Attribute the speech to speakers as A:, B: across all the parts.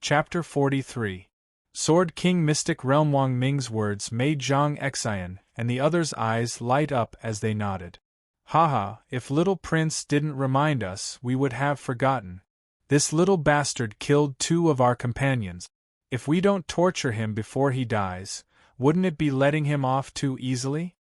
A: Chapter 43. Sword King Mystic Realm. Wang Ming's words made Zhang Xian and the others' eyes light up as they nodded. Haha, if little prince didn't remind us, we would have forgotten. This little bastard killed 2 of our companions. If we don't torture him before he dies, wouldn't it be letting him off too easily?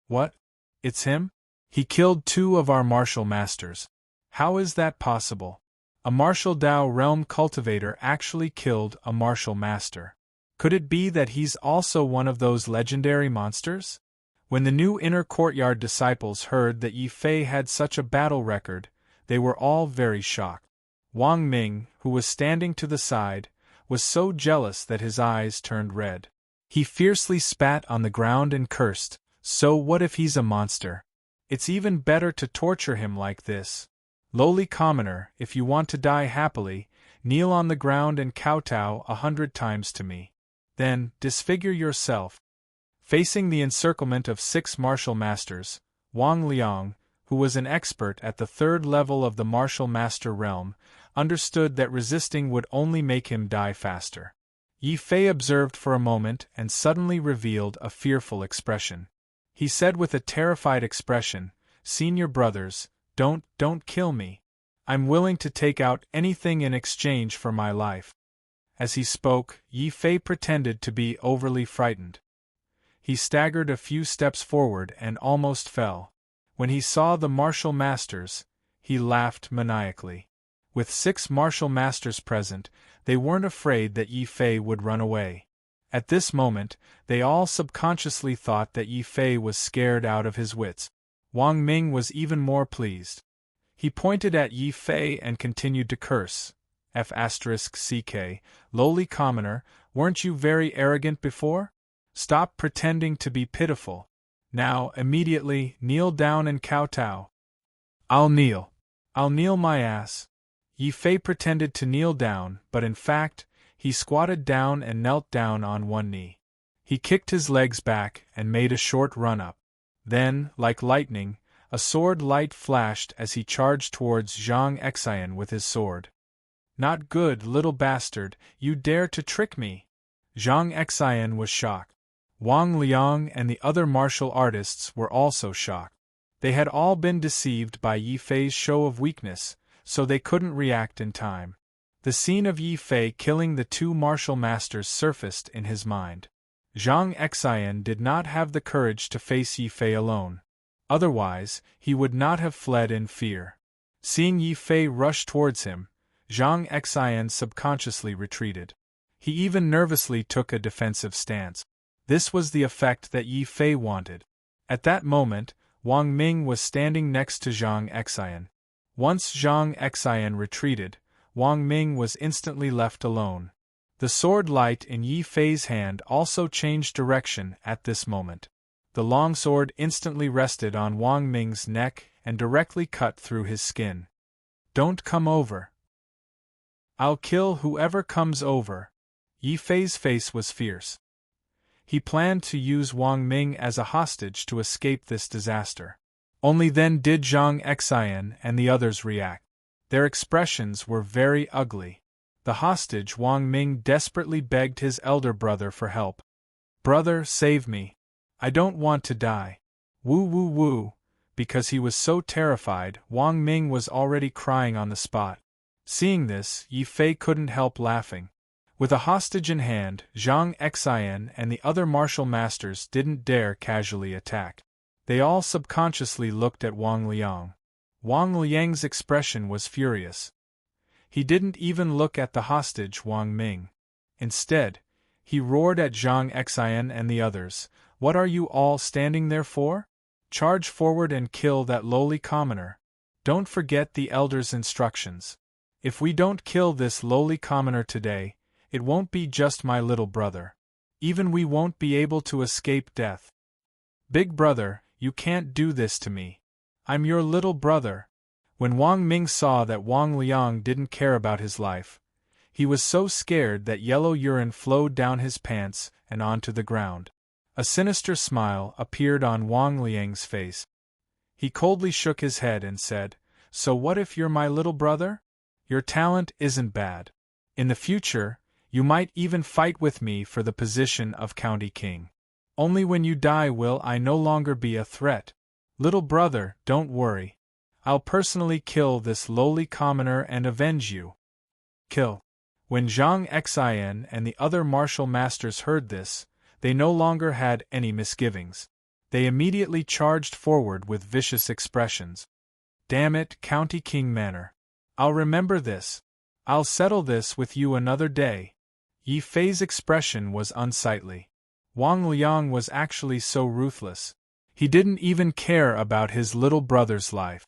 A: What? It's him? He killed 2 of our martial masters. How is that possible? A martial Dao realm cultivator actually killed a martial master. Could it be that he's also one of those legendary monsters? When the new inner courtyard disciples heard that Yi Fei had such a battle record, they were all very shocked. Wang Ming, who was standing to the side, was so jealous that his eyes turned red. He fiercely spat on the ground and cursed, "So what if he's a monster? It's even better to torture him like this. Lowly commoner, if you want to die happily, kneel on the ground and kowtow 100 times to me. Then, disfigure yourself." Facing the encirclement of 6 martial masters, Wang Liang, who was an expert at the 3rd level of the martial master realm, understood that resisting would only make him die faster. Yi Fei observed for a moment and suddenly revealed a fearful expression. He said with a terrified expression, "Senior brothers, don't kill me. I'm willing to take out anything in exchange for my life." As he spoke, Yi Fei pretended to be overly frightened. He staggered a few steps forward and almost fell. When he saw the martial masters, he laughed maniacally. With 6 martial masters present, they weren't afraid that Yi Fei would run away. At this moment, they all subconsciously thought that Yi Fei was scared out of his wits. Wang Ming was even more pleased. He pointed at Yi Fei and continued to curse. F***ck, lowly commoner, weren't you very arrogant before? Stop pretending to be pitiful. Now, immediately, kneel down and kowtow. I'll kneel my ass. Yi Fei pretended to kneel down, but in fact, he squatted down and knelt down on one knee. He kicked his legs back and made a short run-up. Then, like lightning, a sword light flashed as he charged towards Zhang Xian with his sword. "Not good, little bastard, you dare to trick me!" Zhang Xian was shocked. Wang Liang and the other martial artists were also shocked. They had all been deceived by Yi Fei's show of weakness, so they couldn't react in time. The scene of Yi Fei killing the 2 martial masters surfaced in his mind. Zhang Xian did not have the courage to face Yi Fei alone. Otherwise, he would not have fled in fear. Seeing Yi Fei rush towards him, Zhang Xian subconsciously retreated. He even nervously took a defensive stance. This was the effect that Yi Fei wanted. At that moment, Wang Ming was standing next to Zhang Xian. Once Zhang Xian retreated, Wang Ming was instantly left alone. The sword light in Yi Fei's hand also changed direction at this moment. The long sword instantly rested on Wang Ming's neck and directly cut through his skin. "Don't come over. I'll kill whoever comes over." Yi Fei's face was fierce. He planned to use Wang Ming as a hostage to escape this disaster. Only then did Zhang Xian and the others react. Their expressions were very ugly. The hostage Wang Ming desperately begged his elder brother for help. "Brother, save me. I don't want to die." Woo woo woo. Because he was so terrified, Wang Ming was already crying on the spot. Seeing this, Yi Fei couldn't help laughing. With a hostage in hand, Zhang Xian and the other martial masters didn't dare casually attack. They all subconsciously looked at Wang Liang. Wang Liang's expression was furious. He didn't even look at the hostage Wang Ming. Instead, he roared at Zhang Xian and the others, "What are you all standing there for? Charge forward and kill that lowly commoner. Don't forget the elder's instructions. If we don't kill this lowly commoner today, it won't be just my little brother. Even we won't be able to escape death. Big brother, you can't do this to me. I'm your little brother." When Wang Ming saw that Wang Liang didn't care about his life, he was so scared that yellow urine flowed down his pants and onto the ground. A sinister smile appeared on Wang Liang's face. He coldly shook his head and said, "So what if you're my little brother? Your talent isn't bad. In the future, you might even fight with me for the position of County King. Only when you die will I no longer be a threat. Little brother, don't worry. I'll personally kill this lowly commoner and avenge you. Kill. When Zhang Xian and the other martial masters heard this, they no longer had any misgivings. They immediately charged forward with vicious expressions. Damn it, County King Manor. I'll remember this. I'll settle this with you another day. Yi Fei's expression was unsightly. Wang Liang was actually so ruthless. He didn't even care about his little brother's life.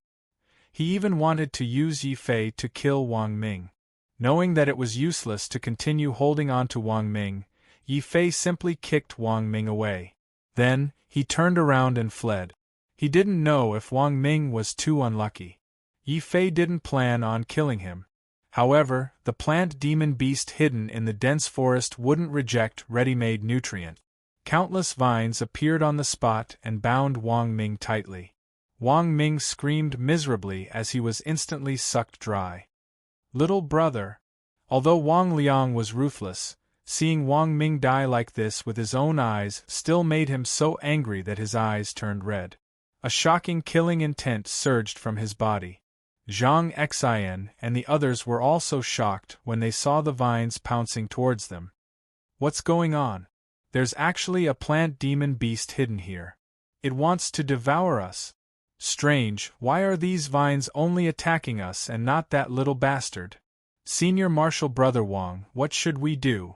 A: He even wanted to use Yi Fei to kill Wang Ming. Knowing that it was useless to continue holding on to Wang Ming, Yi Fei simply kicked Wang Ming away. Then, he turned around and fled. He didn't know if Wang Ming was too unlucky. Yi Fei didn't plan on killing him. However, the plant demon beast hidden in the dense forest wouldn't reject ready-made nutrient. Countless vines appeared on the spot and bound Wang Ming tightly. Wang Ming screamed miserably as he was instantly sucked dry. Little brother. Although Wang Liang was ruthless, seeing Wang Ming die like this with his own eyes still made him so angry that his eyes turned red. A shocking killing intent surged from his body. Zhang Xian and the others were also shocked when they saw the vines pouncing towards them. What's going on? There's actually a plant demon beast hidden here. It wants to devour us. Strange, why are these vines only attacking us and not that little bastard? Senior Martial Brother Wang, what should we do?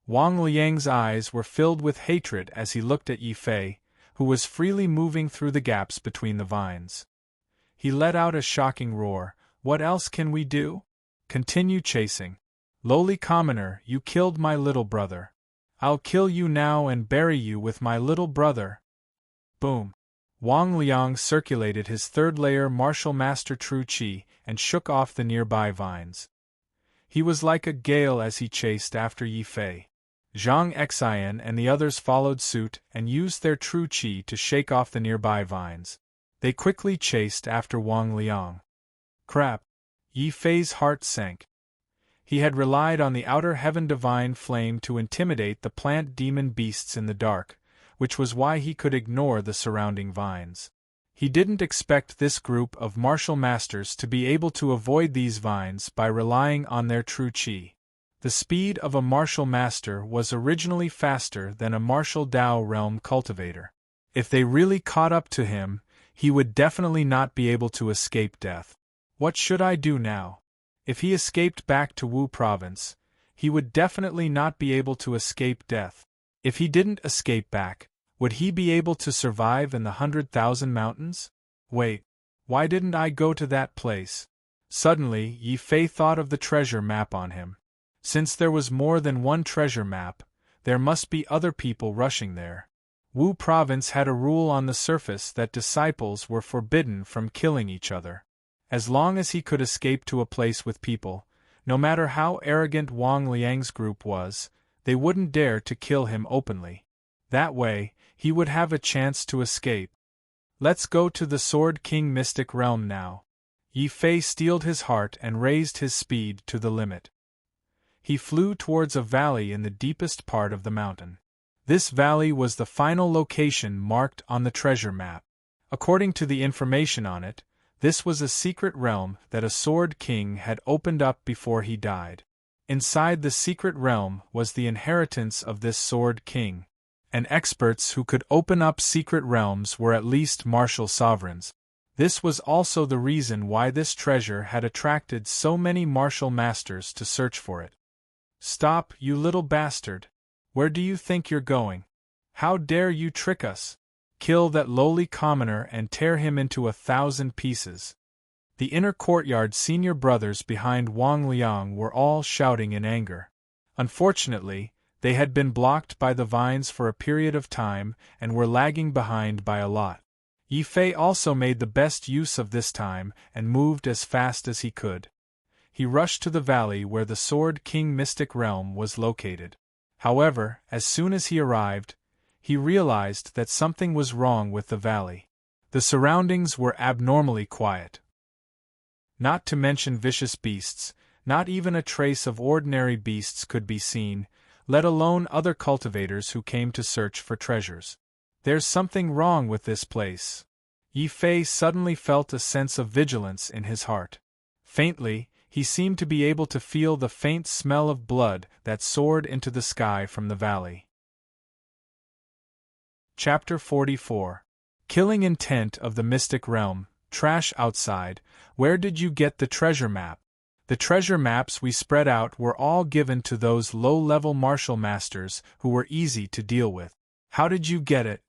A: Wang Liang's eyes were filled with hatred as he looked at Yi Fei, who was freely moving through the gaps between the vines. He let out a shocking roar. What else can we do? Continue chasing. Lowly commoner, you killed my little brother. I'll kill you now and bury you with my little brother. Boom. Wang Liang circulated his third-layer martial master True Qi and shook off the nearby vines. He was like a gale as he chased after Yi Fei. Zhang Xian and the others followed suit and used their True Qi to shake off the nearby vines. They quickly chased after Wang Liang. Crap! Yi Fei's heart sank. He had relied on the outer heaven divine flame to intimidate the plant demon beasts in the dark, which was why he could ignore the surrounding vines. He didn't expect this group of martial masters to be able to avoid these vines by relying on their True Qi. The speed of a martial master was originally faster than a martial Dao realm cultivator. If they really caught up to him, he would definitely not be able to escape death. What should I do now? If he escaped back to Wu province, he would definitely not be able to escape death. If he didn't escape back, would he be able to survive in the 100,000 mountains? Wait, why didn't I go to that place? Suddenly, Yi Fei thought of the treasure map on him. Since there was more than one treasure map, there must be other people rushing there. Wu province had a rule on the surface that disciples were forbidden from killing each other. As long as he could escape to a place with people, no matter how arrogant Wang Liang's group was, they wouldn't dare to kill him openly. That way, he would have a chance to escape. Let's go to the Sword King Mystic Realm now. Yi Fei steeled his heart and raised his speed to the limit. He flew towards a valley in the deepest part of the mountain. This valley was the final location marked on the treasure map. According to the information on it, this was a secret realm that a Sword King had opened up before he died. Inside the secret realm was the inheritance of this Sword King, and experts who could open up secret realms were at least martial sovereigns. This was also the reason why this treasure had attracted so many martial masters to search for it. Stop, you little bastard! Where do you think you're going? How dare you trick us? Kill that lowly commoner and tear him into 1,000 pieces. The inner courtyard senior brothers behind Wang Liang were all shouting in anger. Unfortunately, they had been blocked by the vines for a period of time and were lagging behind by a lot. Yi Fei also made the best use of this time and moved as fast as he could. He rushed to the valley where the Sword King Mystic Realm was located. However, as soon as he arrived, he realized that something was wrong with the valley. The surroundings were abnormally quiet. Not to mention vicious beasts, not even a trace of ordinary beasts could be seen, let alone other cultivators who came to search for treasures. There's something wrong with this place. Yi Fei suddenly felt a sense of vigilance in his heart. Faintly, he seemed to be able to feel the faint smell of blood that soared into the sky from the valley. Chapter 44. Killing Intent of the Mystic Realm. Trash outside. Where did you get the treasure map? The treasure maps we spread out were all given to those low-level martial masters who were easy to deal with. How did you get it?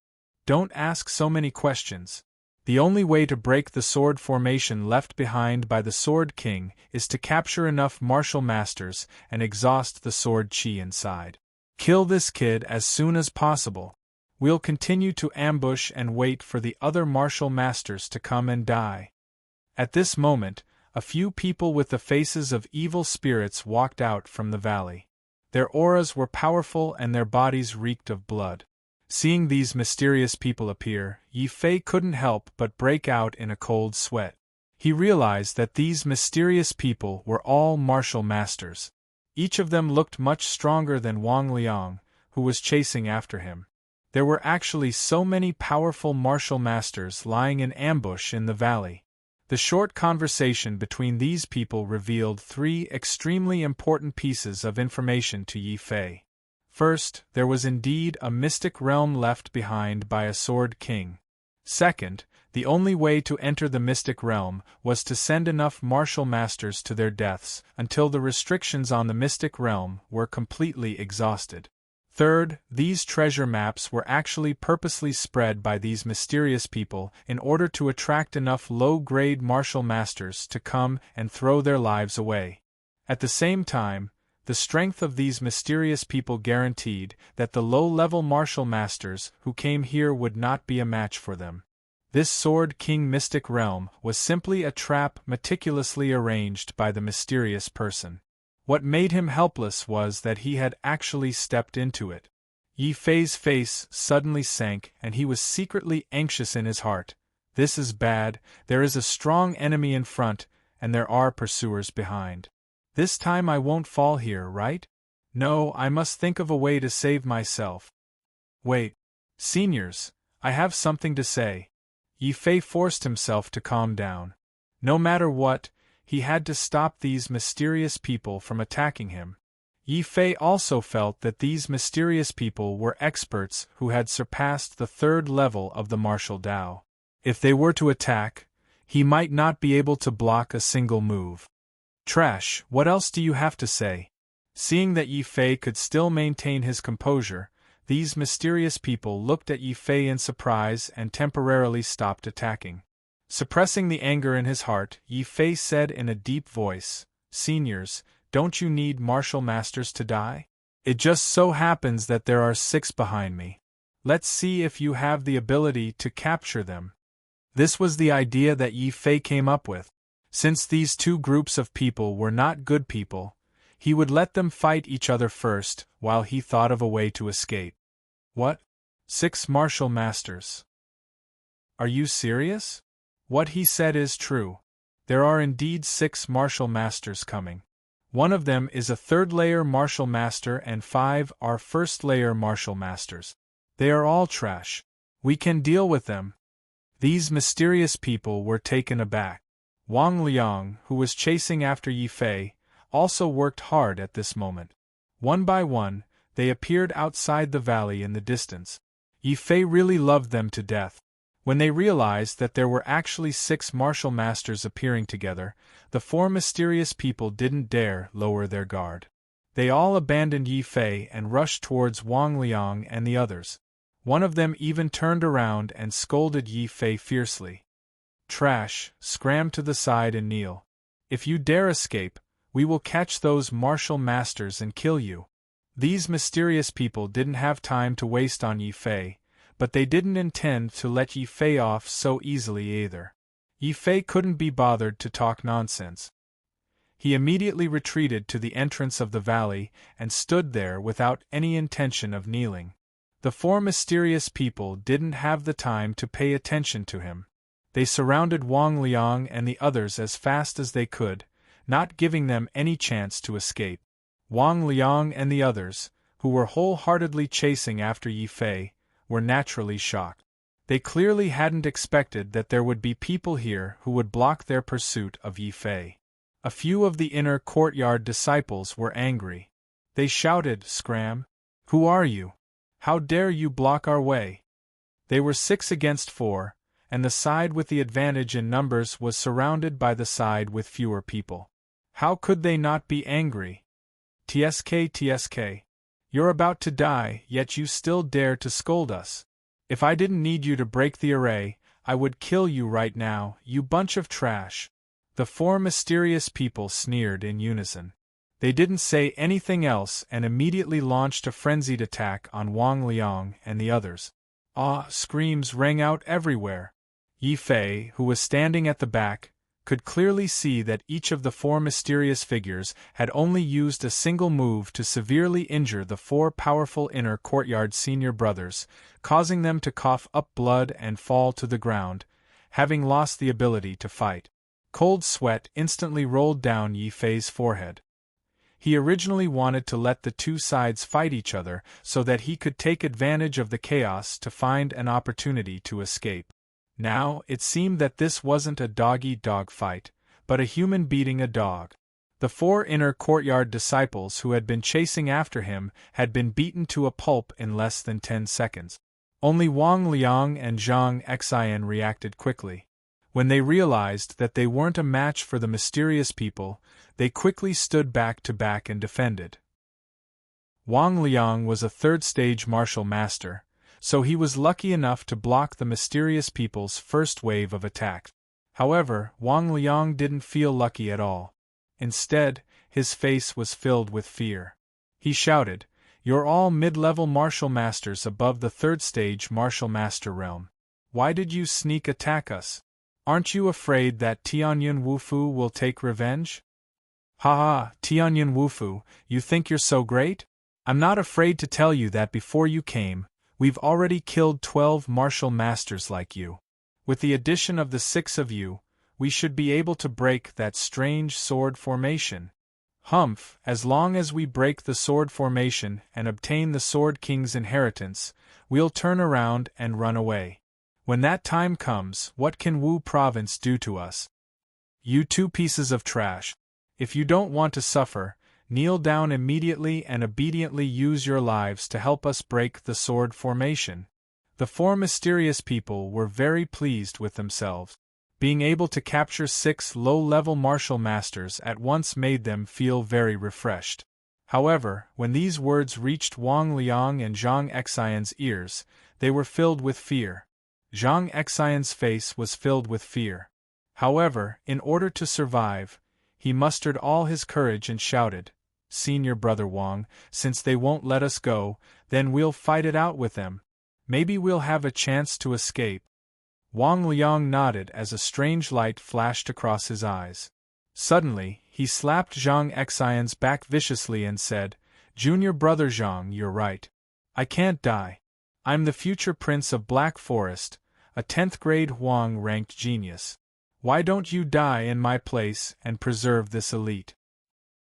A: Don't ask so many questions. The only way to break the sword formation left behind by the Sword King is to capture enough martial masters and exhaust the sword chi inside. Kill this kid as soon as possible. We'll continue to ambush and wait for the other martial masters to come and die. At this moment, a few people with the faces of evil spirits walked out from the valley. Their auras were powerful and their bodies reeked of blood. Seeing these mysterious people appear, Yi Fei couldn't help but break out in a cold sweat. He realized that these mysterious people were all martial masters. Each of them looked much stronger than Wang Liang, who was chasing after him. There were actually so many powerful martial masters lying in ambush in the valley. The short conversation between these people revealed three extremely important pieces of information to Yi Fei. First, there was indeed a mystic realm left behind by a Sword King. Second, the only way to enter the mystic realm was to send enough martial masters to their deaths until the restrictions on the mystic realm were completely exhausted. Third, these treasure maps were actually purposely spread by these mysterious people in order to attract enough low-grade martial masters to come and throw their lives away. At the same time, the strength of these mysterious people guaranteed that the low-level martial masters who came here would not be a match for them. This Sword King mystic realm was simply a trap meticulously arranged by the mysterious person. What made him helpless was that he had actually stepped into it. Yi Fei's face suddenly sank and he was secretly anxious in his heart. This is bad, there is a strong enemy in front, and there are pursuers behind. This time I won't fall here, right? No, I must think of a way to save myself. Wait. Seniors, I have something to say. Yi Fei forced himself to calm down. No matter what, he had to stop these mysterious people from attacking him. Yi Fei also felt that these mysterious people were experts who had surpassed the third level of the martial Dao. If they were to attack, he might not be able to block a single move. Trash, what else do you have to say? Seeing that Yi Fei could still maintain his composure, these mysterious people looked at Yi Fei in surprise and temporarily stopped attacking. Suppressing the anger in his heart, Yi Fei said in a deep voice, "Seniors, don't you need martial masters to die? It just so happens that there are 6 behind me. Let's see if you have the ability to capture them." This was the idea that Yi Fei came up with. Since these two groups of people were not good people, he would let them fight each other first while he thought of a way to escape. What? 6 martial masters? Are you serious? What he said is true. There are indeed 6 martial masters coming. One of them is a 3rd-layer martial master and 5 are 1st-layer martial masters. They are all trash. We can deal with them. These mysterious people were taken aback. Wang Liang, who was chasing after Yi Fei, also worked hard at this moment. One by one, they appeared outside the valley in the distance. Yi Fei really loved them to death. When they realized that there were actually 6 martial masters appearing together, the 4 mysterious people didn't dare lower their guard. They all abandoned Yi Fei and rushed towards Wang Liang and the others. One of them even turned around and scolded Yi Fei fiercely. "Trash, scram to the side and kneel. If you dare escape, we will catch those martial masters and kill you." These mysterious people didn't have time to waste on Yi Fei, but they didn't intend to let Yi Fei off so easily either. Yi Fei couldn't be bothered to talk nonsense. He immediately retreated to the entrance of the valley and stood there without any intention of kneeling. The 4 mysterious people didn't have the time to pay attention to him. They surrounded Wang Liang and the others as fast as they could, not giving them any chance to escape. Wang Liang and the others, who were wholeheartedly chasing after Yi Fei, were naturally shocked. They clearly hadn't expected that there would be people here who would block their pursuit of Yi Fei. A few of the inner courtyard disciples were angry. They shouted, "Scram! Who are you? How dare you block our way?" They were 6 against 4, and the side with the advantage in numbers was surrounded by the side with fewer people. How could they not be angry? "TSK, you're about to die, yet you still dare to scold us. If I didn't need you to break the array, I would kill you right now, you bunch of trash." The 4 mysterious people sneered in unison. They didn't say anything else and immediately launched a frenzied attack on Wang Liang and the others. Screams rang out everywhere. Yi Fei, who was standing at the back, could clearly see that each of the 4 mysterious figures had only used a single move to severely injure the 4 powerful inner courtyard senior brothers, causing them to cough up blood and fall to the ground, having lost the ability to fight. Cold sweat instantly rolled down Yi Fei's forehead. He originally wanted to let the 2 sides fight each other so that he could take advantage of the chaos to find an opportunity to escape. Now, it seemed that this wasn't a dog-eat-dog fight, but a human beating a dog. The 4 inner courtyard disciples who had been chasing after him had been beaten to a pulp in less than 10 seconds. Only Wang Liang and Zhang Xian reacted quickly. When they realized that they weren't a match for the mysterious people, they quickly stood back to back and defended. Wang Liang was a 3rd-stage martial master, so he was lucky enough to block the mysterious people's first wave of attack. However, Wang Liang didn't feel lucky at all. Instead, his face was filled with fear. He shouted, "You're all mid-level martial masters above the 3rd-stage martial master realm. Why did you sneak attack us? Aren't you afraid that Tianyun Wufu will take revenge?" "Ha, Tianyun Wufu, you think you're so great? I'm not afraid to tell you that before you came, we've already killed 12 martial masters like you. With the addition of the 6 of you, we should be able to break that strange sword formation." "Humph, as long as we break the sword formation and obtain the Sword King's inheritance, we'll turn around and run away. When that time comes, what can Wu Province do to us? You 2 pieces of trash. If you don't want to suffer, kneel down immediately and obediently use your lives to help us break the sword formation." The 4 mysterious people were very pleased with themselves. Being able to capture 6 low-level martial masters at once made them feel very refreshed. However, when these words reached Wang Liang and Zhang Xian's ears, they were filled with fear. Zhang Xian's face was filled with fear. However, in order to survive, he mustered all his courage and shouted, "Senior brother Wang, since they won't let us go, then we'll fight it out with them. Maybe we'll have a chance to escape." Wang Liang nodded as a strange light flashed across his eyes. Suddenly, he slapped Zhang Xian's back viciously and said, "Junior brother Zhang, you're right. I can't die. I'm the future prince of Black Forest, a 10th-grade Huang-ranked genius. Why don't you die in my place and preserve this elite?"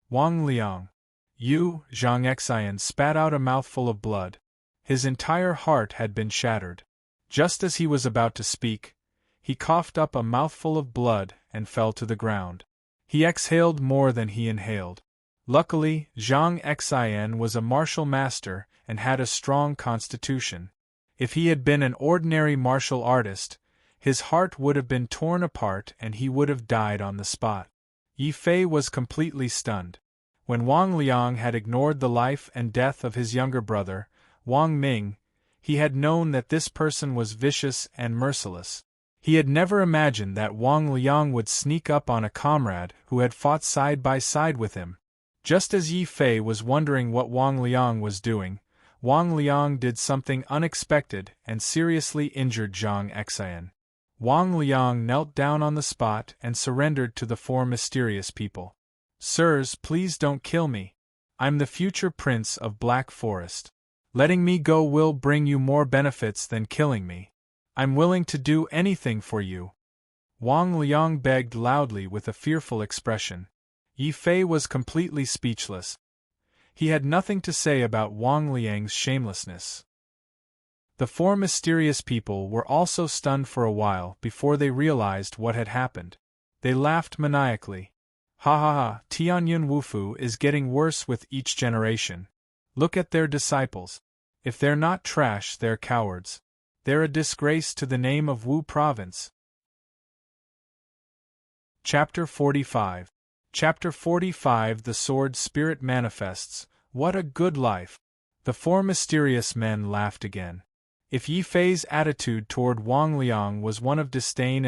A: "Wang Liang. You," Zhang Xian spat out a mouthful of blood. His entire heart had been shattered. Just as he was about to speak, he coughed up a mouthful of blood and fell to the ground. He exhaled more than he inhaled. Luckily, Zhang Xian was a martial master and had a strong constitution. If he had been an ordinary martial artist, his heart would have been torn apart and he would have died on the spot. Yi Fei was completely stunned. When Wang Liang had ignored the life and death of his younger brother, Wang Ming, he had known that this person was vicious and merciless. He had never imagined that Wang Liang would sneak up on a comrade who had fought side by side with him. Just as Yi Fei was wondering what Wang Liang was doing, Wang Liang did something unexpected and seriously injured Zhang Xian. Wang Liang knelt down on the spot and surrendered to the 4 mysterious people. "Sirs, please don't kill me. I'm the future prince of Black Forest. Letting me go will bring you more benefits than killing me. I'm willing to do anything for you." Wang Liang begged loudly with a fearful expression. Yi Fei was completely speechless. He had nothing to say about Wang Liang's shamelessness. The four mysterious people were also stunned for a while before they realized what had happened. They laughed maniacally. Ha ha ha, Tianyun Wufu is getting worse with each generation. Look at their disciples. If they're not trash, they're cowards. They're a disgrace to the name of Wu Province. Chapter 45. Chapter 45. The Sword Spirit Manifests. What a good life! The four mysterious men laughed again. If Yi Fei's attitude toward Wang Liang was one of disdain,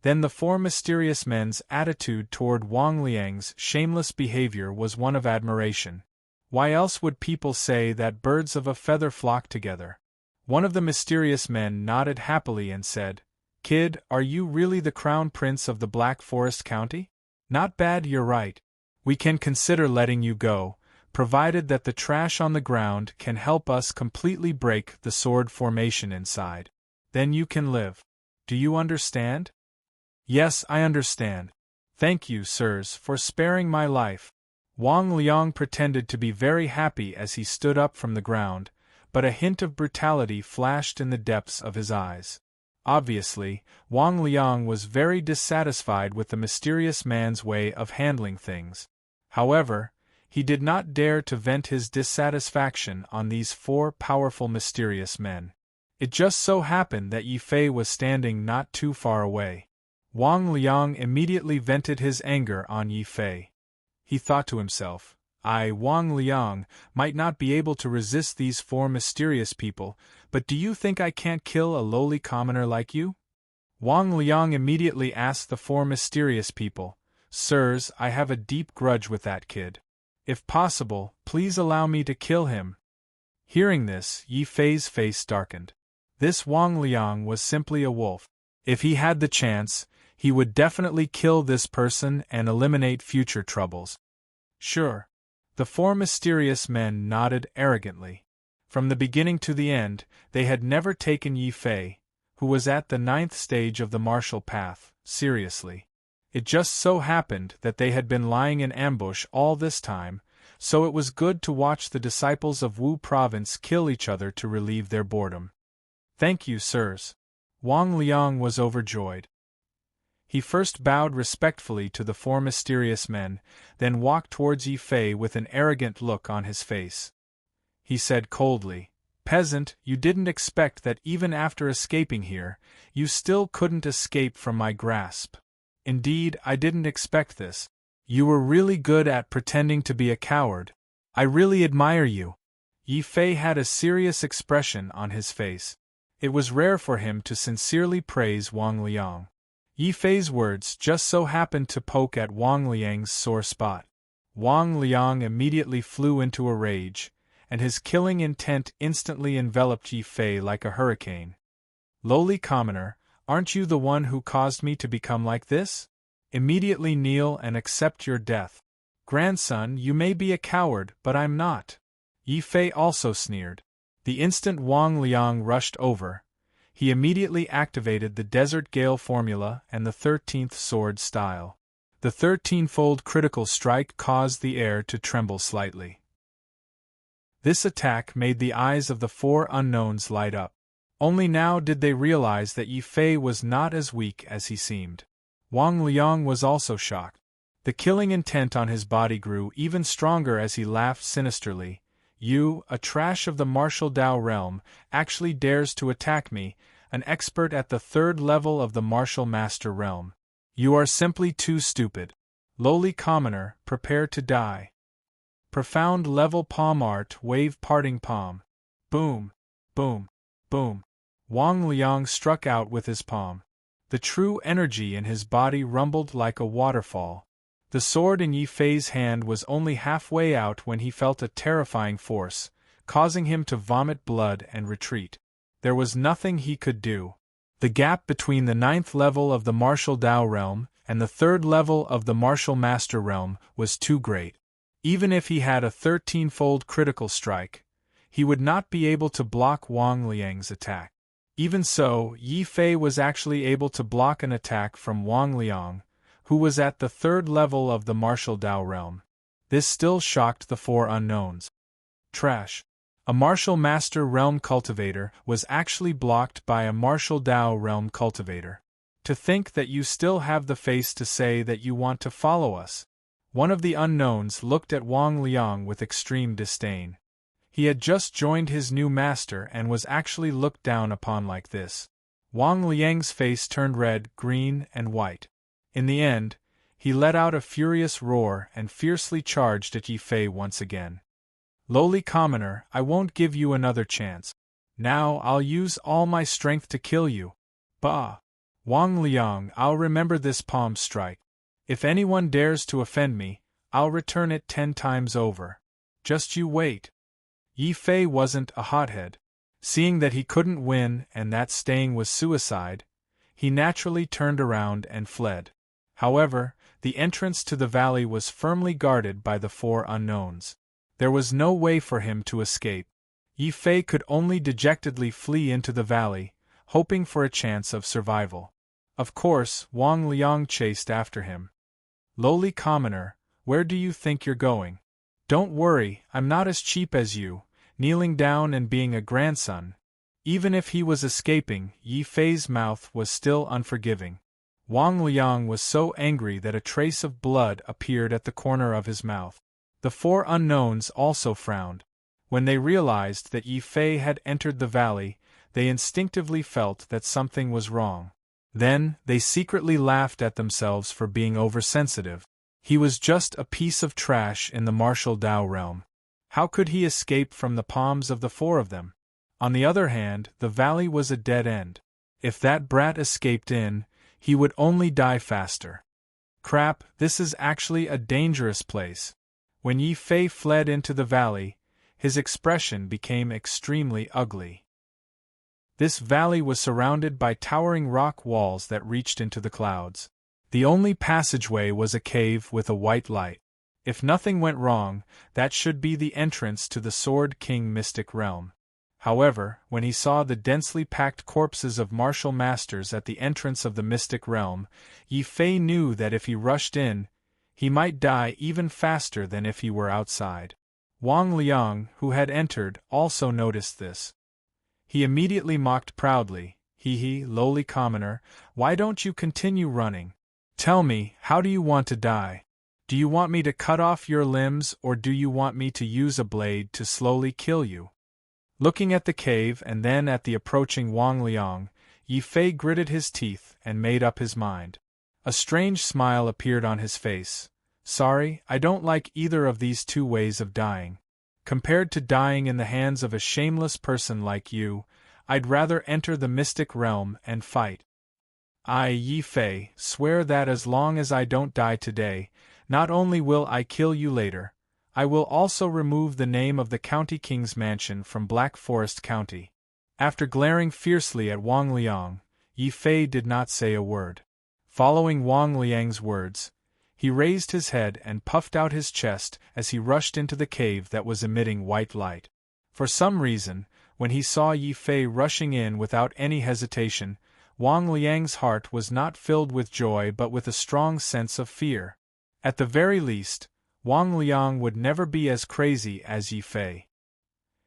A: then the four mysterious men's attitude toward Wang Liang's shameless behavior was one of admiration. Why else would people say that birds of a feather flock together? One of the mysterious men nodded happily and said, "Kid, are you really the crown prince of the Black Forest County? Not bad, you're right. We can consider letting you go, provided that the trash on the ground can help us completely break the sword formation inside. Then you can live. Do you understand?" "Yes, I understand. Thank you, sirs, for sparing my life." Wang Liang pretended to be very happy as he stood up from the ground, but a hint of brutality flashed in the depths of his eyes. Obviously, Wang Liang was very dissatisfied with the mysterious man's way of handling things. However, he did not dare to vent his dissatisfaction on these four powerful mysterious men. It just so happened that Yi Fei was standing not too far away. Wang Liang immediately vented his anger on Yi Fei. He thought to himself, I, Wang Liang, might not be able to resist these four mysterious people, but do you think I can't kill a lowly commoner like you? Wang Liang immediately asked the four mysterious people, "Sirs, I have a deep grudge with that kid. If possible, please allow me to kill him." Hearing this, Yi Fei's face darkened. This Wang Liang was simply a wolf. If he had the chance, he would definitely kill this person and eliminate future troubles. Sure. The four mysterious men nodded arrogantly. From the beginning to the end, they had never taken Yi Fei, who was at the 9th stage of the martial path, seriously. It just so happened that they had been lying in ambush all this time, so it was good to watch the disciples of Wu Province kill each other to relieve their boredom. "Thank you, sirs." Wang Liang was overjoyed. He first bowed respectfully to the four mysterious men, then walked towards Yi Fei with an arrogant look on his face. He said coldly, "Peasant, you didn't expect that even after escaping here, you still couldn't escape from my grasp. Indeed, I didn't expect this. You were really good at pretending to be a coward. I really admire you." Yi Fei had a serious expression on his face. It was rare for him to sincerely praise Wang Liang. Yi Fei's words just so happened to poke at Wang Liang's sore spot. Wang Liang immediately flew into a rage, and his killing intent instantly enveloped Yi Fei like a hurricane. "Lowly commoner, aren't you the one who caused me to become like this? Immediately kneel and accept your death. Grandson, you may be a coward, but I'm not." Yi Fei also sneered. The instant Wang Liang rushed over, he immediately activated the Desert Gale formula and the 13th sword style. The 13-fold critical strike caused the air to tremble slightly. This attack made the eyes of the four unknowns light up. Only now did they realize that Yi Fei was not as weak as he seemed. Wang Liang was also shocked. The killing intent on his body grew even stronger as he laughed sinisterly. "You, a trash of the martial Dao realm, actually dares to attack me, an expert at the 3rd level of the martial master realm. You are simply too stupid. Lowly commoner, prepare to die." Profound level palm art, wave parting palm. Boom, boom, boom. Wang Liang struck out with his palm. The true energy in his body rumbled like a waterfall. The sword in Yi Fei's hand was only halfway out when he felt a terrifying force, causing him to vomit blood and retreat. There was nothing he could do. The gap between the 9th level of the martial Dao realm and the 3rd level of the martial master realm was too great. Even if he had a 13-fold critical strike, he would not be able to block Wang Liang's attack. Even so, Yi Fei was actually able to block an attack from Wang Liang, who was at the third level of the martial Dao realm. This still shocked the four unknowns. Trash. A martial master realm cultivator was actually blocked by a martial Dao realm cultivator. To think that you still have the face to say that you want to follow us. One of the unknowns looked at Wang Liang with extreme disdain. He had just joined his new master and was actually looked down upon like this. Wang Liang's face turned red, green, and white. In the end, he let out a furious roar and fiercely charged at Yi Fei once again. Lowly commoner, I won't give you another chance. Now I'll use all my strength to kill you. Bah! Wang Liang, I'll remember this palm strike. If anyone dares to offend me, I'll return it 10 times over. Just you wait. Yi Fei wasn't a hothead. Seeing that he couldn't win and that staying was suicide, he naturally turned around and fled. However, the entrance to the valley was firmly guarded by the four unknowns. There was no way for him to escape. Yi Fei could only dejectedly flee into the valley, hoping for a chance of survival. Of course, Wang Liang chased after him. Lowly commoner, where do you think you're going? Don't worry, I'm not as cheap as you, kneeling down and being a grandson. Even if he was escaping, Yi Fei's mouth was still unforgiving. Wang Liang was so angry that a trace of blood appeared at the corner of his mouth. The four unknowns also frowned. When they realized that Yi Fei had entered the valley, they instinctively felt that something was wrong. Then, they secretly laughed at themselves for being oversensitive. He was just a piece of trash in the martial Dao realm. How could he escape from the palms of the four of them? On the other hand, the valley was a dead end. If that brat escaped in, he would only die faster. Crap, this is actually a dangerous place. When Yi Fei fled into the valley, his expression became extremely ugly. This valley was surrounded by towering rock walls that reached into the clouds. The only passageway was a cave with a white light. If nothing went wrong, that should be the entrance to the Sword King mystic realm. However, when he saw the densely packed corpses of martial masters at the entrance of the mystic realm, Yi Fei knew that if he rushed in, he might die even faster than if he were outside. Wang Liang, who had entered, also noticed this. He immediately mocked proudly, "Hee, lowly commoner, why don't you continue running? Tell me, how do you want to die? Do you want me to cut off your limbs or do you want me to use a blade to slowly kill you?" Looking at the cave and then at the approaching Wang Liang, Yi Fei gritted his teeth and made up his mind. A strange smile appeared on his face. "Sorry, I don't like either of these two ways of dying. Compared to dying in the hands of a shameless person like you, I'd rather enter the mystic realm and fight. I, Yi Fei, swear that as long as I don't die today, not only will I kill you later, I will also remove the name of the County King's mansion from Black Forest County." After glaring fiercely at Wang Liang, Yi Fei did not say a word. Following Wang Liang's words, he raised his head and puffed out his chest as he rushed into the cave that was emitting white light. For some reason, when he saw Yi Fei rushing in without any hesitation, Wang Liang's heart was not filled with joy but with a strong sense of fear. At the very least, Wang Liang would never be as crazy as Yi Fei.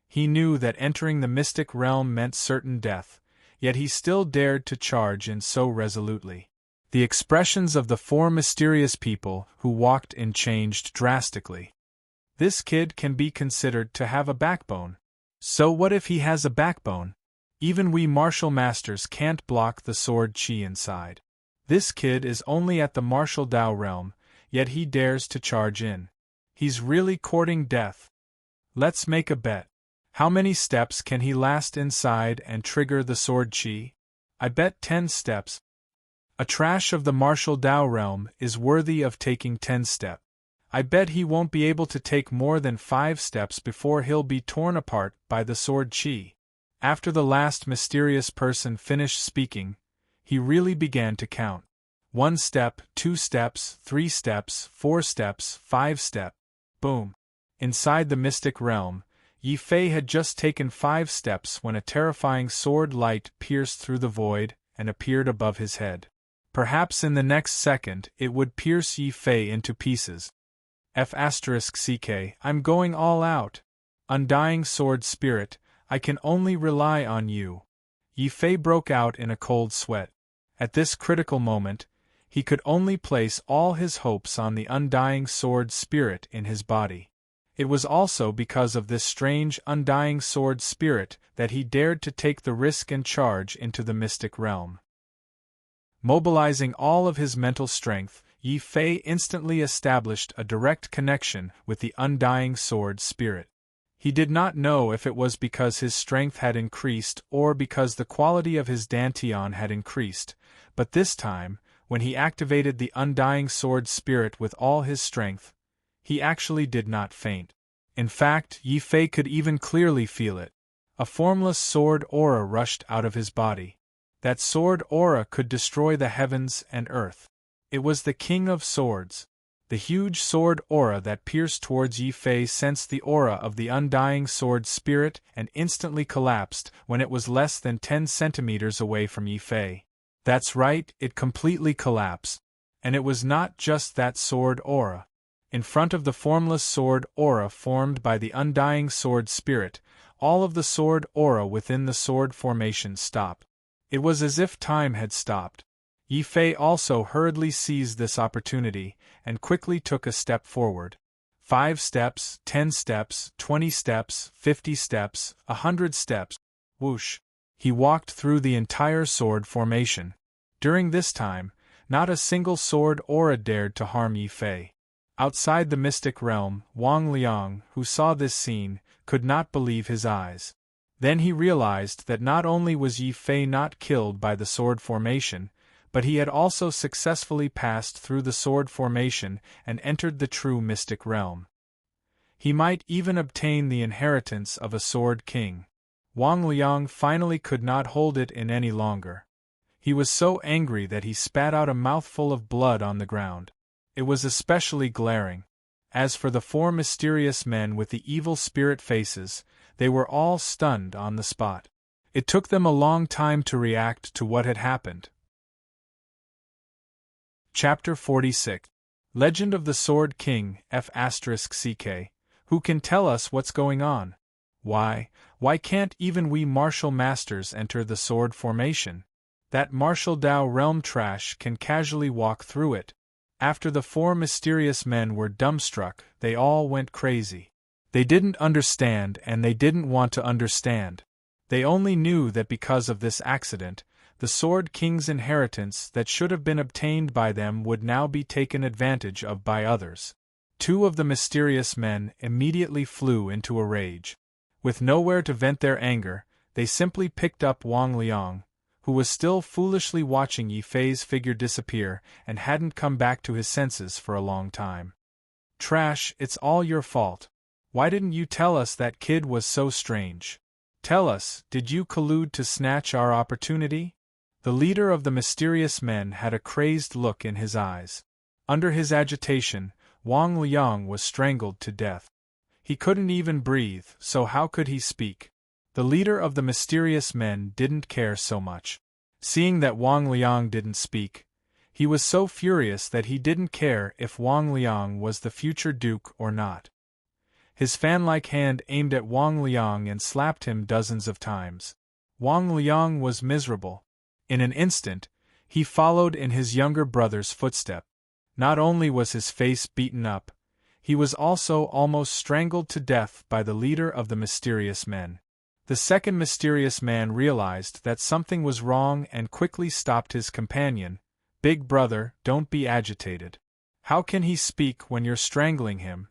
A: He knew that entering the mystic realm meant certain death, yet he still dared to charge in so resolutely. The expressions of the four mysterious people who walked in changed drastically. This kid can be considered to have a backbone. So what if he has a backbone? Even we martial masters can't block the sword chi inside. This kid is only at the martial Dao realm, yet he dares to charge in. He's really courting death. Let's make a bet. How many steps can he last inside and trigger the sword chi? I bet 10 steps. A trash of the martial Dao realm is worthy of taking 10 steps. I bet he won't be able to take more than 5 steps before he'll be torn apart by the sword chi. After the last mysterious person finished speaking, he really began to count. 1 step, 2 steps, 3 steps, 4 steps, 5 steps. Boom. Inside the mystic realm, Yi Fei had just taken 5 steps when a terrifying sword light pierced through the void and appeared above his head. Perhaps in the next second it would pierce Yi Fei into pieces. I'm going all out. Undying sword spirit, I can only rely on you. Yi Fei broke out in a cold sweat. At this critical moment, he could only place all his hopes on the undying sword spirit in his body. It was also because of this strange undying sword spirit that he dared to take the risk and charge into the mystic realm. Mobilizing all of his mental strength, Yi Fei instantly established a direct connection with the undying sword spirit. He did not know if it was because his strength had increased or because the quality of his dantian had increased, but this time, when he activated the undying sword spirit with all his strength, he actually did not faint. In fact, Yi Fei could even clearly feel it. A formless sword aura rushed out of his body. That sword aura could destroy the heavens and earth. It was the King of Swords. The huge sword aura that pierced towards Yi Fei sensed the aura of the undying sword spirit and instantly collapsed when it was less than 10 centimeters away from Yi Fei. That's right, it completely collapsed. And it was not just that sword aura. In front of the formless sword aura formed by the undying sword spirit, all of the sword aura within the sword formation stopped. It was as if time had stopped. Yi Fei also hurriedly seized this opportunity, and quickly took a step forward. 5 steps, 10 steps, 20 steps, 50 steps, 100 steps. Whoosh! He walked through the entire sword formation. During this time, not a single sword aura dared to harm Yi Fei. Outside the mystic realm, Wang Liang, who saw this scene, could not believe his eyes. Then he realized that not only was Yi Fei not killed by the sword formation, but he had also successfully passed through the sword formation and entered the true mystic realm. He might even obtain the inheritance of a sword king. Wang Liang finally could not hold it in any longer. He was so angry that he spat out a mouthful of blood on the ground. It was especially glaring. As for the 4 mysterious men with the evil spirit faces, they were all stunned on the spot. It took them a long time to react to what had happened. Chapter 46. Legend of the Sword King, Who can tell us what's going on? Why can't even we martial masters enter the sword formation? That martial Dao realm trash can casually walk through it. After the 4 mysterious men were dumbstruck, they all went crazy. They didn't understand and they didn't want to understand. They only knew that because of this accident, the Sword King's inheritance that should have been obtained by them would now be taken advantage of by others. 2 of the mysterious men immediately flew into a rage. With nowhere to vent their anger, they simply picked up Wang Liang, who was still foolishly watching Yi Fei's figure disappear and hadn't come back to his senses for a long time. Trash, it's all your fault. Why didn't you tell us that kid was so strange? Tell us, did you collude to snatch our opportunity? The leader of the mysterious men had a crazed look in his eyes. Under his agitation, Wang Liang was strangled to death. He couldn't even breathe, so how could he speak? The leader of the mysterious men didn't care so much. Seeing that Wang Liang didn't speak, he was so furious that he didn't care if Wang Liang was the future duke or not. His fan-like hand aimed at Wang Liang and slapped him dozens of times. Wang Liang was miserable. In an instant, he followed in his younger brother's footstep. Not only was his face beaten up, he was also almost strangled to death by the leader of the mysterious men. The second mysterious man realized that something was wrong and quickly stopped his companion. "Big brother, don't be agitated. How can he speak when you're strangling him?"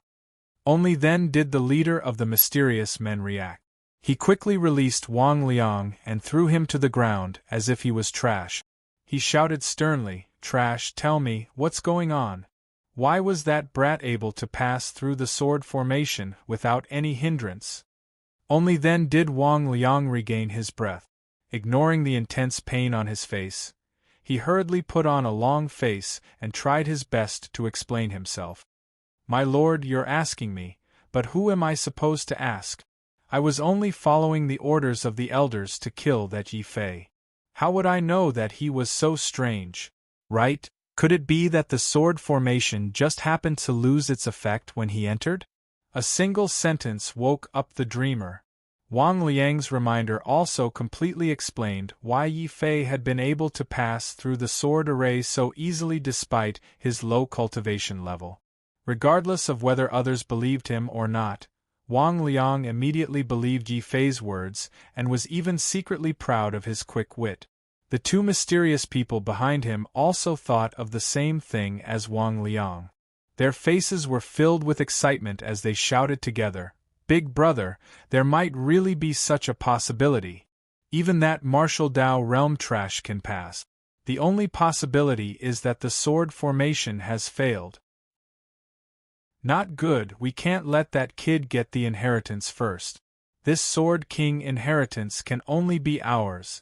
A: Only then did the leader of the mysterious men react. He quickly released Wang Liang and threw him to the ground as if he was trash. He shouted sternly, "Trash, tell me, what's going on? Why was that brat able to pass through the sword formation without any hindrance?" Only then did Wang Liang regain his breath. Ignoring the intense pain on his face, he hurriedly put on a long face and tried his best to explain himself. "My lord, you're asking me, but who am I supposed to ask? I was only following the orders of the elders to kill that Yi Fei. How would I know that he was so strange? Right? Could it be that the sword formation just happened to lose its effect when he entered? A single sentence woke up the dreamer. Wang Liang's reminder also completely explained why Yi Fei had been able to pass through the sword array so easily despite his low cultivation level. Regardless of whether others believed him or not, Wang Liang immediately believed Yi Fei's words and was even secretly proud of his quick wit. The two mysterious people behind him also thought of the same thing as Wang Liang. Their faces were filled with excitement as they shouted together, "Big brother, there might really be such a possibility. Even that martial Dao realm trash can pass. The only possibility is that the sword formation has failed. Not good, we can't let that kid get the inheritance first. This Sword King inheritance can only be ours."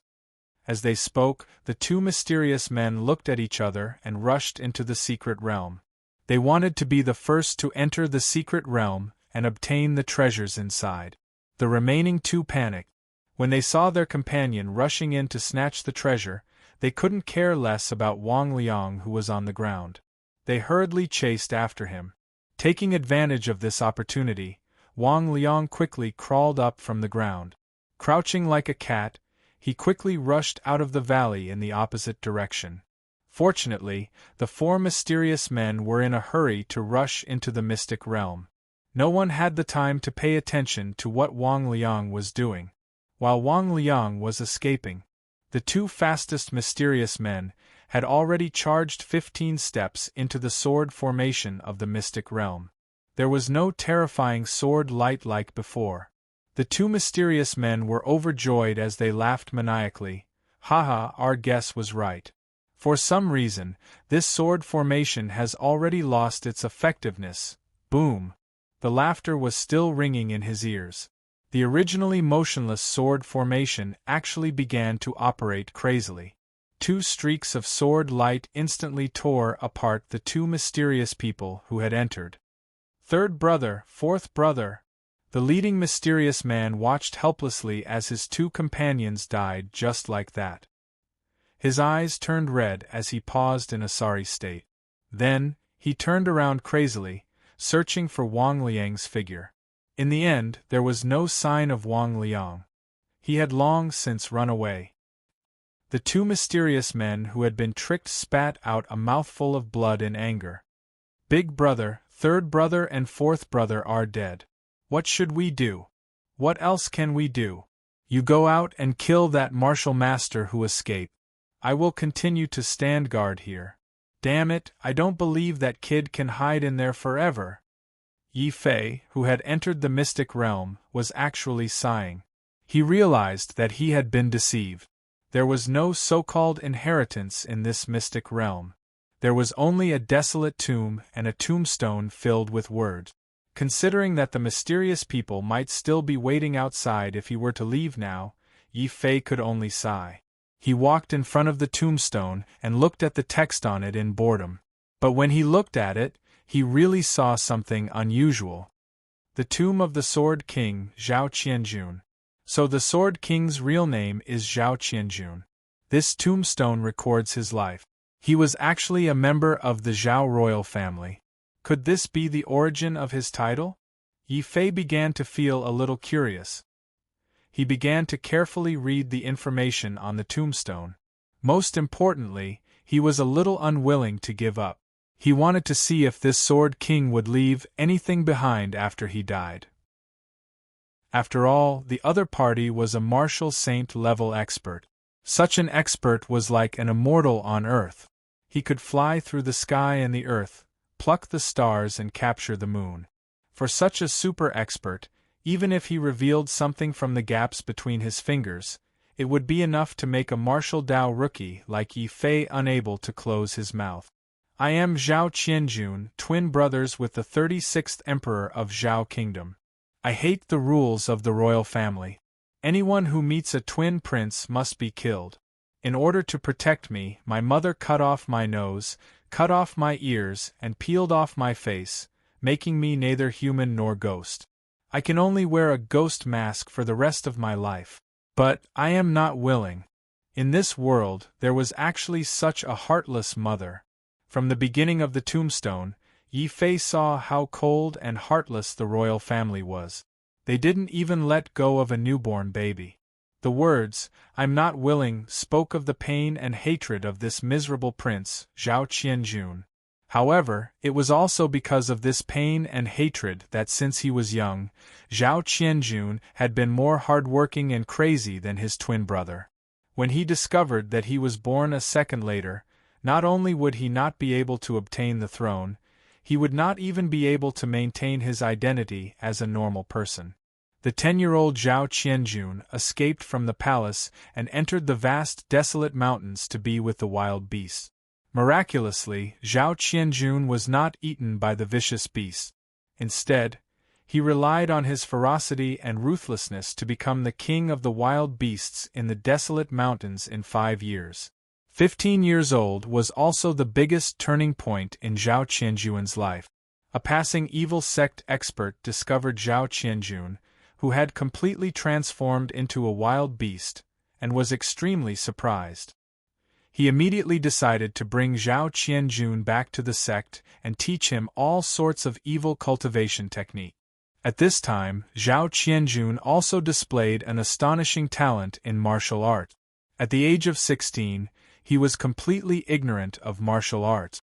A: As they spoke, the two mysterious men looked at each other and rushed into the secret realm. They wanted to be the first to enter the secret realm and obtain the treasures inside. The remaining two panicked. When they saw their companion rushing in to snatch the treasure, they couldn't care less about Wang Liang who was on the ground. They hurriedly chased after him. Taking advantage of this opportunity, Wang Liang quickly crawled up from the ground. Crouching like a cat, he quickly rushed out of the valley in the opposite direction. Fortunately, the four mysterious men were in a hurry to rush into the mystic realm. No one had the time to pay attention to what Wang Liang was doing. While Wang Liang was escaping, the two fastest mysterious men had already charged 15 steps into the sword formation of the mystic realm. There was no terrifying sword light like before. The two mysterious men were overjoyed as they laughed maniacally. "Haha, our guess was right. For some reason, this sword formation has already lost its effectiveness." Boom! The laughter was still ringing in his ears. The originally motionless sword formation actually began to operate crazily. Two streaks of sword light instantly tore apart the two mysterious people who had entered. "Third brother, fourth brother." The leading mysterious man watched helplessly as his two companions died just like that. His eyes turned red as he paused in a sorry state. Then, he turned around crazily, searching for Wang Liang's figure. In the end, there was no sign of Wang Liang. He had long since run away. The two mysterious men who had been tricked spat out a mouthful of blood in anger. "Big brother, third brother and fourth brother are dead. What should we do? What else can we do? You go out and kill that martial master who escaped. I will continue to stand guard here. Damn it, I don't believe that kid can hide in there forever." Yi Fei, who had entered the mystic realm, was actually sighing. He realized that he had been deceived. There was no so-called inheritance in this mystic realm. There was only a desolate tomb and a tombstone filled with words. Considering that the mysterious people might still be waiting outside if he were to leave now, Yi Fei could only sigh. He walked in front of the tombstone and looked at the text on it in boredom. But when he looked at it, he really saw something unusual. The tomb of the Sword King, Zhao Qianjun. So the Sword King's real name is Zhao Qianjun. This tombstone records his life. He was actually a member of the Zhao royal family. Could this be the origin of his title? Yi Fei began to feel a little curious. He began to carefully read the information on the tombstone. Most importantly, he was a little unwilling to give up. He wanted to see if this Sword King would leave anything behind after he died. After all, the other party was a martial saint-level expert. Such an expert was like an immortal on Earth. He could fly through the sky and the earth, pluck the stars and capture the moon. For such a super expert, even if he revealed something from the gaps between his fingers, it would be enough to make a martial Dao rookie like Yi Fei unable to close his mouth. "I am Zhao Qianjun, twin brothers with the 36th Emperor of Zhao Kingdom. I hate the rules of the royal family. Anyone who meets a twin prince must be killed. In order to protect me, my mother cut off my nose, cut off my ears, and peeled off my face, making me neither human nor ghost. I can only wear a ghost mask for the rest of my life. But I am not willing. In this world, there was actually such a heartless mother. From the beginning of the tombstone, Yi Fei saw how cold and heartless the royal family was. They didn't even let go of a newborn baby. The words, "I'm not willing," spoke of the pain and hatred of this miserable prince, Zhao Qianjun. However, it was also because of this pain and hatred that since he was young, Zhao Qianjun had been more hardworking and crazy than his twin brother. When he discovered that he was born a second later, not only would he not be able to obtain the throne, he would not even be able to maintain his identity as a normal person. The 10-year-old Zhao Qianjun escaped from the palace and entered the vast desolate mountains to be with the wild beasts. Miraculously, Zhao Qianjun was not eaten by the vicious beasts. Instead, he relied on his ferocity and ruthlessness to become the king of the wild beasts in the desolate mountains in 5 years. 15 years old was also the biggest turning point in Zhao Qianjun's life. A passing evil sect expert discovered Zhao Qianjun, who had completely transformed into a wild beast, and was extremely surprised. He immediately decided to bring Zhao Qianjun back to the sect and teach him all sorts of evil cultivation technique. At this time, Zhao Qianjun also displayed an astonishing talent in martial art. At the age of 16, he was completely ignorant of martial arts.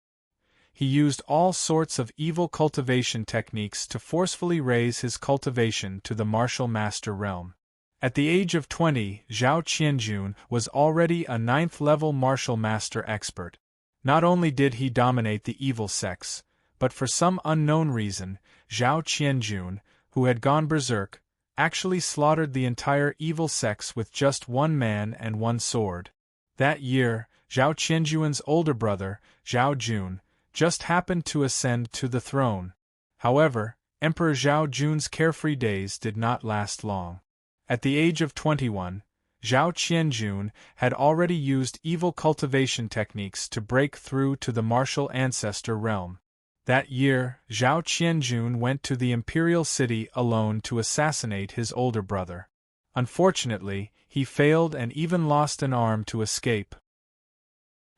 A: He used all sorts of evil cultivation techniques to forcefully raise his cultivation to the martial master realm. At the age of 20, Zhao Qianjun was already a 9th-level martial master expert. Not only did he dominate the evil sects, but for some unknown reason, Zhao Qianjun, who had gone berserk, actually slaughtered the entire evil sects with just one man and one sword. That year, Zhao Qianjun's older brother, Zhao Jun, just happened to ascend to the throne. However, Emperor Zhao Jun's carefree days did not last long. At the age of 21, Zhao Qianjun had already used evil cultivation techniques to break through to the martial ancestor realm. That year, Zhao Qianjun went to the imperial city alone to assassinate his older brother. Unfortunately, he failed and even lost an arm to escape.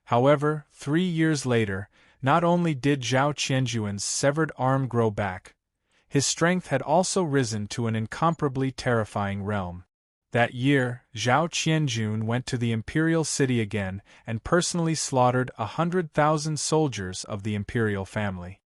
A: However, 3 years later, not only did Zhao Qianjun's severed arm grow back, his strength had also risen to an incomparably terrifying realm. That year, Zhao Qianjun went to the imperial city again and personally slaughtered 100,000 soldiers of the imperial family.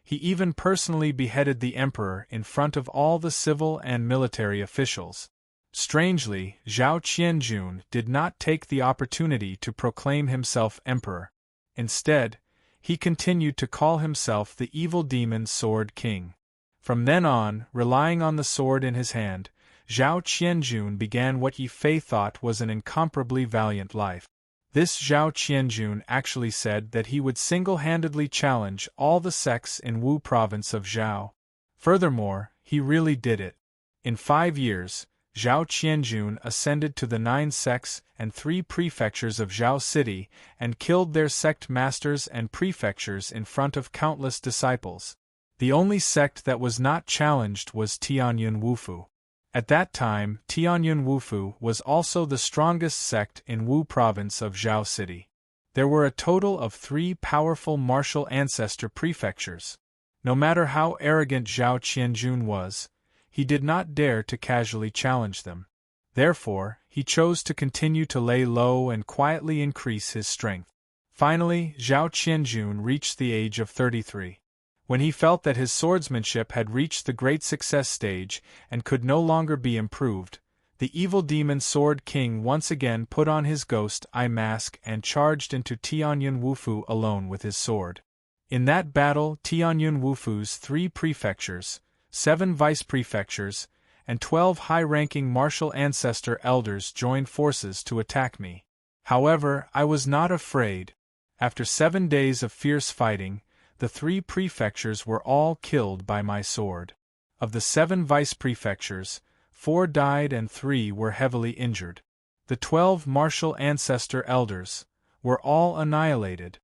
A: He even personally beheaded the emperor in front of all the civil and military officials. Strangely, Zhao Qianjun did not take the opportunity to proclaim himself emperor. Instead, he continued to call himself the evil demon Sword King. From then on, relying on the sword in his hand, Zhao Qianjun began what Yi Fei thought was an incomparably valiant life. This Zhao Qianjun actually said that he would single-handedly challenge all the sects in Wu province of Zhao. Furthermore, he really did it. In 5 years, Zhao Qianjun ascended to the 9 sects and 3 prefectures of Zhao City and killed their sect masters and prefectures in front of countless disciples. The only sect that was not challenged was Tianyun Wufu. At that time, Tianyun Wufu was also the strongest sect in Wu province of Zhao City. There were a total of 3 powerful martial ancestor prefectures. No matter how arrogant Zhao Qianjun was, he did not dare to casually challenge them. Therefore, he chose to continue to lay low and quietly increase his strength. Finally, Zhao Qianjun reached the age of 33. When he felt that his swordsmanship had reached the great success stage and could no longer be improved, the evil demon Sword King once again put on his ghost eye mask and charged into Tianyun Wufu alone with his sword. In that battle, Tianyun Wufu's 3 prefectures, 7 vice-prefectures, and 12 high-ranking martial ancestor elders joined forces to attack me. However, I was not afraid. After 7 days of fierce fighting, the 3 prefectures were all killed by my sword. Of the 7 vice-prefectures, 4 died and 3 were heavily injured. The 12 martial ancestor elders were all annihilated.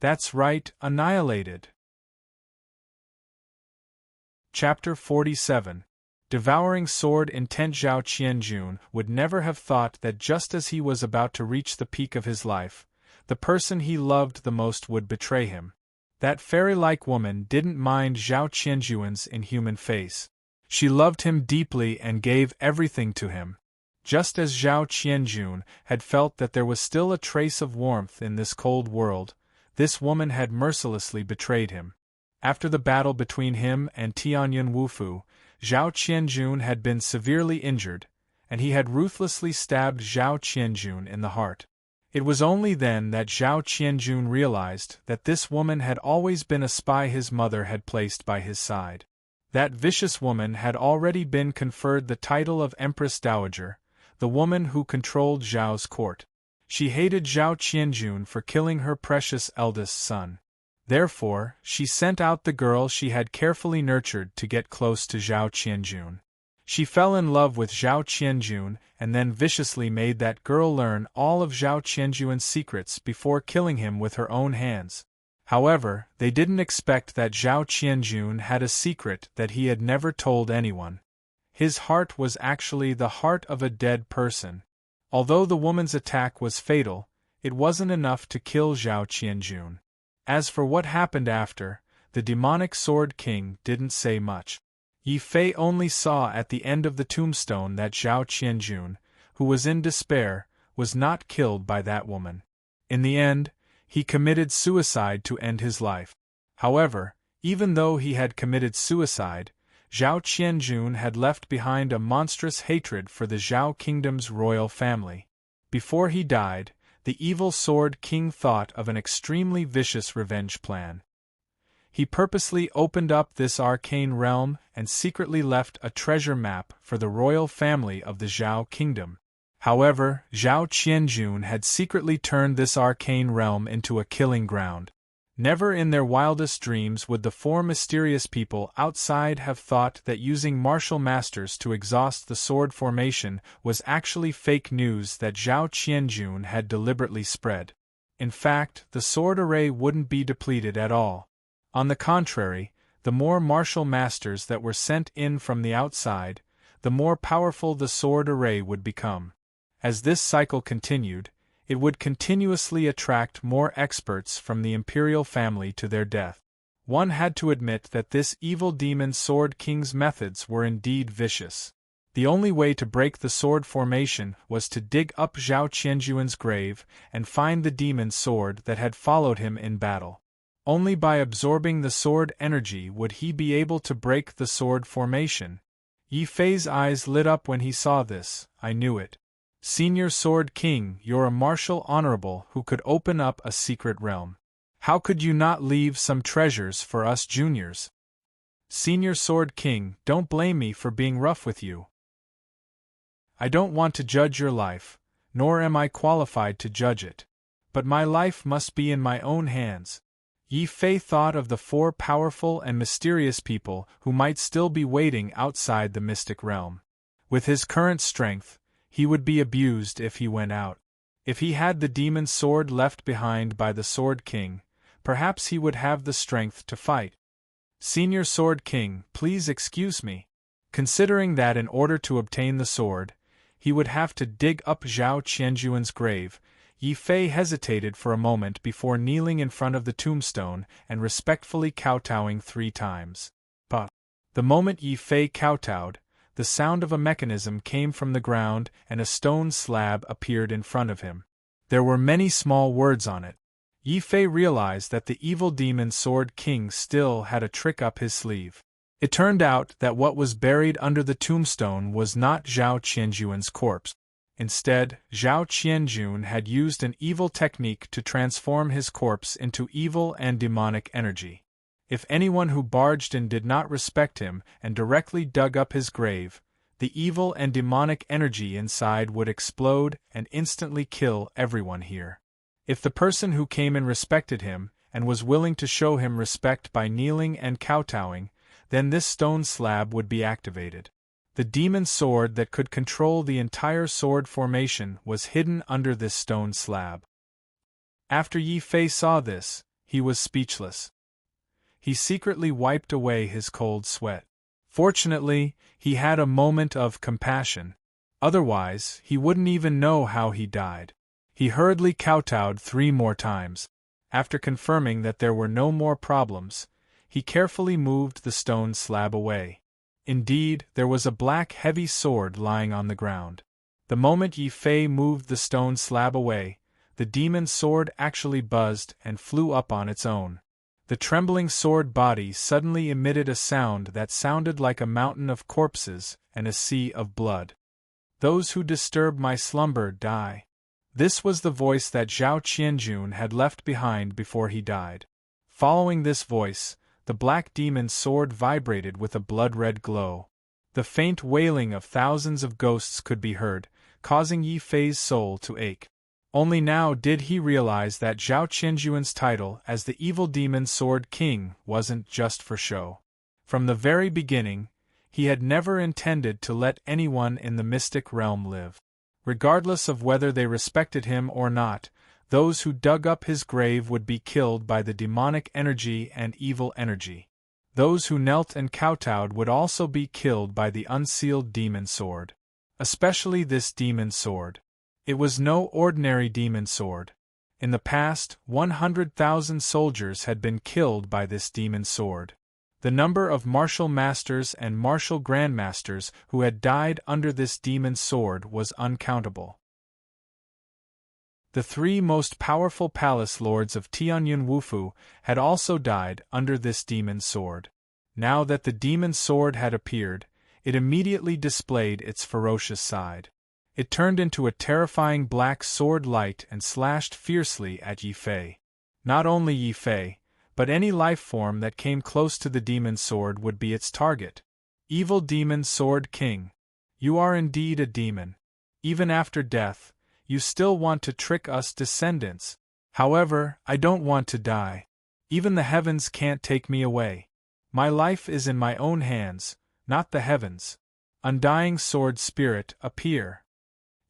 A: That's right, annihilated. Chapter 47. Devouring sword intent. Zhao Qianjun would never have thought that just as he was about to reach the peak of his life, the person he loved the most would betray him. That fairy-like woman didn't mind Zhao Qianjun's inhuman face. She loved him deeply and gave everything to him. Just as Zhao Qianjun had felt that there was still a trace of warmth in this cold world, this woman had mercilessly betrayed him. After the battle between him and Tianyun Wufu, Zhao Qianjun had been severely injured, and he had ruthlessly stabbed Zhao Qianjun in the heart. It was only then that Zhao Qianjun realized that this woman had always been a spy his mother had placed by his side. That vicious woman had already been conferred the title of Empress Dowager, the woman who controlled Zhao's court. She hated Zhao Qianjun for killing her precious eldest son. Therefore, she sent out the girl she had carefully nurtured to get close to Zhao Qianjun. She fell in love with Zhao Qianjun and then viciously made that girl learn all of Zhao Qianjun's secrets before killing him with her own hands. However, they didn't expect that Zhao Qianjun had a secret that he had never told anyone. His heart was actually the heart of a dead person. Although the woman's attack was fatal, it wasn't enough to kill Zhao Qianjun. As for what happened after, the demonic Sword King didn't say much. Yi Fei only saw at the end of the tombstone that Zhao Qianjun, who was in despair, was not killed by that woman. In the end, he committed suicide to end his life. However, even though he had committed suicide, Zhao Qianjun had left behind a monstrous hatred for the Zhao kingdom's royal family. Before he died, the evil Sword King thought of an extremely vicious revenge plan. He purposely opened up this arcane realm and secretly left a treasure map for the royal family of the Zhao kingdom. However, Zhao Qianjun had secretly turned this arcane realm into a killing ground. Never in their wildest dreams would the four mysterious people outside have thought that using martial masters to exhaust the sword formation was actually fake news that Zhao Qianjun had deliberately spread. In fact, the sword array wouldn't be depleted at all. On the contrary, the more martial masters that were sent in from the outside, the more powerful the sword array would become. As this cycle continued, it would continuously attract more experts from the imperial family to their death. One had to admit that this evil demon Sword King's methods were indeed vicious. The only way to break the sword formation was to dig up Zhao Qianjun's grave and find the demon sword that had followed him in battle. Only by absorbing the sword energy would he be able to break the sword formation. Yi Fei's eyes lit up when he saw this. I knew it. Senior Sword King, you're a martial honorable who could open up a secret realm. How could you not leave some treasures for us juniors? Senior Sword King, don't blame me for being rough with you. I don't want to judge your life, nor am I qualified to judge it. But my life must be in my own hands. Yi Fei thought of the four powerful and mysterious people who might still be waiting outside the mystic realm. With his current strength, he would be abused if he went out. If he had the demon sword left behind by the Sword King, perhaps he would have the strength to fight. Senior Sword King, please excuse me. Considering that in order to obtain the sword, he would have to dig up Zhao Qianjun's grave, Yi Fei hesitated for a moment before kneeling in front of the tombstone and respectfully kowtowing 3 times. But the moment Yi Fei kowtowed, the sound of a mechanism came from the ground and a stone slab appeared in front of him. There were many small words on it. Yi Fei realized that the evil demon Sword King still had a trick up his sleeve. It turned out that what was buried under the tombstone was not Zhao Qianjun's corpse. Instead, Zhao Qianjun had used an evil technique to transform his corpse into evil and demonic energy. If anyone who barged in did not respect him and directly dug up his grave, the evil and demonic energy inside would explode and instantly kill everyone here. If the person who came in respected him and was willing to show him respect by kneeling and kowtowing, then this stone slab would be activated. The demon sword that could control the entire sword formation was hidden under this stone slab. After Yi Fei saw this, he was speechless. He secretly wiped away his cold sweat. Fortunately, he had a moment of compassion. Otherwise, he wouldn't even know how he died. He hurriedly kowtowed 3 more times. After confirming that there were no more problems, he carefully moved the stone slab away. Indeed, there was a black heavy sword lying on the ground. The moment Yi Fei moved the stone slab away, the demon sword actually buzzed and flew up on its own. The trembling sword body suddenly emitted a sound that sounded like a mountain of corpses and a sea of blood. "Those who disturb my slumber die." This was the voice that Zhao Qianjun had left behind before he died. Following this voice, the black demon's sword vibrated with a blood-red glow. The faint wailing of thousands of ghosts could be heard, causing Yi Fei's soul to ache. Only now did he realize that Zhao Qianjuan's title as the evil demon sword king wasn't just for show. From the very beginning, he had never intended to let anyone in the mystic realm live. Regardless of whether they respected him or not, those who dug up his grave would be killed by the demonic energy and evil energy. Those who knelt and kowtowed would also be killed by the unsealed demon sword. Especially this demon sword. It was no ordinary demon sword. In the past, 100,000 soldiers had been killed by this demon sword. The number of martial masters and martial grandmasters who had died under this demon sword was uncountable. The 3 most powerful palace lords of Tianyun Wufu had also died under this demon sword. Now that the demon sword had appeared, it immediately displayed its ferocious side. It turned into a terrifying black sword light and slashed fiercely at Yi Fei. Not only Yi Fei, but any life form that came close to the demon sword would be its target. Evil Demon Sword King. You are indeed a demon. Even after death, you still want to trick us descendants. However, I don't want to die. Even the heavens can't take me away. My life is in my own hands, not the heavens. Undying Sword Spirit, appear.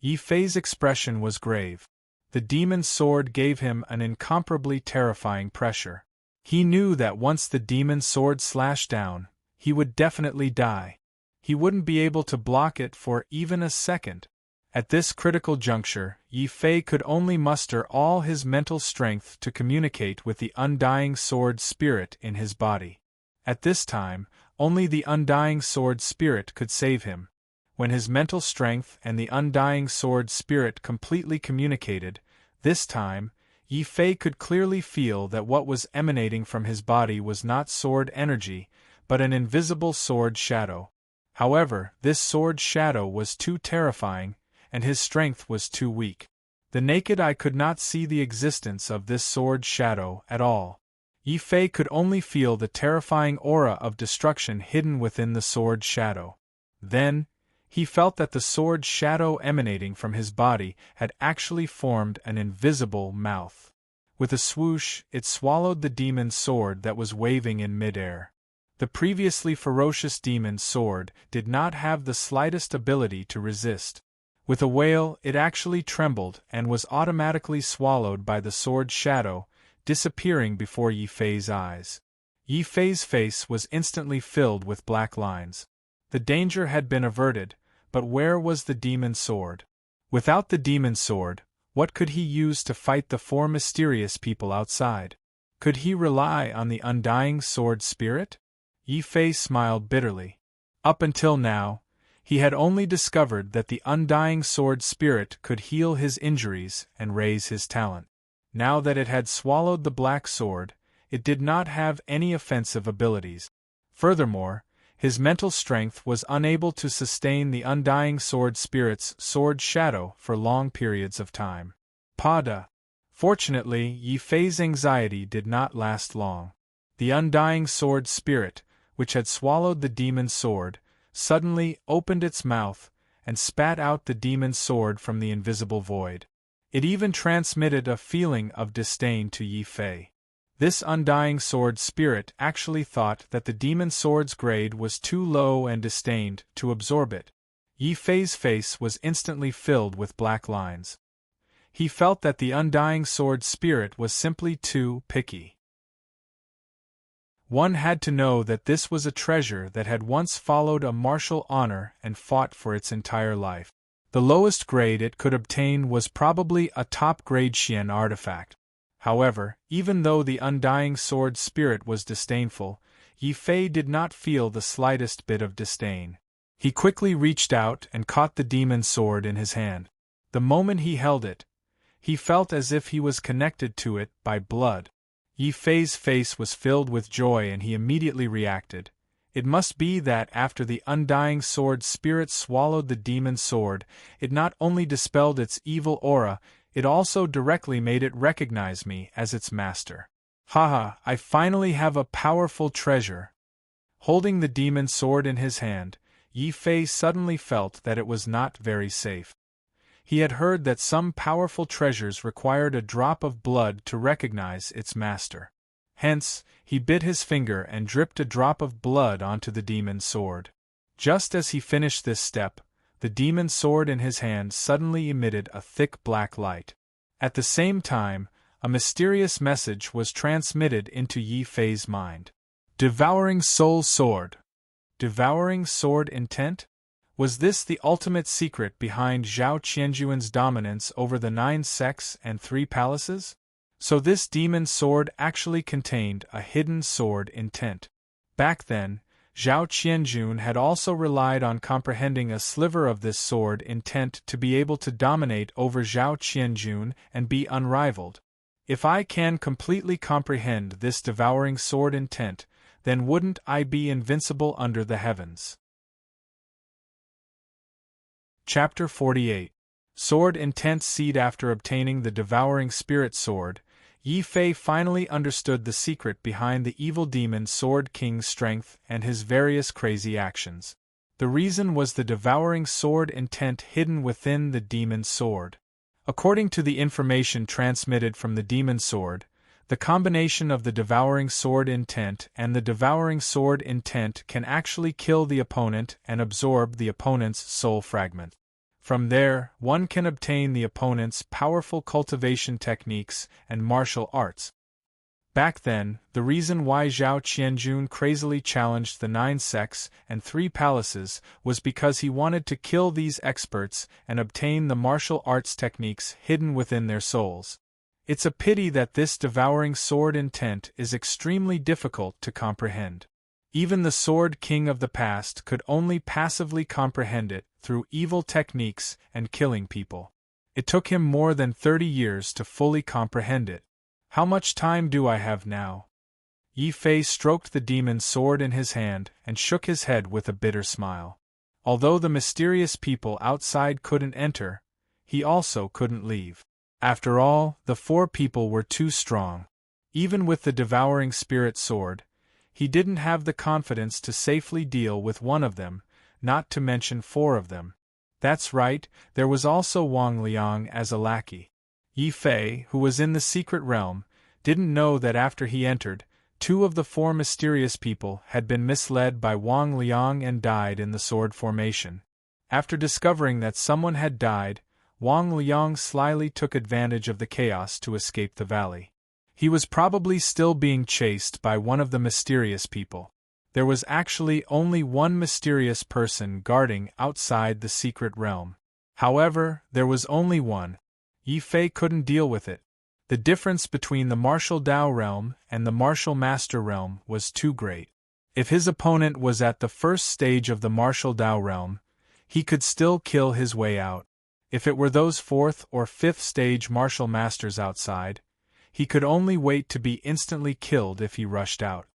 A: Yi Fei's expression was grave. The demon sword gave him an incomparably terrifying pressure. He knew that once the demon sword slashed down, he would definitely die. He wouldn't be able to block it for even a second. At this critical juncture, Yi Fei could only muster all his mental strength to communicate with the undying sword spirit in his body. At this time, only the undying sword spirit could save him. When his mental strength and the undying sword spirit completely communicated, this time, Yi Fei could clearly feel that what was emanating from his body was not sword energy, but an invisible sword shadow. However, this sword shadow was too terrifying, and his strength was too weak. The naked eye could not see the existence of this sword shadow at all. Yi Fei could only feel the terrifying aura of destruction hidden within the sword shadow. Then, he felt that the sword shadow emanating from his body had actually formed an invisible mouth. With a swoosh, it swallowed the demon's sword that was waving in midair. The previously ferocious demon's sword did not have the slightest ability to resist. With a wail, it actually trembled and was automatically swallowed by the sword shadow, disappearing before Yi Fei's eyes. Yi Fei's face was instantly filled with black lines. The danger had been averted, but where was the demon sword? Without the demon sword, what could he use to fight the 4 mysterious people outside? Could he rely on the undying sword spirit? Yi Fei smiled bitterly. Up until now, he had only discovered that the undying sword spirit could heal his injuries and raise his talent. Now that it had swallowed the black sword, it did not have any offensive abilities. Furthermore, his mental strength was unable to sustain the undying sword spirit's sword shadow for long periods of time. Pada. Fortunately, Yi Fei's anxiety did not last long. The undying sword spirit, which had swallowed the demon's sword, suddenly opened its mouth and spat out the demon's sword from the invisible void. It even transmitted a feeling of disdain to Yi Fei. This undying sword spirit actually thought that the demon sword's grade was too low and disdained to absorb it. Yi Fei's face was instantly filled with black lines. He felt that the undying sword spirit was simply too picky. One had to know that this was a treasure that had once followed a martial honor and fought for its entire life. The lowest grade it could obtain was probably a top-grade Xian artifact. However, even though the undying sword spirit was disdainful, Yi Fei did not feel the slightest bit of disdain. He quickly reached out and caught the demon sword in his hand. The moment he held it, he felt as if he was connected to it by blood. Yi Fei's face was filled with joy and he immediately reacted. It must be that after the undying sword spirit swallowed the demon sword, it not only dispelled its evil aura, it also directly made it recognize me as its master. Haha, I finally have a powerful treasure. Holding the demon sword in his hand, Yi Fei suddenly felt that it was not very safe. He had heard that some powerful treasures required a drop of blood to recognize its master. Hence, he bit his finger and dripped a drop of blood onto the demon sword. Just as he finished this step, the demon sword in his hand suddenly emitted a thick black light. At the same time, a mysterious message was transmitted into Yi Fei's mind. Devouring Soul Sword. Devouring Sword Intent? Was this the ultimate secret behind Zhao Qianjuan's dominance over the 9 sects and 3 palaces? So this demon sword actually contained a hidden sword intent. Back then, Zhao Qianjun had also relied on comprehending a sliver of this sword intent to be able to dominate over Zhao Qianjun and be unrivaled. If I can completely comprehend this devouring sword intent, then wouldn't I be invincible under the heavens? Chapter 48. Sword Intent Seed. After obtaining the devouring spirit sword, Yi Fei finally understood the secret behind the evil demon Sword King's strength and his various crazy actions. The reason was the devouring sword intent hidden within the demon sword. According to the information transmitted from the demon sword, the combination of the devouring sword intent and the devouring sword intent can actually kill the opponent and absorb the opponent's soul fragment. From there, one can obtain the opponent's powerful cultivation techniques and martial arts. Back then, the reason why Zhao Qianjun crazily challenged the 9 sects and 3 palaces was because he wanted to kill these experts and obtain the martial arts techniques hidden within their souls. It's a pity that this devouring sword intent is extremely difficult to comprehend. Even the Sword King of the past could only passively comprehend it through evil techniques and killing people. It took him more than 30 years to fully comprehend it. How much time do I have now? Yi Fei stroked the demon's sword in his hand and shook his head with a bitter smile. Although the mysterious people outside couldn't enter, he also couldn't leave. After all, the 4 people were too strong. Even with the devouring spirit sword, he didn't have the confidence to safely deal with one of them, not to mention 4 of them. That's right, there was also Wang Liang as a lackey. Yi Fei, who was in the secret realm, didn't know that after he entered, 2 of the 4 mysterious people had been misled by Wang Liang and died in the sword formation. After discovering that someone had died, Wang Liang slyly took advantage of the chaos to escape the valley. He was probably still being chased by one of the mysterious people. There was actually only one mysterious person guarding outside the secret realm. However, there was only one. Yi Fei couldn't deal with it. The difference between the martial Dao realm and the martial master realm was too great. If his opponent was at the first stage of the martial Dao realm, he could still kill his way out. If it were those 4th or 5th stage martial masters outside, he could only wait to be instantly killed if he rushed out.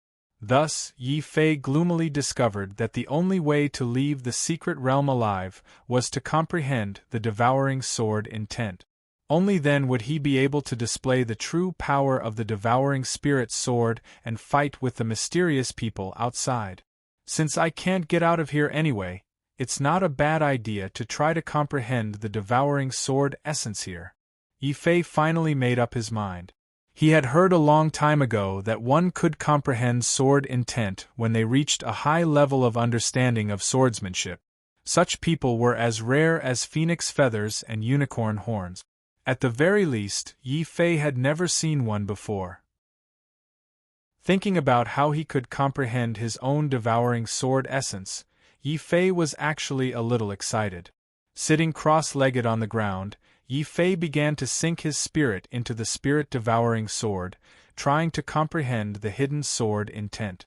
A: Thus, Yi Fei gloomily discovered that the only way to leave the secret realm alive was to comprehend the devouring sword intent. Only then would he be able to display the true power of the devouring spirit sword and fight with the mysterious people outside. Since I can't get out of here anyway, it's not a bad idea to try to comprehend the devouring sword essence here. Yi Fei finally made up his mind. He had heard a long time ago that one could comprehend sword intent when they reached a high level of understanding of swordsmanship. Such people were as rare as phoenix feathers and unicorn horns. At the very least, Yi Fei had never seen one before. Thinking about how he could comprehend his own devouring sword essence, Yi Fei was actually a little excited. Sitting cross-legged on the ground, Yi Fei began to sink his spirit into the spirit-devouring sword, trying to comprehend the hidden sword intent.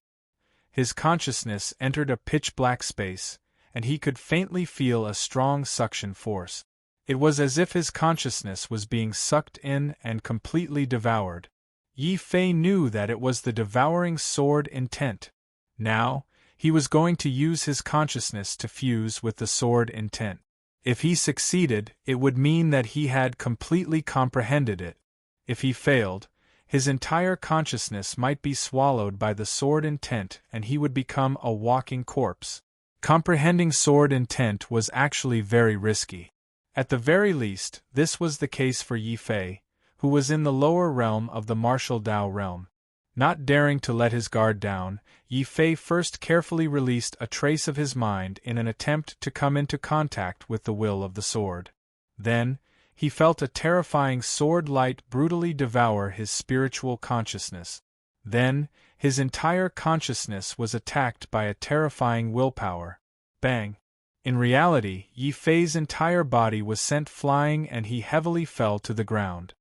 A: His consciousness entered a pitch-black space, and he could faintly feel a strong suction force. It was as if his consciousness was being sucked in and completely devoured. Yi Fei knew that it was the devouring sword intent. Now, he was going to use his consciousness to fuse with the sword intent. If he succeeded, it would mean that he had completely comprehended it. If he failed, his entire consciousness might be swallowed by the sword intent and he would become a walking corpse. Comprehending sword intent was actually very risky. At the very least, this was the case for Yi Fei, who was in the lower realm of the martial Dao realm. Not daring to let his guard down, Yi Fei first carefully released a trace of his mind in an attempt to come into contact with the will of the sword. Then, he felt a terrifying sword light brutally devour his spiritual consciousness. Then, his entire consciousness was attacked by a terrifying willpower. Bang! In reality, Yi Fei's entire body was sent flying and he heavily fell to the ground.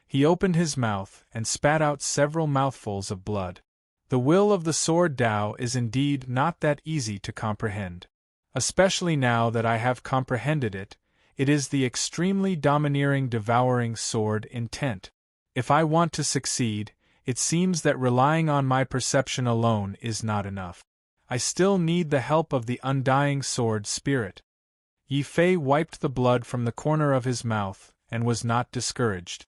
A: He opened his mouth and spat out several mouthfuls of blood. The will of the sword Dao is indeed not that easy to comprehend. Especially now that I have comprehended it, it is the extremely domineering devouring sword intent. If I want to succeed, it seems that relying on my perception alone is not enough. I still need the help of the undying sword spirit. Yi Fei wiped the blood from the corner of his mouth and was not discouraged.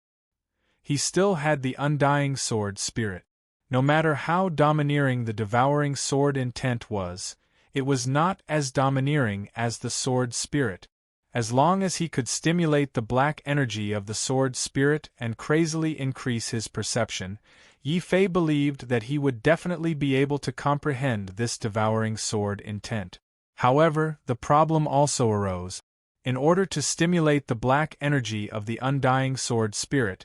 A: He still had the undying sword spirit. No matter how domineering the devouring sword intent was, it was not as domineering as the sword spirit. As long as he could stimulate the black energy of the sword spirit and crazily increase his perception, Yi Fei believed that he would definitely be able to comprehend this devouring sword intent. However, the problem also arose. In order to stimulate the black energy of the undying sword spirit,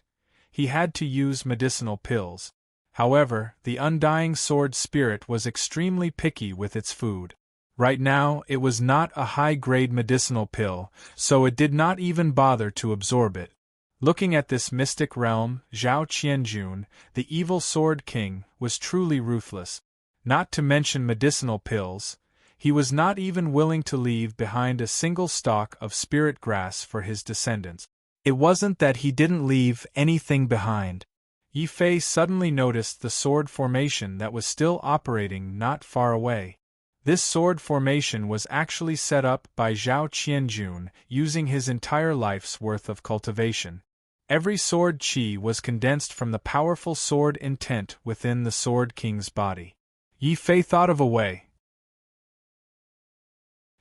A: he had to use medicinal pills. However, the undying sword spirit was extremely picky with its food. Right now, it was not a high-grade medicinal pill, so it did not even bother to absorb it. Looking at this mystic realm, Zhao Qianjun, the evil sword king, was truly ruthless. Not to mention medicinal pills, he was not even willing to leave behind a single stalk of spirit grass for his descendants. It wasn't that he didn't leave anything behind. Yi Fei suddenly noticed the sword formation that was still operating not far away. This sword formation was actually set up by Zhao Qianjun using his entire life's worth of cultivation. Every sword qi was condensed from the powerful sword intent within the Sword King's body. Yi Fei thought of a way.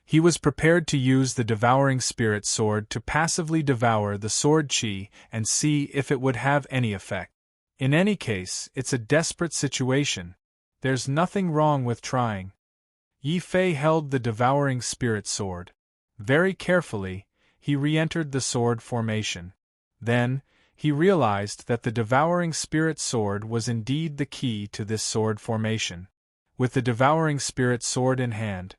A: He was prepared to use the devouring spirit sword to passively devour the sword qi and see if it would have any effect. In any case, it's a desperate situation. There's nothing wrong with trying. Yi Fei held the devouring spirit sword. Very carefully, he re-entered the sword formation. Then, he realized that the devouring spirit sword was indeed the key to this sword formation. With the devouring spirit sword in hand,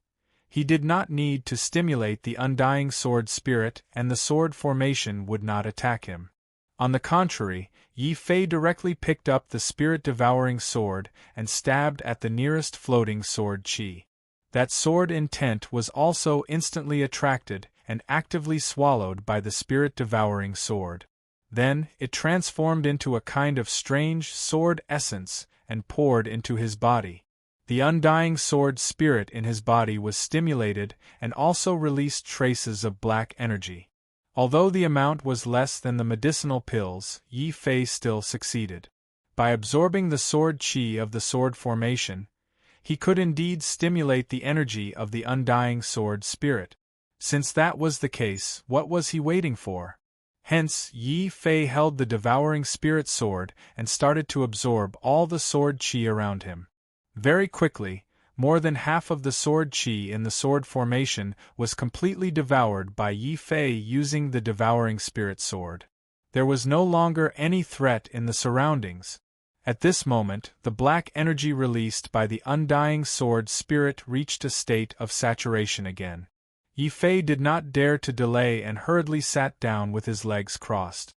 A: he did not need to stimulate the undying sword spirit and the sword formation would not attack him. On the contrary, Yi Fei directly picked up the spirit-devouring sword and stabbed at the nearest floating sword qi. That sword intent was also instantly attracted and actively swallowed by the spirit-devouring sword. Then, it transformed into a kind of strange sword essence and poured into his body. The undying sword spirit in his body was stimulated and also released traces of black energy. Although the amount was less than the medicinal pills, Yi Fei still succeeded. By absorbing the sword qi of the sword formation, he could indeed stimulate the energy of the undying sword spirit. Since that was the case, what was he waiting for? Hence, Yi Fei held the devouring spirit sword and started to absorb all the sword qi around him. Very quickly, more than half of the sword qi in the sword formation was completely devoured by Yi Fei using the devouring spirit sword. There was no longer any threat in the surroundings. At this moment, the black energy released by the undying sword spirit reached a state of saturation again. Yi Fei did not dare to delay and hurriedly sat down with his legs crossed.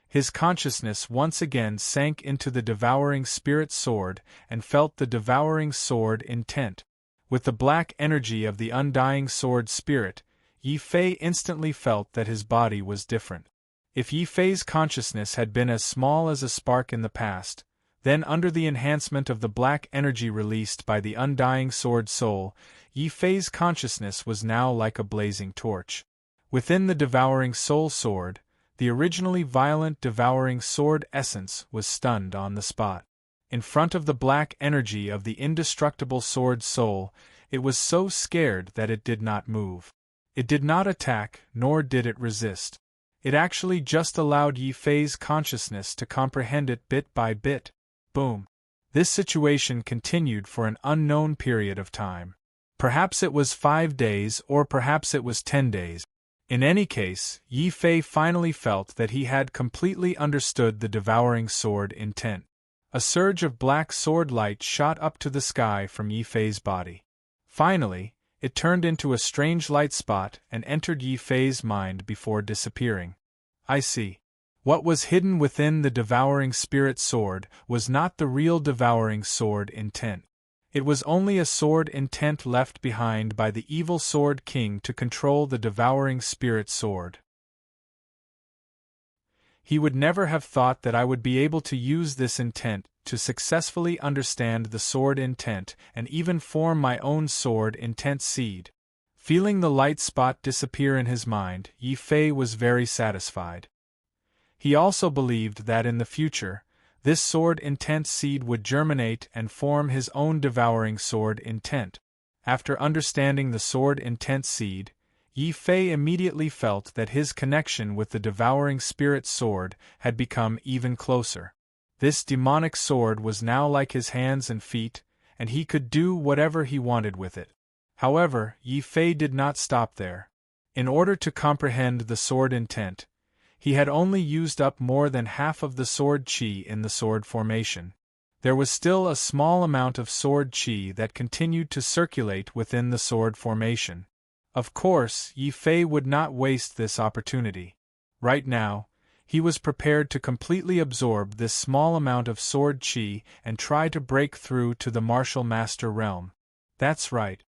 A: His consciousness once again sank into the devouring spirit sword and felt the devouring sword intent. With the black energy of the undying sword spirit, Yi Fei instantly felt that his body was different. If Yi Fei's consciousness had been as small as a spark in the past, then under the enhancement of the black energy released by the undying sword soul, Yi Fei's consciousness was now like a blazing torch. Within the devouring soul sword, the originally violent devouring sword essence was stunned on the spot. In front of the black energy of the indestructible sword soul, it was so scared that it did not move. It did not attack, nor did it resist. It actually just allowed Yi Fei's consciousness to comprehend it bit by bit. Boom. This situation continued for an unknown period of time. Perhaps it was 5 days or perhaps it was 10 days. In any case, Yi Fei finally felt that he had completely understood the devouring sword intent. A surge of black sword light shot up to the sky from Yi Fei's body. Finally, it turned into a strange light spot and entered Yi Fei's mind before disappearing. I see. What was hidden within the devouring spirit sword was not the real devouring sword intent. It was only a sword intent left behind by the evil sword king to control the devouring spirit sword. He would never have thought that I would be able to use this intent to successfully understand the sword intent and even form my own sword intent seed. Feeling the light spot disappear in his mind, Yi Fei was very satisfied. He also believed that in the future, this sword intent seed would germinate and form his own devouring sword intent. After understanding the sword intent seed, Yi Fei immediately felt that his connection with the devouring spirit sword had become even closer. This demonic sword was now like his hands and feet, and he could do whatever he wanted with it. However, Yi Fei did not stop there. In order to comprehend the sword intent, he had only used up more than half of the sword qi in the sword formation. There was still a small amount of sword qi that continued to circulate within the sword formation. Of course, Yi Fei would not waste this opportunity. Right now, he was prepared to completely absorb this small amount of sword qi and try to break through to the martial master realm. That's right.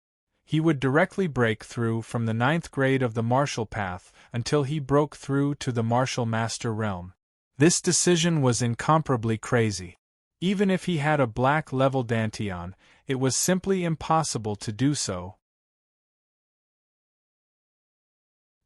A: He would directly break through from the 9th grade of the martial path until he broke through to the martial master realm. This decision was incomparably crazy. Even if he had a black level dantian, it was simply impossible to do so.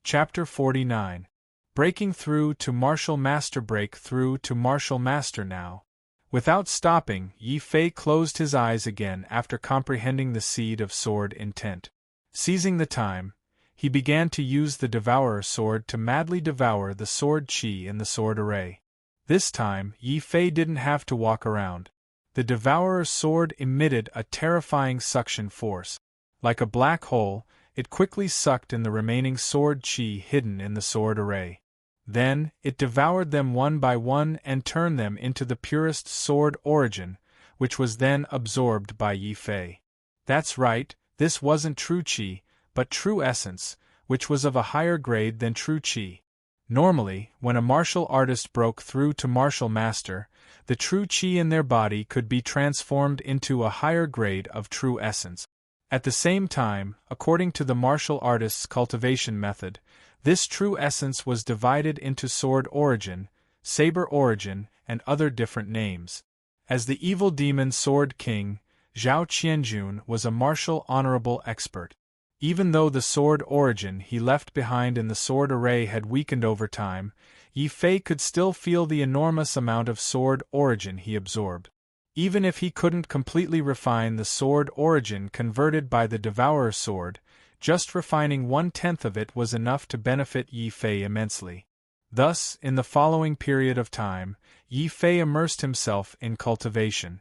A: Chapter 49. Breaking through to martial master. Break through to martial master now. Without stopping, Yi Fei closed his eyes again after comprehending the seed of sword intent. Seizing the time, he began to use the devourer sword to madly devour the sword qi in the sword array. This time, Yi Fei didn't have to walk around. The devourer sword emitted a terrifying suction force. Like a black hole, it quickly sucked in the remaining sword qi hidden in the sword array. Then, it devoured them one by one and turned them into the purest sword origin, which was then absorbed by Yi Fei. That's right, this wasn't true qi, but true essence, which was of a higher grade than true qi. Normally, when a martial artist broke through to martial master, the true qi in their body could be transformed into a higher grade of true essence. At the same time, according to the martial artist's cultivation method, this true essence was divided into sword origin, saber origin, and other different names. As the evil demon sword king, Zhao Qianjun was a martial honorable expert. Even though the sword origin he left behind in the sword array had weakened over time, Yi Fei could still feel the enormous amount of sword origin he absorbed. Even if he couldn't completely refine the sword origin converted by the devourer sword, just refining 1/10 of it was enough to benefit Yi Fei immensely. Thus, in the following period of time, Yi Fei immersed himself in cultivation.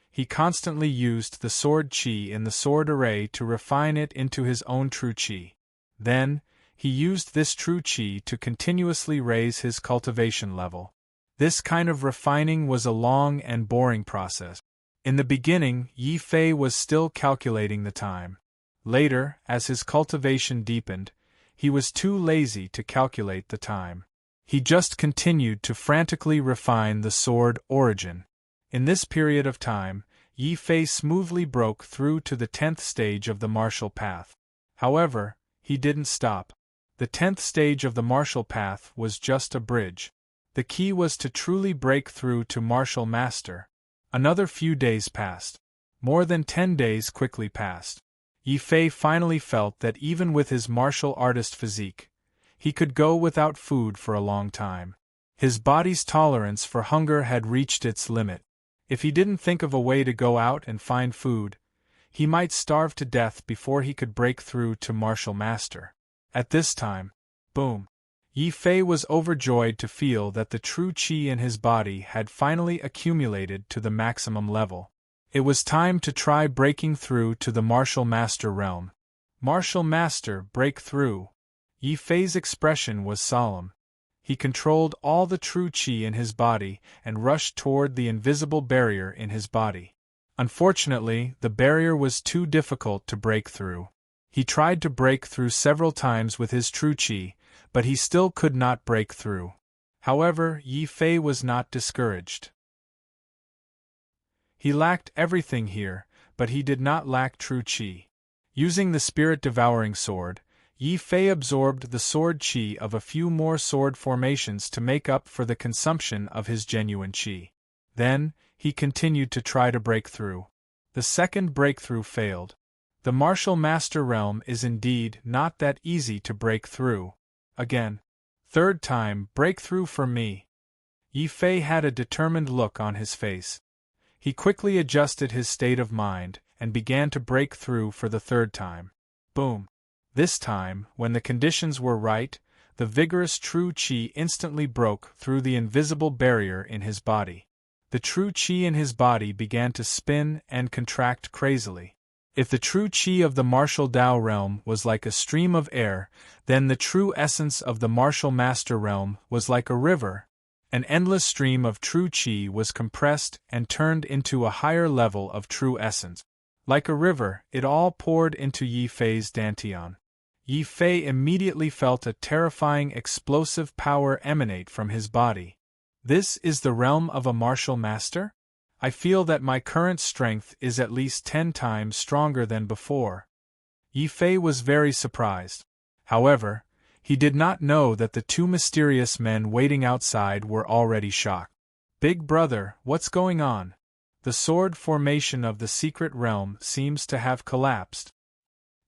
A: He constantly used the sword qi in the sword array to refine it into his own true qi. Then, he used this true qi to continuously raise his cultivation level. This kind of refining was a long and boring process. In the beginning, Yi Fei was still calculating the time. Later, as his cultivation deepened, he was too lazy to calculate the time. He just continued to frantically refine the sword origin. In this period of time, Yi Fei smoothly broke through to the 10th stage of the martial path. However, he didn't stop. The 10th stage of the martial path was just a bridge. The key was to truly break through to martial master. Another few days passed. More than 10 days quickly passed. Yi Fei finally felt that even with his martial artist physique, he could go without food for a long time. His body's tolerance for hunger had reached its limit. If he didn't think of a way to go out and find food, he might starve to death before he could break through to martial master. At this time, boom! Yi Fei was overjoyed to feel that the true qi in his body had finally accumulated to the maximum level. It was time to try breaking through to the martial master realm. Martial master break through. Yi Fei's expression was solemn. He controlled all the true qi in his body and rushed toward the invisible barrier in his body. Unfortunately, the barrier was too difficult to break through. He tried to break through several times with his true qi, but he still could not break through. However, Yi Fei was not discouraged. He lacked everything here, but he did not lack true qi. Using the spirit-devouring sword, Yi Fei absorbed the sword qi of a few more sword formations to make up for the consumption of his genuine qi. Then, he continued to try to break through. The second breakthrough failed. The martial master realm is indeed not that easy to break through. Again. Third time, breakthrough for me. Yi Fei had a determined look on his face. He quickly adjusted his state of mind and began to break through for the third time. Boom! This time, when the conditions were right, the vigorous true qi instantly broke through the invisible barrier in his body. The true qi in his body began to spin and contract crazily. If the true qi of the martial Dao realm was like a stream of air, then the true essence of the martial master realm was like a river. An endless stream of true qi was compressed and turned into a higher level of true essence. Like a river, it all poured into Yi Fei's dantian. Yi Fei immediately felt a terrifying explosive power emanate from his body. This is the realm of a martial master? I feel that my current strength is at least 10 times stronger than before. Yi Fei was very surprised. However, he did not know that the two mysterious men waiting outside were already shocked. Big brother, what's going on? The sword formation of the secret realm seems to have collapsed.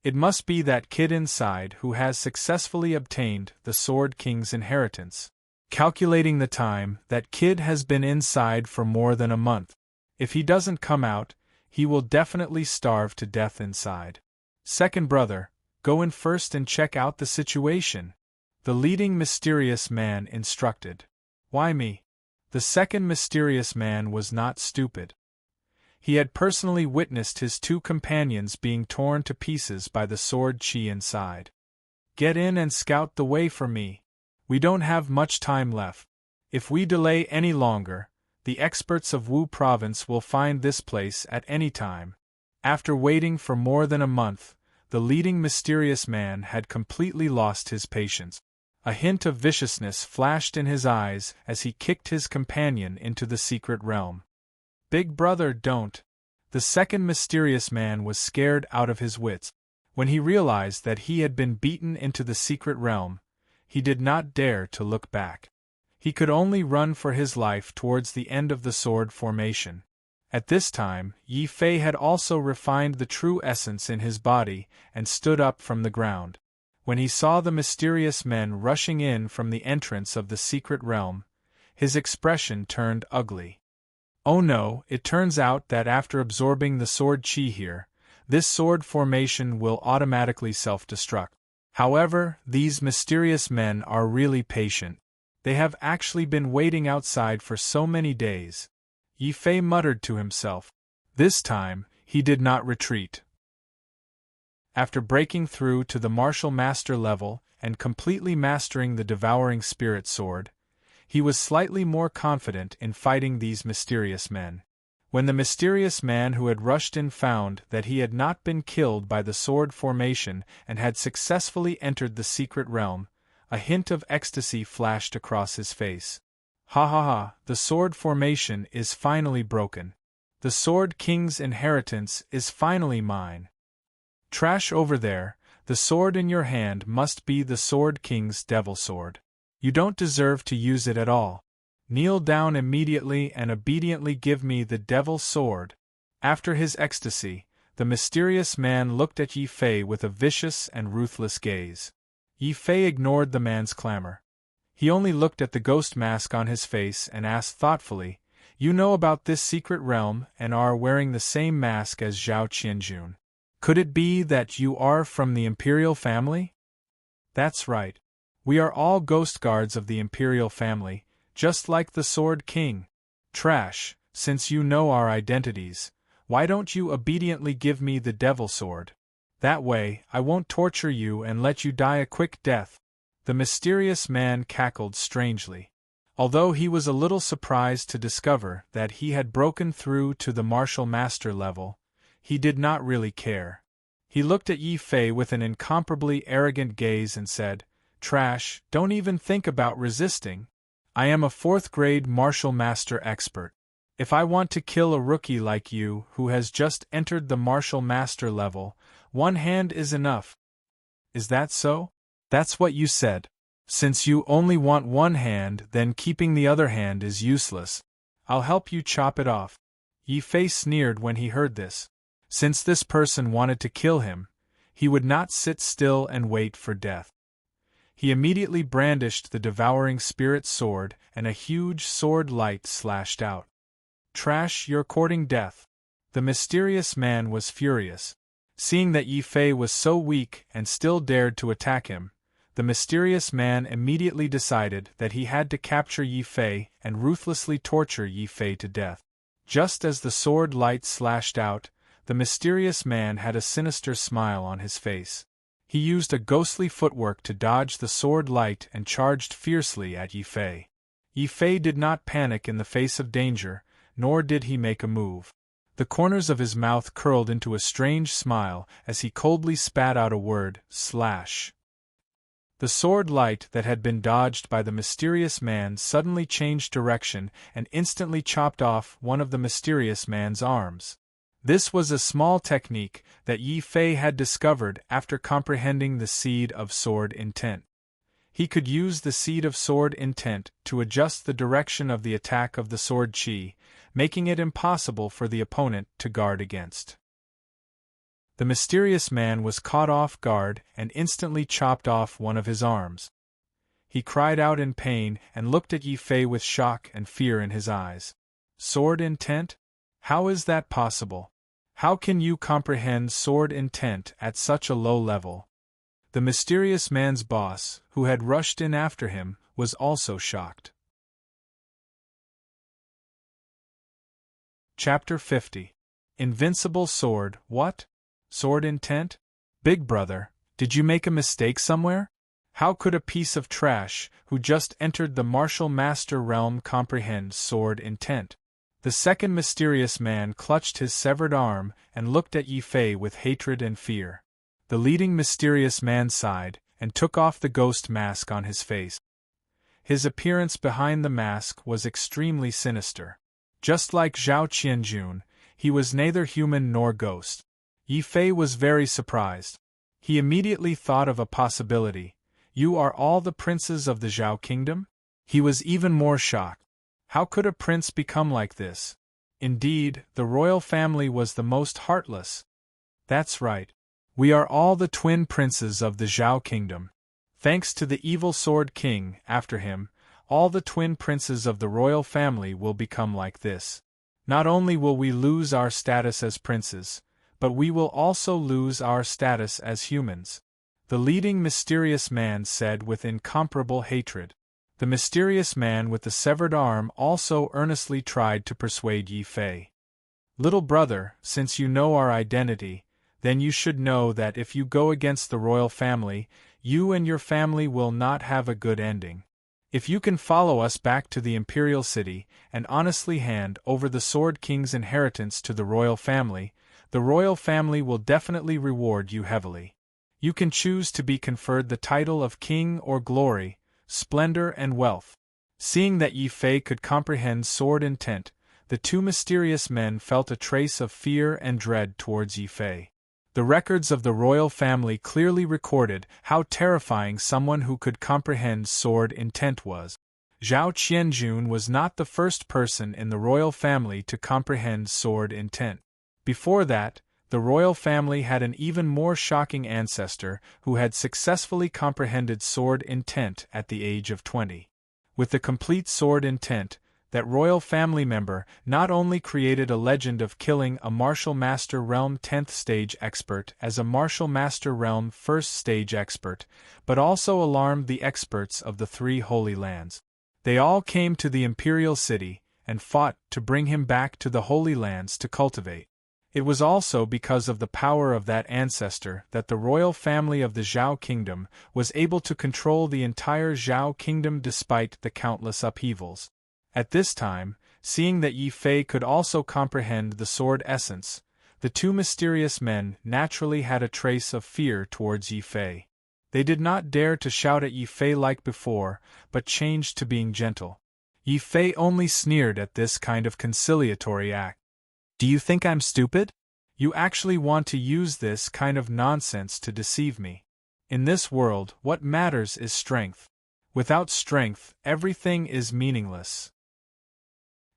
A: It must be that kid inside who has successfully obtained the Sword King's inheritance. Calculating the time, that kid has been inside for more than a month. If he doesn't come out, he will definitely starve to death inside. Second brother, go in first and check out the situation. The leading mysterious man instructed. Why me? The second mysterious man was not stupid. He had personally witnessed his two companions being torn to pieces by the sword qi inside. Get in and scout the way for me. We don't have much time left. If we delay any longer, the experts of Wu province will find this place at any time. After waiting for more than a month, the leading mysterious man had completely lost his patience. A hint of viciousness flashed in his eyes as he kicked his companion into the secret realm. Big brother, don't. The second mysterious man was scared out of his wits. When he realized that he had been beaten into the secret realm, he did not dare to look back. He could only run for his life towards the end of the sword formation. At this time, Yi Fei had also refined the true essence in his body and stood up from the ground. When he saw the mysterious men rushing in from the entrance of the secret realm, his expression turned ugly. Oh no, it turns out that after absorbing the sword qi here, this sword formation will automatically self-destruct. However, these mysterious men are really patient. They have actually been waiting outside for so many days. Yi Fei muttered to himself. This time, he did not retreat. After breaking through to the martial master level and completely mastering the devouring spirit sword, he was slightly more confident in fighting these mysterious men. When the mysterious man who had rushed in found that he had not been killed by the sword formation and had successfully entered the secret realm, a hint of ecstasy flashed across his face. Ha ha ha, the sword formation is finally broken. The Sword King's inheritance is finally mine. Trash over there, the sword in your hand must be the Sword King's devil sword. You don't deserve to use it at all. Kneel down immediately and obediently give me the devil's sword. After his ecstasy, the mysterious man looked at Yi Fei with a vicious and ruthless gaze. Yi Fei ignored the man's clamor. He only looked at the ghost mask on his face and asked thoughtfully, "You know about this secret realm and are wearing the same mask as Zhao Qianjun. Could it be that you are from the imperial family?" "That's right. We are all ghost guards of the imperial family, just like the Sword King." "Trash, since you know our identities, why don't you obediently give me the devil sword? That way, I won't torture you and let you die a quick death." The mysterious man cackled strangely. Although he was a little surprised to discover that he had broken through to the martial master level, he did not really care. He looked at Yi Fei with an incomparably arrogant gaze and said, "Trash, don't even think about resisting. I am a 4th-grade martial master expert. If I want to kill a rookie like you who has just entered the martial master level, one hand is enough." "Is that so? That's what you said. Since you only want one hand, then keeping the other hand is useless. I'll help you chop it off." Yi Fei sneered when he heard this. Since this person wanted to kill him, he would not sit still and wait for death. He immediately brandished the devouring spirit sword, and a huge sword light slashed out. "Trash, you're courting death." The mysterious man was furious. Seeing that Yi Fei was so weak and still dared to attack him, the mysterious man immediately decided that he had to capture Yi Fei and ruthlessly torture Yi Fei to death. Just as the sword light slashed out, the mysterious man had a sinister smile on his face. He used a ghostly footwork to dodge the sword light and charged fiercely at Yi Fei. Yi Fei did not panic in the face of danger, nor did he make a move. The corners of his mouth curled into a strange smile as he coldly spat out a word, "slash." The sword light that had been dodged by the mysterious man suddenly changed direction and instantly chopped off one of the mysterious man's arms. This was a small technique that Yi Fei had discovered after comprehending the seed of sword intent. He could use the seed of sword intent to adjust the direction of the attack of the sword qi, making it impossible for the opponent to guard against. The mysterious man was caught off guard and instantly chopped off one of his arms. He cried out in pain and looked at Yi Fei with shock and fear in his eyes. "Sword intent? How is that possible? How can you comprehend sword intent at such a low level?" The mysterious man's boss, who had rushed in after him, was also shocked. Chapter 50. Invincible sword, what? Sword intent? Big brother, did you make a mistake somewhere? How could a piece of trash, who just entered the martial master realm, comprehend sword intent? The second mysterious man clutched his severed arm and looked at Yi Fei with hatred and fear. The leading mysterious man sighed and took off the ghost mask on his face. His appearance behind the mask was extremely sinister. Just like Zhao Qianjun, he was neither human nor ghost. Yi Fei was very surprised. He immediately thought of a possibility. "You are all the princes of the Zhao kingdom?" He was even more shocked. How could a prince become like this? Indeed, the royal family was the most heartless. That's right. We are all the twin princes of the Zhao kingdom. Thanks to the evil Sword King after him, all the twin princes of the royal family will become like this. Not only will we lose our status as princes, but we will also lose our status as humans. The leading mysterious man said with incomparable hatred. The mysterious man with the severed arm also earnestly tried to persuade Yi Fei. "Little brother, since you know our identity, then you should know that if you go against the royal family, you and your family will not have a good ending. If you can follow us back to the imperial city, and honestly hand over the Sword King's inheritance to the royal family, the royal family will definitely reward you heavily. You can choose to be conferred the title of king or glory, splendor and wealth. Seeing that Yi Fei could comprehend sword intent, the two mysterious men felt a trace of fear and dread towards Yi Fei. The records of the royal family clearly recorded how terrifying someone who could comprehend sword intent was. Zhao Qianjun was not the first person in the royal family to comprehend sword intent. Before that, the royal family had an even more shocking ancestor who had successfully comprehended sword intent at the age of 20. With the complete sword intent, that royal family member not only created a legend of killing a Martial Master Realm 10th stage expert as a Martial Master Realm 1st stage expert, but also alarmed the experts of the three Holy Lands. They all came to the Imperial City and fought to bring him back to the Holy Lands to cultivate. It was also because of the power of that ancestor that the royal family of the Zhao Kingdom was able to control the entire Zhao Kingdom despite the countless upheavals. At this time, seeing that Yi Fei could also comprehend the sword essence, the two mysterious men naturally had a trace of fear towards Yi Fei. They did not dare to shout at Yi Fei like before, but changed to being gentle. Yi Fei only sneered at this kind of conciliatory act. Do you think I'm stupid? You actually want to use this kind of nonsense to deceive me. In this world, what matters is strength. Without strength, everything is meaningless.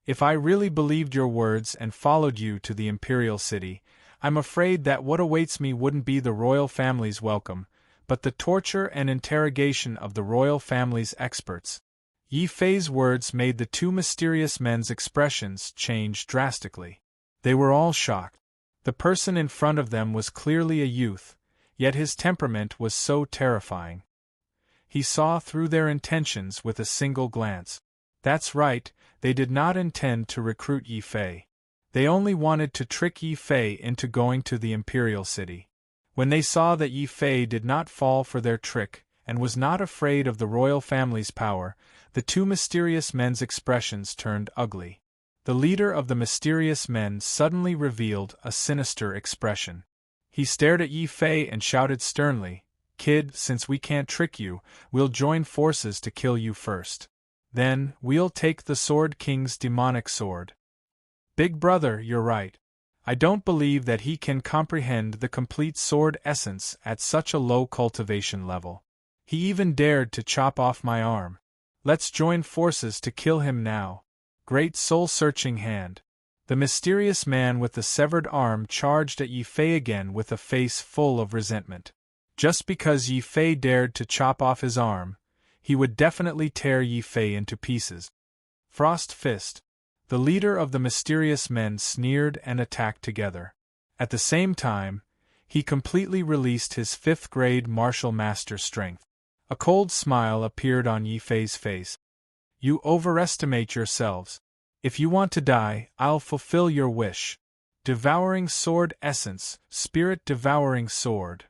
A: If I really believed your words and followed you to the Imperial City, I'm afraid that what awaits me wouldn't be the royal family's welcome, but the torture and interrogation of the royal family's experts. Yi Fei's words made the two mysterious men's expressions change drastically. They were all shocked. The person in front of them was clearly a youth, yet his temperament was so terrifying. He saw through their intentions with a single glance. That's right, they did not intend to recruit Yi Fei. They only wanted to trick Yi Fei into going to the Imperial City. When they saw that Yi Fei did not fall for their trick, and was not afraid of the royal family's power, the two mysterious men's expressions turned ugly. The leader of the mysterious men suddenly revealed a sinister expression. He stared at Yi Fei and shouted sternly, "Kid, since we can't trick you, we'll join forces to kill you first. Then, we'll take the Sword King's demonic sword." Big brother, you're right. I don't believe that he can comprehend the complete sword essence at such a low cultivation level. He even dared to chop off my arm. Let's join forces to kill him now. Great soul-searching hand. The mysterious man with the severed arm charged at Yi Fei again with a face full of resentment. Just because Yi Fei dared to chop off his arm, he would definitely tear Yi Fei into pieces. Frost Fist. The leader of the mysterious men sneered and attacked together. At the same time, he completely released his 5th-grade martial master strength. A cold smile appeared on Yi Fei's face. You overestimate yourselves. If you want to die, I'll fulfill your wish. Devouring sword essence, spirit devouring sword.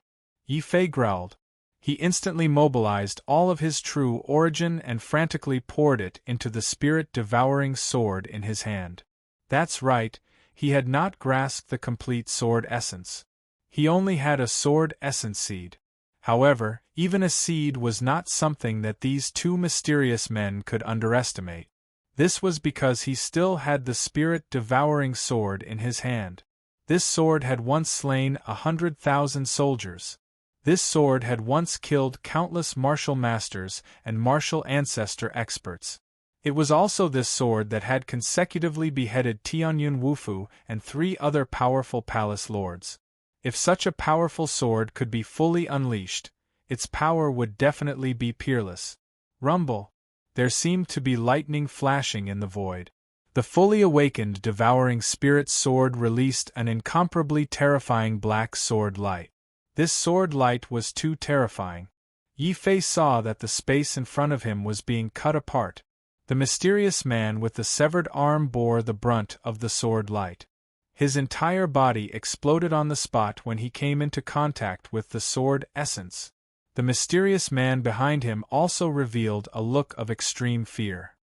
A: Yi Fei growled. He instantly mobilized all of his true origin and frantically poured it into the spirit-devouring sword in his hand. That's right, he had not grasped the complete sword essence. He only had a sword essence seed. However, even a seed was not something that these two mysterious men could underestimate. This was because he still had the spirit-devouring sword in his hand. This sword had once slain 100,000 soldiers. This sword had once killed countless martial masters and martial ancestor experts. It was also this sword that had consecutively beheaded Tianyun Wufu and 3 other powerful palace lords. If such a powerful sword could be fully unleashed, its power would definitely be peerless. Rumble. There seemed to be lightning flashing in the void. The fully awakened devouring spirit sword released an incomparably terrifying black sword light. This sword light was too terrifying. Yi Fei saw that the space in front of him was being cut apart. The mysterious man with the severed arm bore the brunt of the sword light. His entire body exploded on the spot when he came into contact with the sword essence. The mysterious man behind him also revealed a look of extreme fear.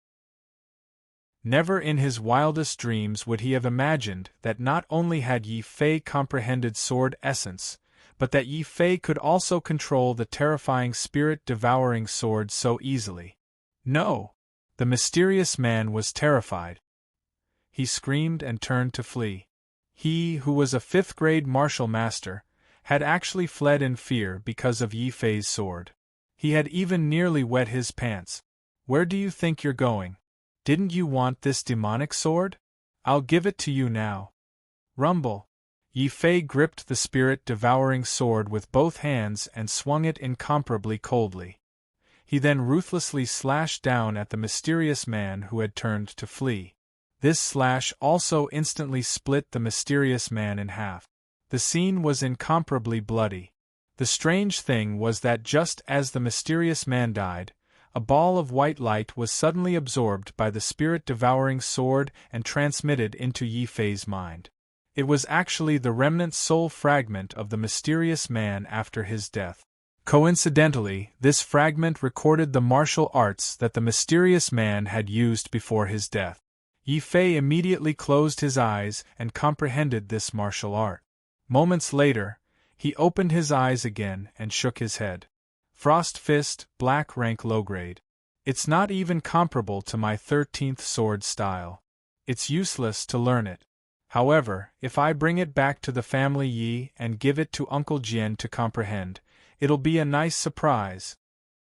A: Never in his wildest dreams would he have imagined that not only had Yi Fei comprehended sword essence, but that Yi Fei could also control the terrifying spirit-devouring sword so easily. No! The mysterious man was terrified. He screamed and turned to flee. He, who was a fifth-grade martial master, had actually fled in fear because of Yi Fei's sword. He had even nearly wet his pants. "Where do you think you're going? Didn't you want this demonic sword? I'll give it to you now." Rumble. Yi Fei gripped the spirit-devouring sword with both hands and swung it incomparably coldly. He then ruthlessly slashed down at the mysterious man who had turned to flee. This slash also instantly split the mysterious man in half. The scene was incomparably bloody. The strange thing was that just as the mysterious man died, a ball of white light was suddenly absorbed by the spirit-devouring sword and transmitted into Yi Fei's mind. It was actually the remnant soul fragment of the mysterious man after his death. Coincidentally, this fragment recorded the martial arts that the mysterious man had used before his death. Yi Fei immediately closed his eyes and comprehended this martial art. Moments later, he opened his eyes again and shook his head. Frost Fist, Black Rank Low Grade. It's not even comparable to my 13th sword style. It's useless to learn it. However, if I bring it back to the family Yi and give it to Uncle Jian to comprehend, it'll be a nice surprise.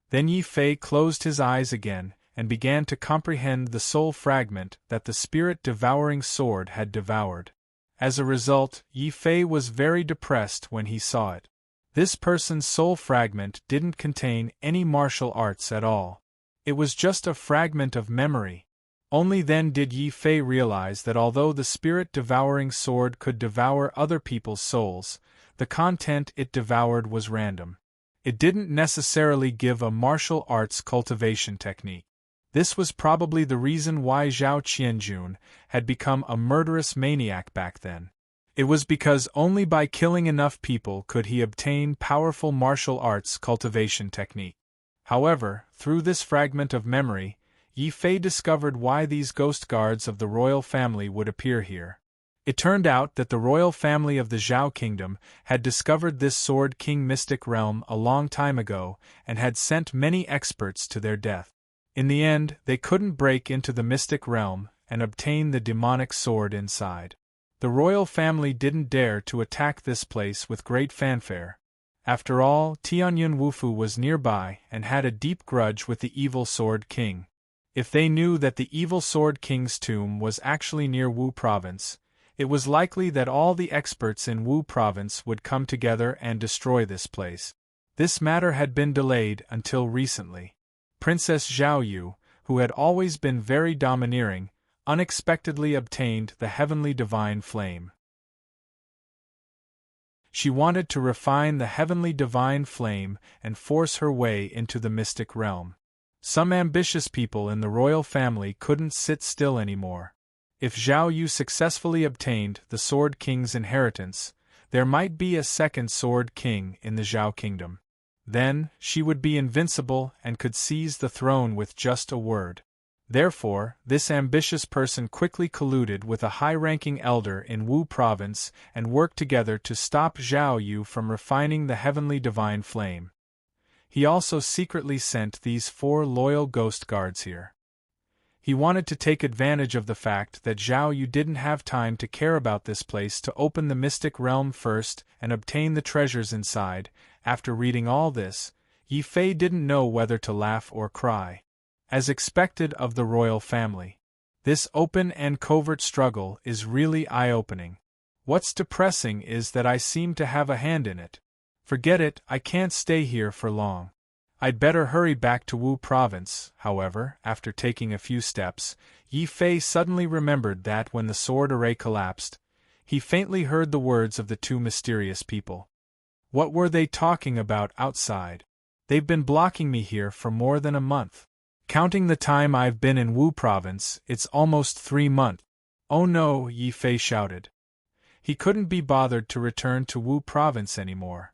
A: Then Yi Fei closed his eyes again and began to comprehend the soul fragment that the spirit-devouring sword had devoured. As a result, Yi Fei was very depressed when he saw it. This person's soul fragment didn't contain any martial arts at all. It was just a fragment of memory. Only then did Yi Fei realize that although the spirit-devouring sword could devour other people's souls, the content it devoured was random. It didn't necessarily give a martial arts cultivation technique. This was probably the reason why Zhao Qianjun had become a murderous maniac back then. It was because only by killing enough people could he obtain powerful martial arts cultivation technique. However, through this fragment of memory, Yi Fei discovered why these ghost guards of the royal family would appear here. It turned out that the royal family of the Zhao kingdom had discovered this Sword King mystic realm a long time ago and had sent many experts to their death. In the end, they couldn't break into the mystic realm and obtain the demonic sword inside. The royal family didn't dare to attack this place with great fanfare. After all, Tianyun Wufu was nearby and had a deep grudge with the evil Sword King. If they knew that the evil Sword King's tomb was actually near Wu Province, it was likely that all the experts in Wu Province would come together and destroy this place. This matter had been delayed until recently. Princess Zhao Yu, who had always been very domineering, unexpectedly obtained the heavenly divine flame. She wanted to refine the heavenly divine flame and force her way into the mystic realm. Some ambitious people in the royal family couldn't sit still anymore. If Zhao Yu successfully obtained the Sword King's inheritance, there might be a second Sword King in the Zhao kingdom. Then, she would be invincible and could seize the throne with just a word. Therefore, this ambitious person quickly colluded with a high-ranking elder in Wu Province and worked together to stop Zhao Yu from refining the heavenly divine flame. He also secretly sent these 4 loyal ghost guards here. He wanted to take advantage of the fact that Zhao Yu didn't have time to care about this place to open the mystic realm first and obtain the treasures inside. After reading all this, Yi Fei didn't know whether to laugh or cry. As expected of the royal family, this open and covert struggle is really eye-opening. What's depressing is that I seem to have a hand in it. Forget it, I can't stay here for long. I'd better hurry back to Wu Province. However, after taking a few steps, Yi Fei suddenly remembered that when the sword array collapsed, he faintly heard the words of the 2 mysterious people. What were they talking about outside? They've been blocking me here for more than a month. Counting the time I've been in Wu Province, it's almost 3 months. Oh no, Yi Fei shouted. He couldn't be bothered to return to Wu Province anymore.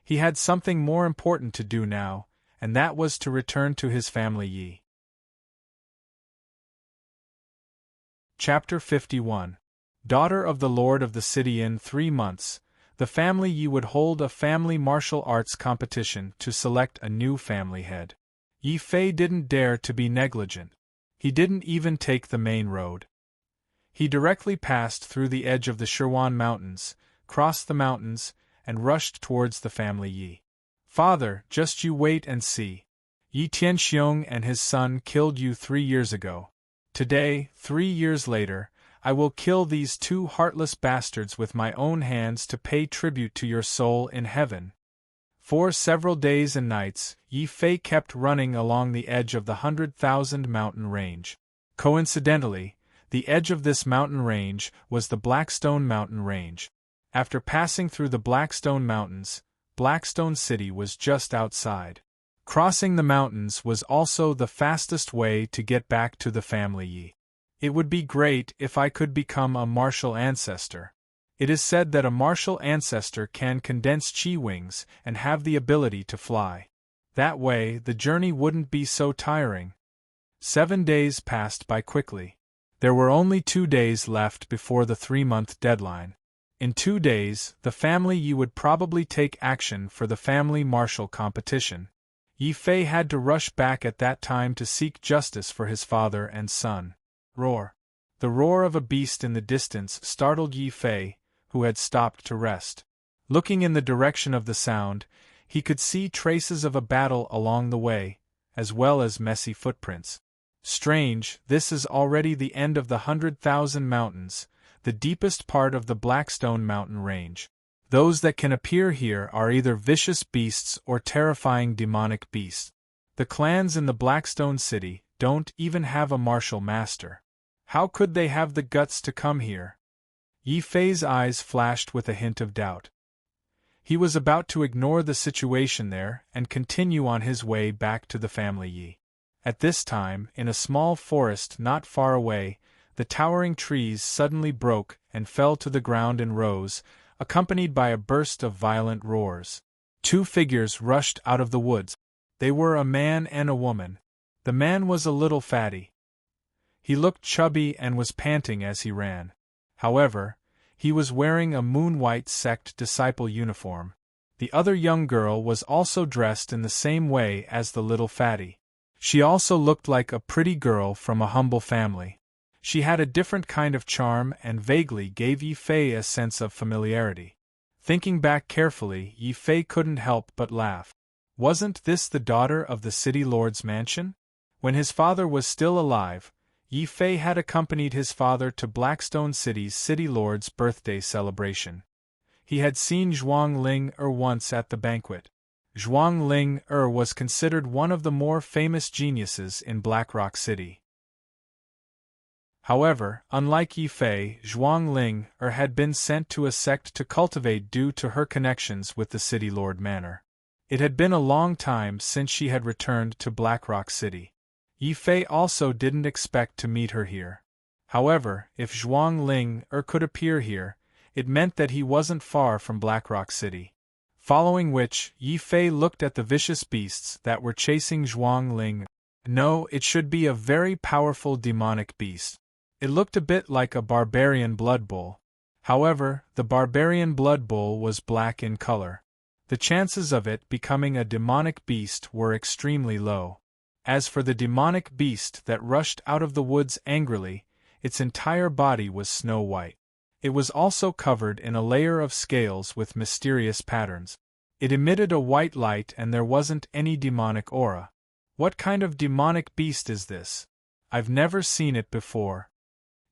A: He had something more important to do now, and that was to return to his family Yi. Chapter 51. Daughter of the Lord of the City. In 3 months, the family Yi would hold a family martial arts competition to select a new family head. Yi Fei didn't dare to be negligent. He didn't even take the main road. He directly passed through the edge of the Shirwan Mountains, crossed the mountains, and rushed towards the family Yi. Father, just you wait and see. Yi Tianxiong and his son killed you 3 years ago. Today, 3 years later, I will kill these 2 heartless bastards with my own hands to pay tribute to your soul in heaven. For several days and nights, Yi Fei kept running along the edge of the 100,000 mountain range. Coincidentally, the edge of this mountain range was the Blackstone Mountain Range. After passing through the Blackstone Mountains, Blackstone City was just outside. Crossing the mountains was also the fastest way to get back to the family Yi. It would be great if I could become a martial ancestor. It is said that a martial ancestor can condense chi wings and have the ability to fly. That way, the journey wouldn't be so tiring. 7 days passed by quickly. There were only 2 days left before the 3-month deadline. In 2 days, the family Yi would probably take action for the family martial competition. Yi Fei had to rush back at that time to seek justice for his father and son. Roar. The roar of a beast in the distance startled Yi Fei, who had stopped to rest. Looking in the direction of the sound, he could see traces of a battle along the way, as well as messy footprints. Strange, this is already the end of the 100,000 mountains, the deepest part of the Blackstone Mountain Range. Those that can appear here are either vicious beasts or terrifying demonic beasts. The clans in the Blackstone City don't even have a martial master. How could they have the guts to come here? Yi Fei's eyes flashed with a hint of doubt. He was about to ignore the situation there and continue on his way back to the family Yi. At this time, in a small forest not far away, the towering trees suddenly broke and fell to the ground in rows, accompanied by a burst of violent roars. 2 figures rushed out of the woods. They were a man and a woman. The man was a little fatty. He looked chubby and was panting as he ran. However, he was wearing a moon-white sect disciple uniform. The other young girl was also dressed in the same way as the little fatty. She also looked like a pretty girl from a humble family. She had a different kind of charm and vaguely gave Yi Fei a sense of familiarity. Thinking back carefully, Yi Fei couldn't help but laugh. Wasn't this the daughter of the city lord's mansion? When his father was still alive, Yi Fei had accompanied his father to Blackstone City's city lord's birthday celebration. He had seen Zhuang Ling once at the banquet. Zhuang Ling was considered one of the more famous geniuses in Blackrock City. However, unlike Yi Fei, Zhuang Ling had been sent to a sect to cultivate due to her connections with the City Lord Manor. It had been a long time since she had returned to Blackrock City. Yi Fei also didn't expect to meet her here. However, if Zhuang Ling could appear here, it meant that he wasn't far from Blackrock City. Following which, Yi Fei looked at the vicious beasts that were chasing Zhuang Ling. No, it should be a very powerful demonic beast. It looked a bit like a barbarian blood bull. However, the barbarian blood bull was black in color. The chances of it becoming a demonic beast were extremely low. As for the demonic beast that rushed out of the woods angrily, its entire body was snow white. It was also covered in a layer of scales with mysterious patterns. It emitted a white light and there wasn't any demonic aura. What kind of demonic beast is this? I've never seen it before.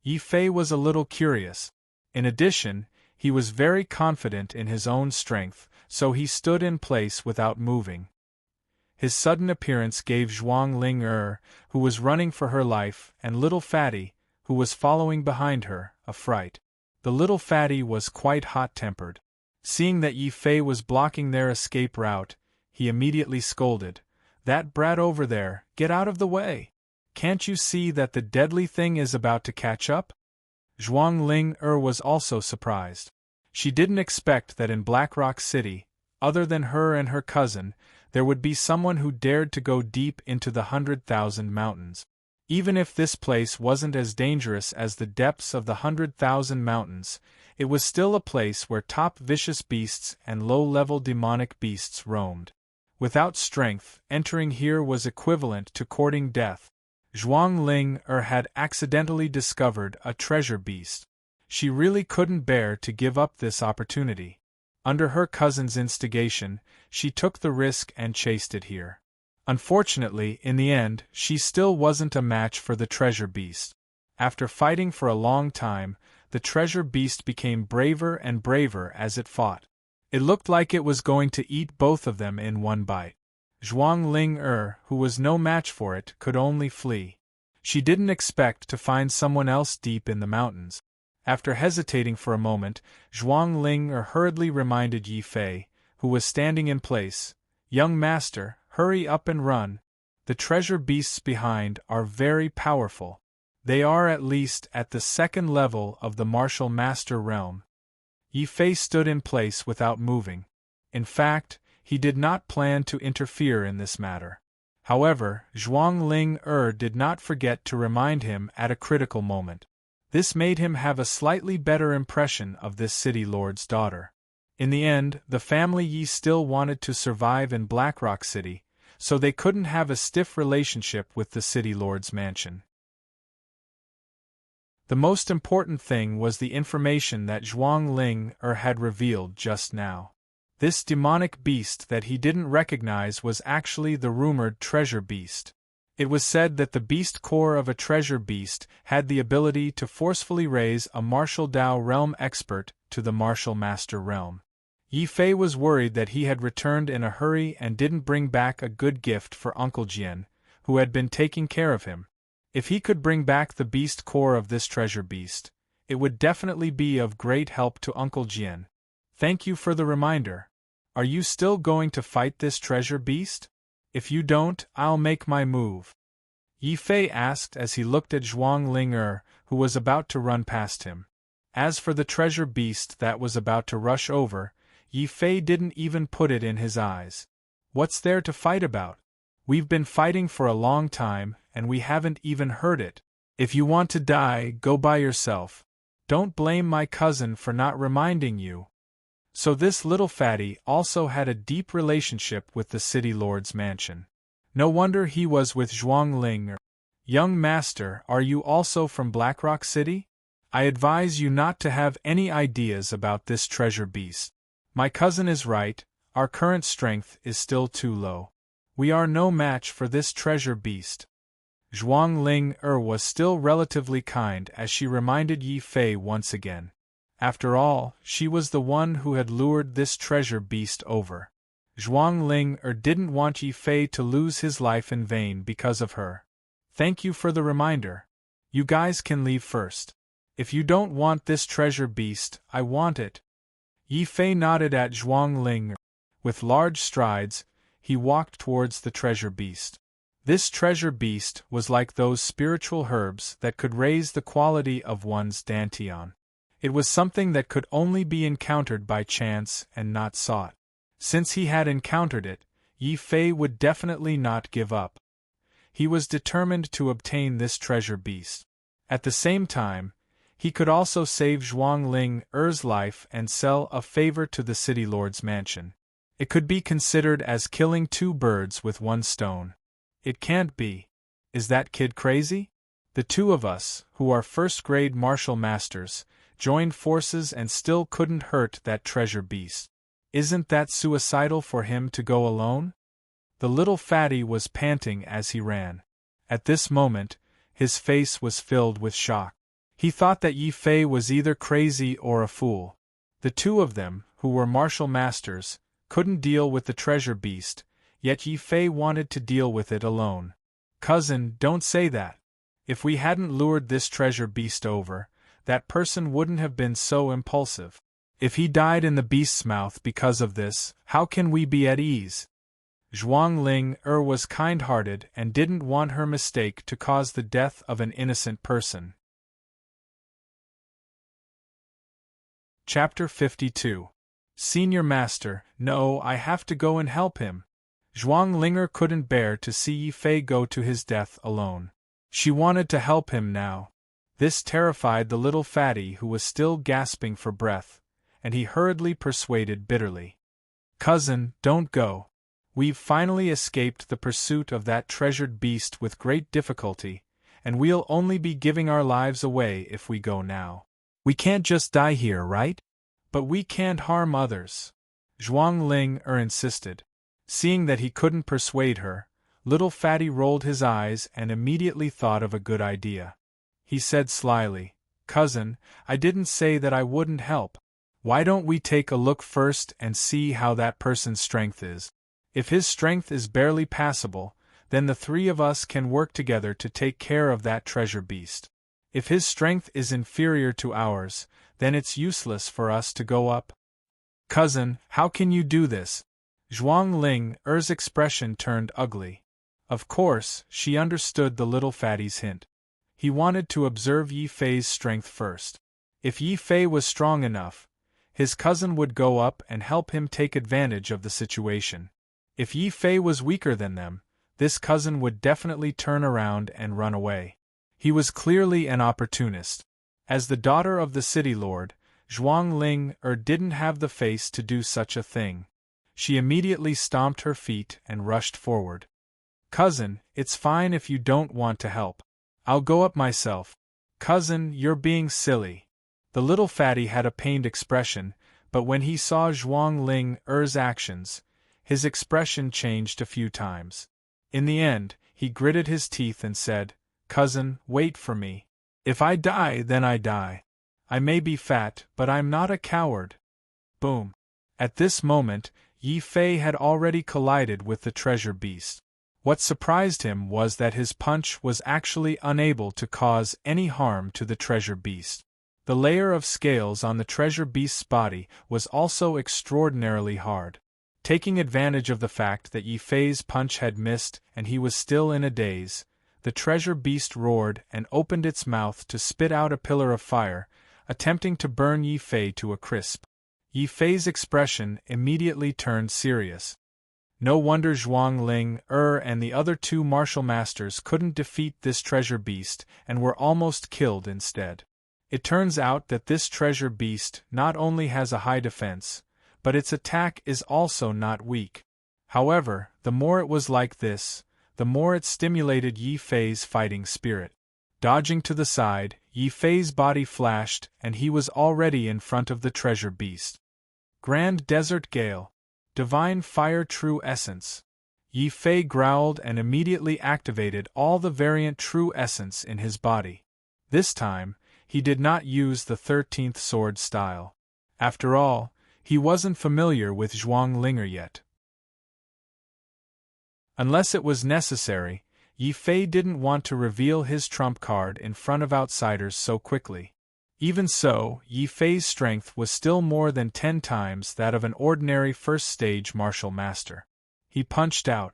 A: Yi Fei was a little curious. In addition, he was very confident in his own strength, so he stood in place without moving. His sudden appearance gave Zhuang Ling who was running for her life, and little Fatty, who was following behind her, a fright. The little Fatty was quite hot-tempered. Seeing that Yi Fei was blocking their escape route, he immediately scolded, "That brat over there, get out of the way! Can't you see that the deadly thing is about to catch up?" Zhuang Ling was also surprised. She didn't expect that in Blackrock City, other than her and her cousin, there would be someone who dared to go deep into the 100,000 mountains. Even if this place wasn't as dangerous as the depths of the 100,000 mountains, it was still a place where top vicious beasts and low-level demonic beasts roamed. Without strength, entering here was equivalent to courting death. Zhuang Ling had accidentally discovered a treasure beast. She really couldn't bear to give up this opportunity. Under her cousin's instigation, she took the risk and chased it here. Unfortunately, in the end, she still wasn't a match for the treasure beast. After fighting for a long time, the treasure beast became braver and braver as it fought. It looked like it was going to eat both of them in one bite. Zhuang Ling, who was no match for it, could only flee. She didn't expect to find someone else deep in the mountains. After hesitating for a moment, Zhuang Ling hurriedly reminded Yi Fei, who was standing in place, "Young master, hurry up and run. The treasure beasts behind are very powerful. They are at least at the second level of the martial master realm." Yi Fei stood in place without moving. In fact, he did not plan to interfere in this matter. However, Zhuang Ling did not forget to remind him at a critical moment. This made him have a slightly better impression of this city lord's daughter. In the end, the family Yi still wanted to survive in Blackrock City, so they couldn't have a stiff relationship with the city lord's mansion. The most important thing was the information that Zhuang Ling had revealed just now. This demonic beast that he didn't recognize was actually the rumored treasure beast. It was said that the beast core of a treasure beast had the ability to forcefully raise a martial Dao realm expert to the martial master realm. Yi Fei was worried that he had returned in a hurry and didn't bring back a good gift for Uncle Jian, who had been taking care of him. If he could bring back the beast core of this treasure beast, it would definitely be of great help to Uncle Jian. Thank you for the reminder. Are you still going to fight this treasure beast? If you don't, I'll make my move. Yi Fei asked as he looked at Zhuang Ling, who was about to run past him. As for the treasure beast that was about to rush over, Yi Fei didn't even put it in his eyes. What's there to fight about? We've been fighting for a long time, and we haven't even heard it. If you want to die, go by yourself. Don't blame my cousin for not reminding you. So this little fatty also had a deep relationship with the city lord's mansion. No wonder he was with Zhuang Ling. Young master, are you also from Blackrock City? I advise you not to have any ideas about this treasure beast. My cousin is right, our current strength is still too low. We are no match for this treasure beast. Zhuang Ling was still relatively kind as she reminded Yi Fei once again. After all, she was the one who had lured this treasure beast over. Zhuang Ling didn't want Yi Fei to lose his life in vain because of her. Thank you for the reminder. You guys can leave first. If you don't want this treasure beast, I want it. Yi Fei nodded at Zhuang Ling. With large strides, he walked towards the treasure beast. This treasure beast was like those spiritual herbs that could raise the quality of one's dantian. It was something that could only be encountered by chance and not sought. Since he had encountered it, Yi Fei would definitely not give up. He was determined to obtain this treasure beast. At the same time, he could also save Zhuang Ling's life and sell a favor to the city lord's mansion. It could be considered as killing two birds with one stone. It can't be. Is that kid crazy? The two of us, who are first-grade martial masters, joined forces and still couldn't hurt that treasure beast. Isn't that suicidal for him to go alone? The little fatty was panting as he ran. At this moment, his face was filled with shock. He thought that Yi Fei was either crazy or a fool. The two of them, who were martial masters, couldn't deal with the treasure beast, yet Yi Fei wanted to deal with it alone. Cousin, don't say that. If we hadn't lured this treasure beast over, that person wouldn't have been so impulsive. If he died in the beast's mouth because of this, how can we be at ease? Zhuang Ling was kind-hearted and didn't want her mistake to cause the death of an innocent person. Chapter 52. Senior Master, no, I have to go and help him. Zhuang Linger couldn't bear to see Yi Fei go to his death alone. She wanted to help him now. This terrified the little fatty who was still gasping for breath, and he hurriedly persuaded bitterly. Cousin, don't go. We've finally escaped the pursuit of that treasured beast with great difficulty, and we'll only be giving our lives away if we go now. We can't just die here, right? But we can't harm others. Zhuang Linger insisted. Seeing that he couldn't persuade her, little fatty rolled his eyes and immediately thought of a good idea. He said slyly, Cousin, I didn't say that I wouldn't help. Why don't we take a look first and see how that person's strength is? If his strength is barely passable, then the three of us can work together to take care of that treasure beast. If his strength is inferior to ours, then it's useless for us to go up. Cousin, how can you do this? Zhuang Linger's expression turned ugly. Of course, she understood the little fatty's hint. He wanted to observe Yi Fei's strength first. If Yi Fei was strong enough, his cousin would go up and help him take advantage of the situation. If Yi Fei was weaker than them, this cousin would definitely turn around and run away. He was clearly an opportunist. As the daughter of the city lord, Zhuang Linger didn't have the face to do such a thing. She immediately stomped her feet and rushed forward. Cousin, it's fine if you don't want to help. I'll go up myself. Cousin, you're being silly. The little fatty had a pained expression, but when he saw Zhuang Linger's actions, his expression changed a few times. In the end, he gritted his teeth and said, Cousin, wait for me. If I die, then I die. I may be fat, but I'm not a coward. Boom. At this moment, Yi Fei had already collided with the treasure beast. What surprised him was that his punch was actually unable to cause any harm to the treasure beast. The layer of scales on the treasure beast's body was also extraordinarily hard. Taking advantage of the fact that Yi Fei's punch had missed and he was still in a daze, the treasure beast roared and opened its mouth to spit out a pillar of fire, attempting to burn Yi Fei to a crisp. Yi Fei's expression immediately turned serious. No wonder Zhuang Linger and the other two martial masters couldn't defeat this treasure beast and were almost killed instead. It turns out that this treasure beast not only has a high defense, but its attack is also not weak. However, the more it was like this, the more it stimulated Yi Fei's fighting spirit. Dodging to the side, Yi Fei's body flashed and he was already in front of the treasure beast. Grand Desert Gale. Divine Fire True Essence. Yi Fei growled and immediately activated all the variant True Essence in his body. This time, he did not use the 13th sword style. After all, he wasn't familiar with Zhuang Linger yet. Unless it was necessary, Yi Fei didn't want to reveal his trump card in front of outsiders so quickly. Even so, Yi Fei's strength was still more than 10 times that of an ordinary first-stage martial master. He punched out.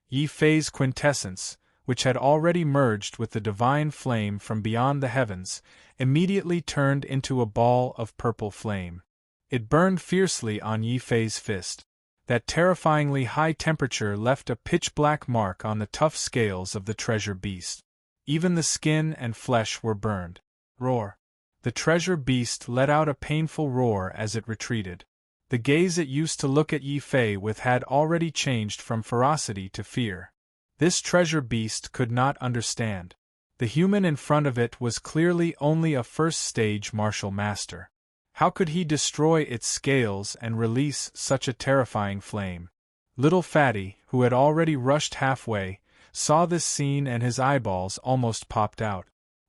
A: Yi Fei's quintessence, which had already merged with the divine flame from beyond the heavens, immediately turned into a ball of purple flame. It burned fiercely on Yi Fei's fist. That terrifyingly high temperature left a pitch-black mark on the tough scales of the treasure beast. Even the skin and flesh were burned. Roar. The treasure beast let out a painful roar as it retreated. The gaze it used to look at Yi Fei with had already changed from ferocity to fear. This treasure beast could not understand. The human in front of it was clearly only a first-stage martial master. How could he destroy its scales and release such a terrifying flame? Little Fatty, who had already rushed halfway, saw this scene and his eyeballs almost popped out.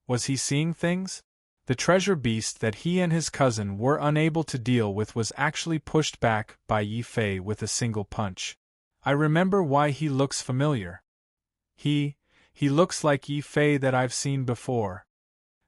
A: Was he seeing things? The treasure beast that he and his cousin were unable to deal with was actually pushed back by Yi Fei with a single punch. I remember why he looks familiar. He looks like Yi Fei that I've seen before.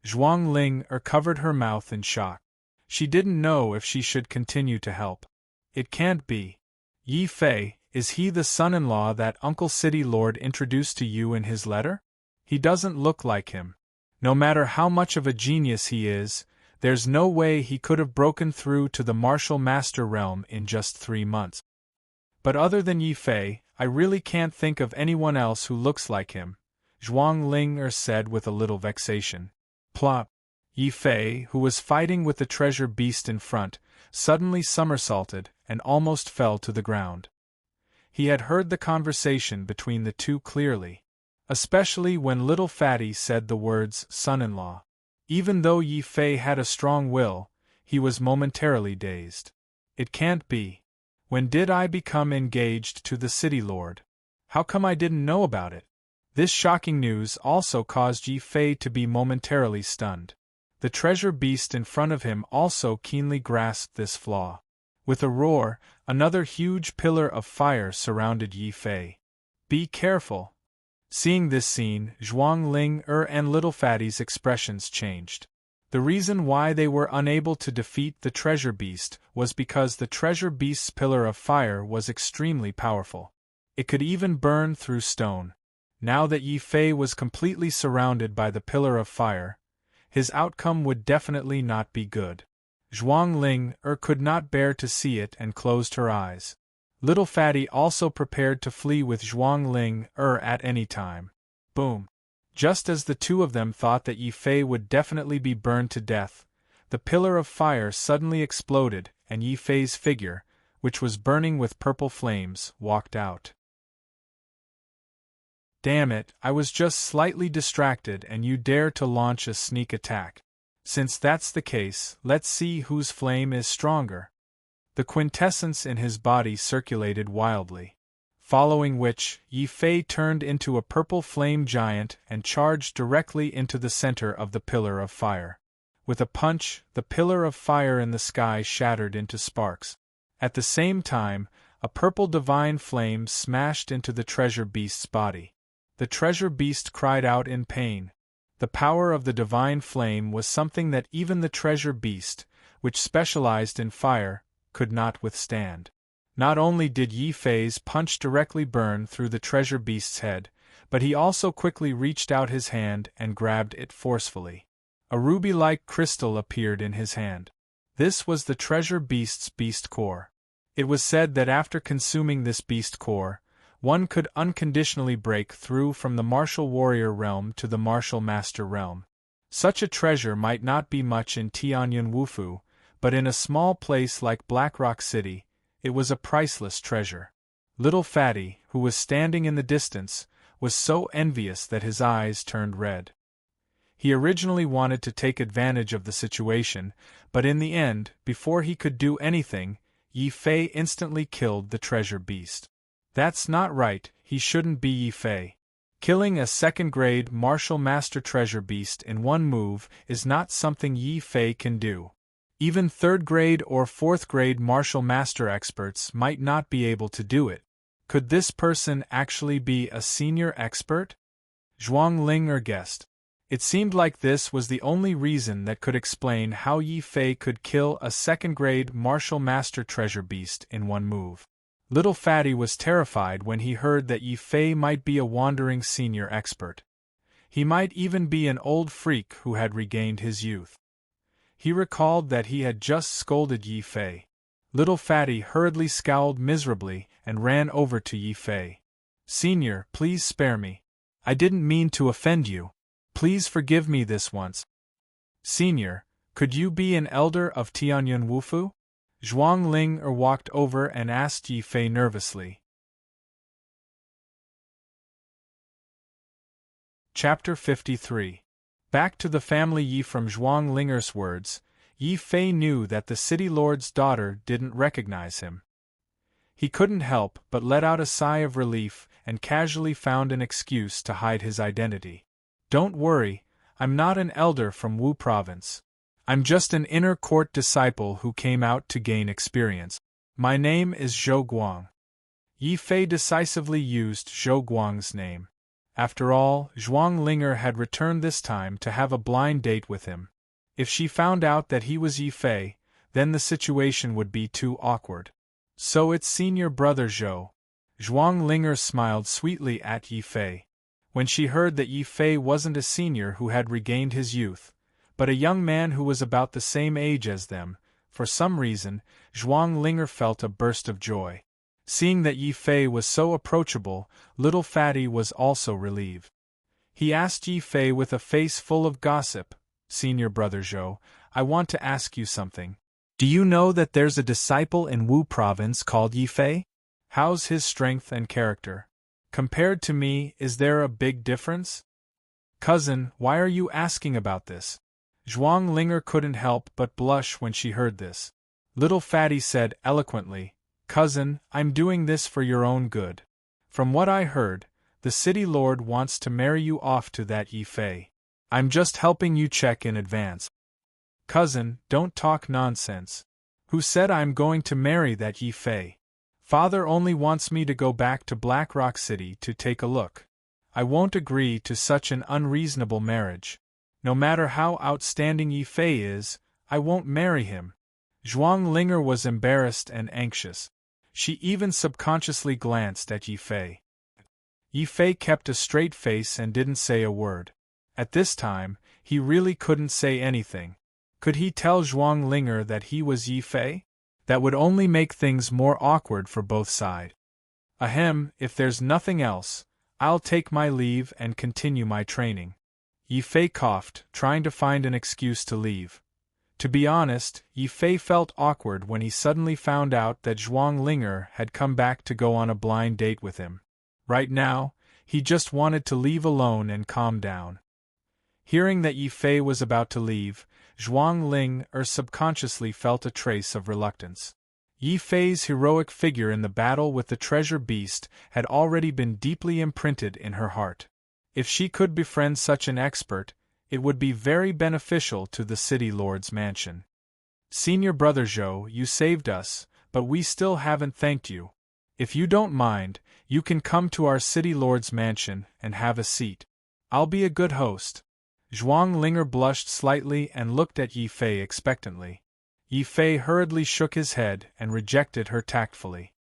A: Zhuang Linger covered her mouth in shock. She didn't know if she should continue to help. It can't be. Yi Fei, is he the son-in-law that Uncle City Lord introduced to you in his letter? He doesn't look like him. No matter how much of a genius he is, There's no way he could have broken through to the martial master realm in just 3 months. But other than Yi Fei, I really can't think of anyone else who looks like him, Zhuang Ling said with a little vexation. Plop! Yi Fei, who was fighting with the treasure beast in front, suddenly somersaulted and almost fell to the ground. He had heard the conversation between the two clearly, especially when little Fatty said the words son-in-law. Even though Yi Fei had a strong will, he was momentarily dazed. It can't be. When did I become engaged to the city lord? How come I didn't know about it? This shocking news also caused Yi Fei to be momentarily stunned. The treasure beast in front of him also keenly grasped this flaw. With a roar, another huge pillar of fire surrounded Yi Fei. Be careful! Seeing this scene, Zhuang Ling and little Fatty's expressions changed. The reason why they were unable to defeat the treasure beast was because the treasure beast's pillar of fire was extremely powerful. It could even burn through stone. Now that Yi Fei was completely surrounded by the pillar of fire, his outcome would definitely not be good. Zhuang Ling could not bear to see it and closed her eyes. Little Fatty also prepared to flee with Zhuang Ling at any time. Boom! Just as the two of them thought that Yi Fei would definitely be burned to death, the pillar of fire suddenly exploded and Yi Fei's figure, which was burning with purple flames, walked out. Damn it, I was just slightly distracted and you dare to launch a sneak attack. Since that's the case, let's see whose flame is stronger. The quintessence in his body circulated wildly. Following which, Yi Fei turned into a purple flame giant and charged directly into the center of the pillar of fire. With a punch, the pillar of fire in the sky shattered into sparks. At the same time, a purple divine flame smashed into the treasure beast's body. The treasure beast cried out in pain. The power of the divine flame was something that even the treasure beast, which specialized in fire, could not withstand. Not only did Yi Fei's punch directly burn through the treasure beast's head, but he also quickly reached out his hand and grabbed it forcefully. A ruby-like crystal appeared in his hand. This was the treasure beast's beast core. It was said that after consuming this beast core, one could unconditionally break through from the martial warrior realm to the martial master realm. Such a treasure might not be much in Tianyuan Wufu, but in a small place like Blackrock City, it was a priceless treasure. Little Fatty, who was standing in the distance, was so envious that his eyes turned red. He originally wanted to take advantage of the situation, but in the end, before he could do anything, Yi Fei instantly killed the treasure beast. That's not right, he shouldn't be Yi Fei. Killing a second-grade martial master treasure beast in one move is not something Yi Fei can do. Even third-grade or fourth-grade martial master experts might not be able to do it. Could this person actually be a senior expert? Zhuang Ling guessed. It seemed like this was the only reason that could explain how Yi Fei could kill a second-grade martial master treasure beast in one move. Little Fatty was terrified when he heard that Yi Fei might be a wandering senior expert. He might even be an old freak who had regained his youth. He recalled that he had just scolded Yi Fei. Little Fatty hurriedly scowled miserably and ran over to Yi Fei. "Senior, please spare me. I didn't mean to offend you. Please forgive me this once." "Senior, could you be an elder of Tianyuan Wufu?" Zhuang Ling walked over and asked Yi Fei nervously. Chapter 53. Back to the family Yi. From Zhuang Linger's words, Yi Fei knew that the city lord's daughter didn't recognize him. He couldn't help but let out a sigh of relief and casually found an excuse to hide his identity. "Don't worry, I'm not an elder from Wu province. I'm just an inner court disciple who came out to gain experience. My name is Zhou Guang." Yi Fei decisively used Zhou Guang's name. After all, Zhuang Linger had returned this time to have a blind date with him. If she found out that he was Yi Fei, then the situation would be too awkward. "So it's senior brother Zhou." Zhuang Linger smiled sweetly at Yi Fei. When she heard that Yi Fei wasn't a senior who had regained his youth, but a young man who was about the same age as them. For some reason, Zhuang Linger felt a burst of joy. Seeing that Yi Fei was so approachable, little Fatty was also relieved. He asked Yi Fei with a face full of gossip, "Senior brother Zhou, I want to ask you something. Do you know that there's a disciple in Wu province called Yi Fei? How's his strength and character? Compared to me, is there a big difference?" "Cousin, why are you asking about this?" Zhuang Linger couldn't help but blush when she heard this. Little Fatty said eloquently, "Cousin, I'm doing this for your own good. From what I heard, the city lord wants to marry you off to that Yi Fei. I'm just helping you check in advance." "Cousin, don't talk nonsense. Who said I'm going to marry that Yi Fei? Father only wants me to go back to Black Rock City to take a look. I won't agree to such an unreasonable marriage. No matter how outstanding Yi Fei is, I won't marry him." Zhuang Linger was embarrassed and anxious. She even subconsciously glanced at Yi Fei. Yi Fei kept a straight face and didn't say a word. At this time, he really couldn't say anything. Could he tell Zhuang Linger that he was Yi Fei? That would only make things more awkward for both sides. "Ahem, if there's nothing else, I'll take my leave and continue my training." Yi Fei coughed, trying to find an excuse to leave. To be honest, Yi Fei felt awkward when he suddenly found out that Zhuang Linger had come back to go on a blind date with him. Right now, he just wanted to leave alone and calm down. Hearing that Yi Fei was about to leave, Zhuang Linger subconsciously felt a trace of reluctance. Yi Fei's heroic figure in the battle with the treasure beast had already been deeply imprinted in her heart. If she could befriend such an expert, it would be very beneficial to the city lord's mansion. "Senior brother Zhou, you saved us, but we still haven't thanked you. If you don't mind, you can come to our city lord's mansion and have a seat. I'll be a good host." Zhuang Linger blushed slightly and looked at Yi Fei expectantly. Yi Fei hurriedly shook his head and rejected her tactfully.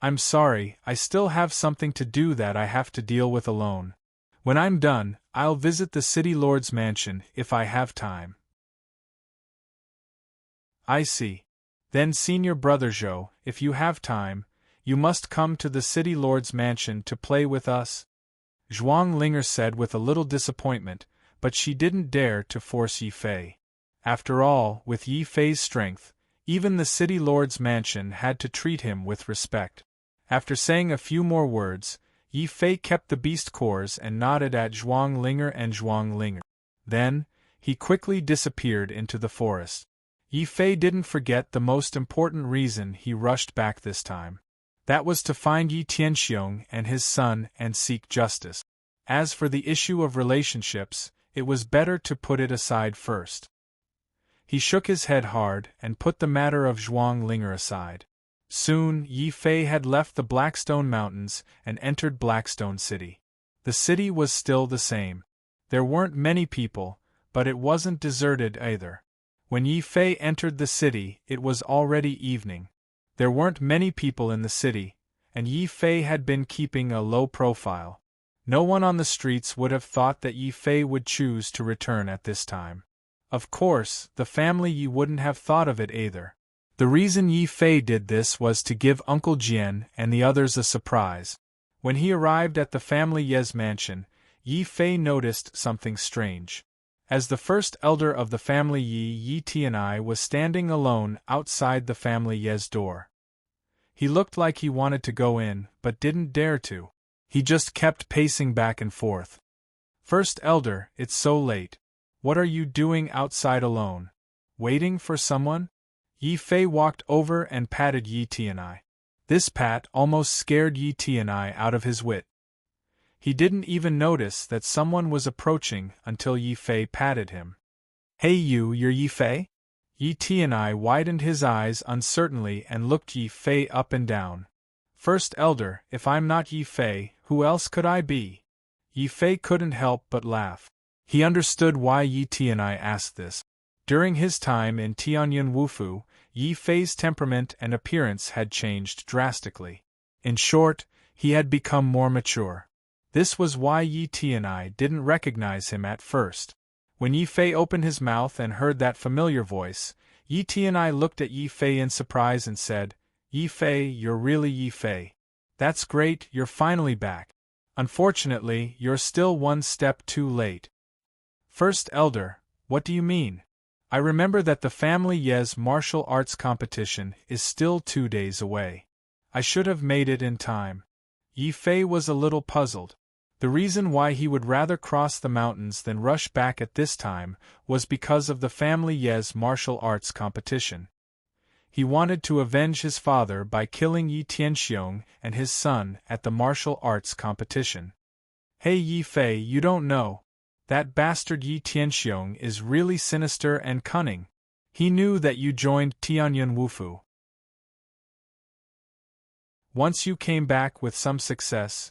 A: "I'm sorry, I still have something to do that I have to deal with alone. When I'm done, I'll visit the city lord's mansion if I have time." "I see. Then senior brother Zhou, if you have time, you must come to the city lord's mansion to play with us," Zhuang Linger said with a little disappointment, but she didn't dare to force Yi Fei. After all, with Yi Fei's strength, even the city lord's mansion had to treat him with respect. After saying a few more words, Yi Fei kept the beast cores and nodded at Zhuang Linger and Zhuang Linger. Then, he quickly disappeared into the forest. Yi Fei didn't forget the most important reason he rushed back this time. That was to find Yi Tianxiong and his son and seek justice. As for the issue of relationships, it was better to put it aside first. He shook his head hard and put the matter of Zhuang Linger aside. Soon, Yi Fei had left the Blackstone Mountains and entered Blackstone City. The city was still the same. There weren't many people, but it wasn't deserted either. When Yi Fei entered the city, it was already evening. There weren't many people in the city, and Yi Fei had been keeping a low profile. No one on the streets would have thought that Yi Fei would choose to return at this time. Of course, the family Yi wouldn't have thought of it either. The reason Yi Fei did this was to give Uncle Jian and the others a surprise. When he arrived at the family Ye's mansion, Yi Fei noticed something strange. As the first elder of the family Yi Tianai was standing alone outside the family Ye's door. He looked like he wanted to go in, but didn't dare to. He just kept pacing back and forth. "First elder, it's so late. What are you doing outside alone? Waiting for someone?" Yi Fei walked over and patted Yi Tianai. This pat almost scared Yi Tianai out of his wit. He didn't even notice that someone was approaching until Yi Fei patted him. "Hey you're Yi Fei?" Yi Tianai widened his eyes uncertainly and looked Yi Fei up and down. "First elder, if I'm not Yi Fei, who else could I be?" Yi Fei couldn't help but laugh. He understood why Yi Tianai asked this. During his time in Tianyun Wufu, Yi Fei's temperament and appearance had changed drastically. In short, he had become more mature. This was why Yi Tianai didn't recognize him at first. When Yi Fei opened his mouth and heard that familiar voice, Yi Tianai looked at Yi Fei in surprise and said, "Yi Fei, you're really Yi Fei. That's great, you're finally back. Unfortunately, you're still one step too late." First Elder, what do you mean? I remember that the family Ye's martial arts competition is still 2 days away. I should have made it in time. Yi Fei was a little puzzled. The reason why he would rather cross the mountains than rush back at this time was because of the family Ye's martial arts competition. He wanted to avenge his father by killing Yi Tianxiong and his son at the martial arts competition. Hey Yi Fei, you don't know. That bastard Yi Tianxiong is really sinister and cunning. He knew that you joined Tianyun Wufu. Once you came back with some success,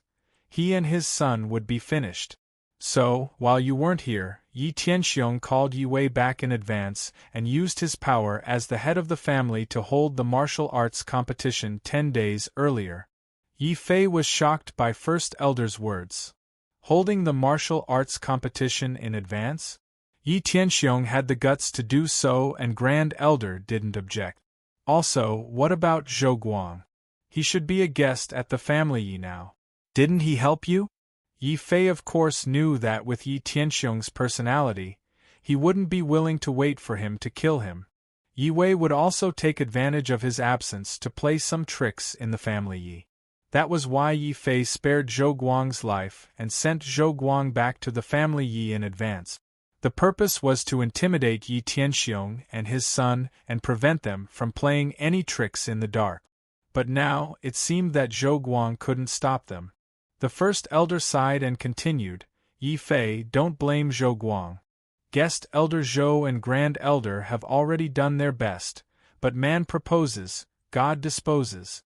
A: he and his son would be finished. So, while you weren't here, Yi Tianxiong called Yi Wei back in advance and used his power as the head of the family to hold the martial arts competition 10 days earlier. Yi Fei was shocked by First Elder's words. Holding the martial arts competition in advance? Yi Tianxiong had the guts to do so and Grand Elder didn't object. Also, what about Zhou Guang? He should be a guest at the family Yi now. Didn't he help you? Yi Fei of course knew that with Yi Tianxiong's personality, he wouldn't be willing to wait for him to kill him. Yi Wei would also take advantage of his absence to play some tricks in the family Yi. That was why Yi Fei spared Zhou Guang's life and sent Zhou Guang back to the family Yi in advance. The purpose was to intimidate Yi Tianxiong and his son and prevent them from playing any tricks in the dark. But now, it seemed that Zhou Guang couldn't stop them. The First Elder sighed and continued, "Yi Fei, don't blame Zhou Guang. Guest Elder Zhou and Grand Elder have already done their best, but man proposes, God disposes."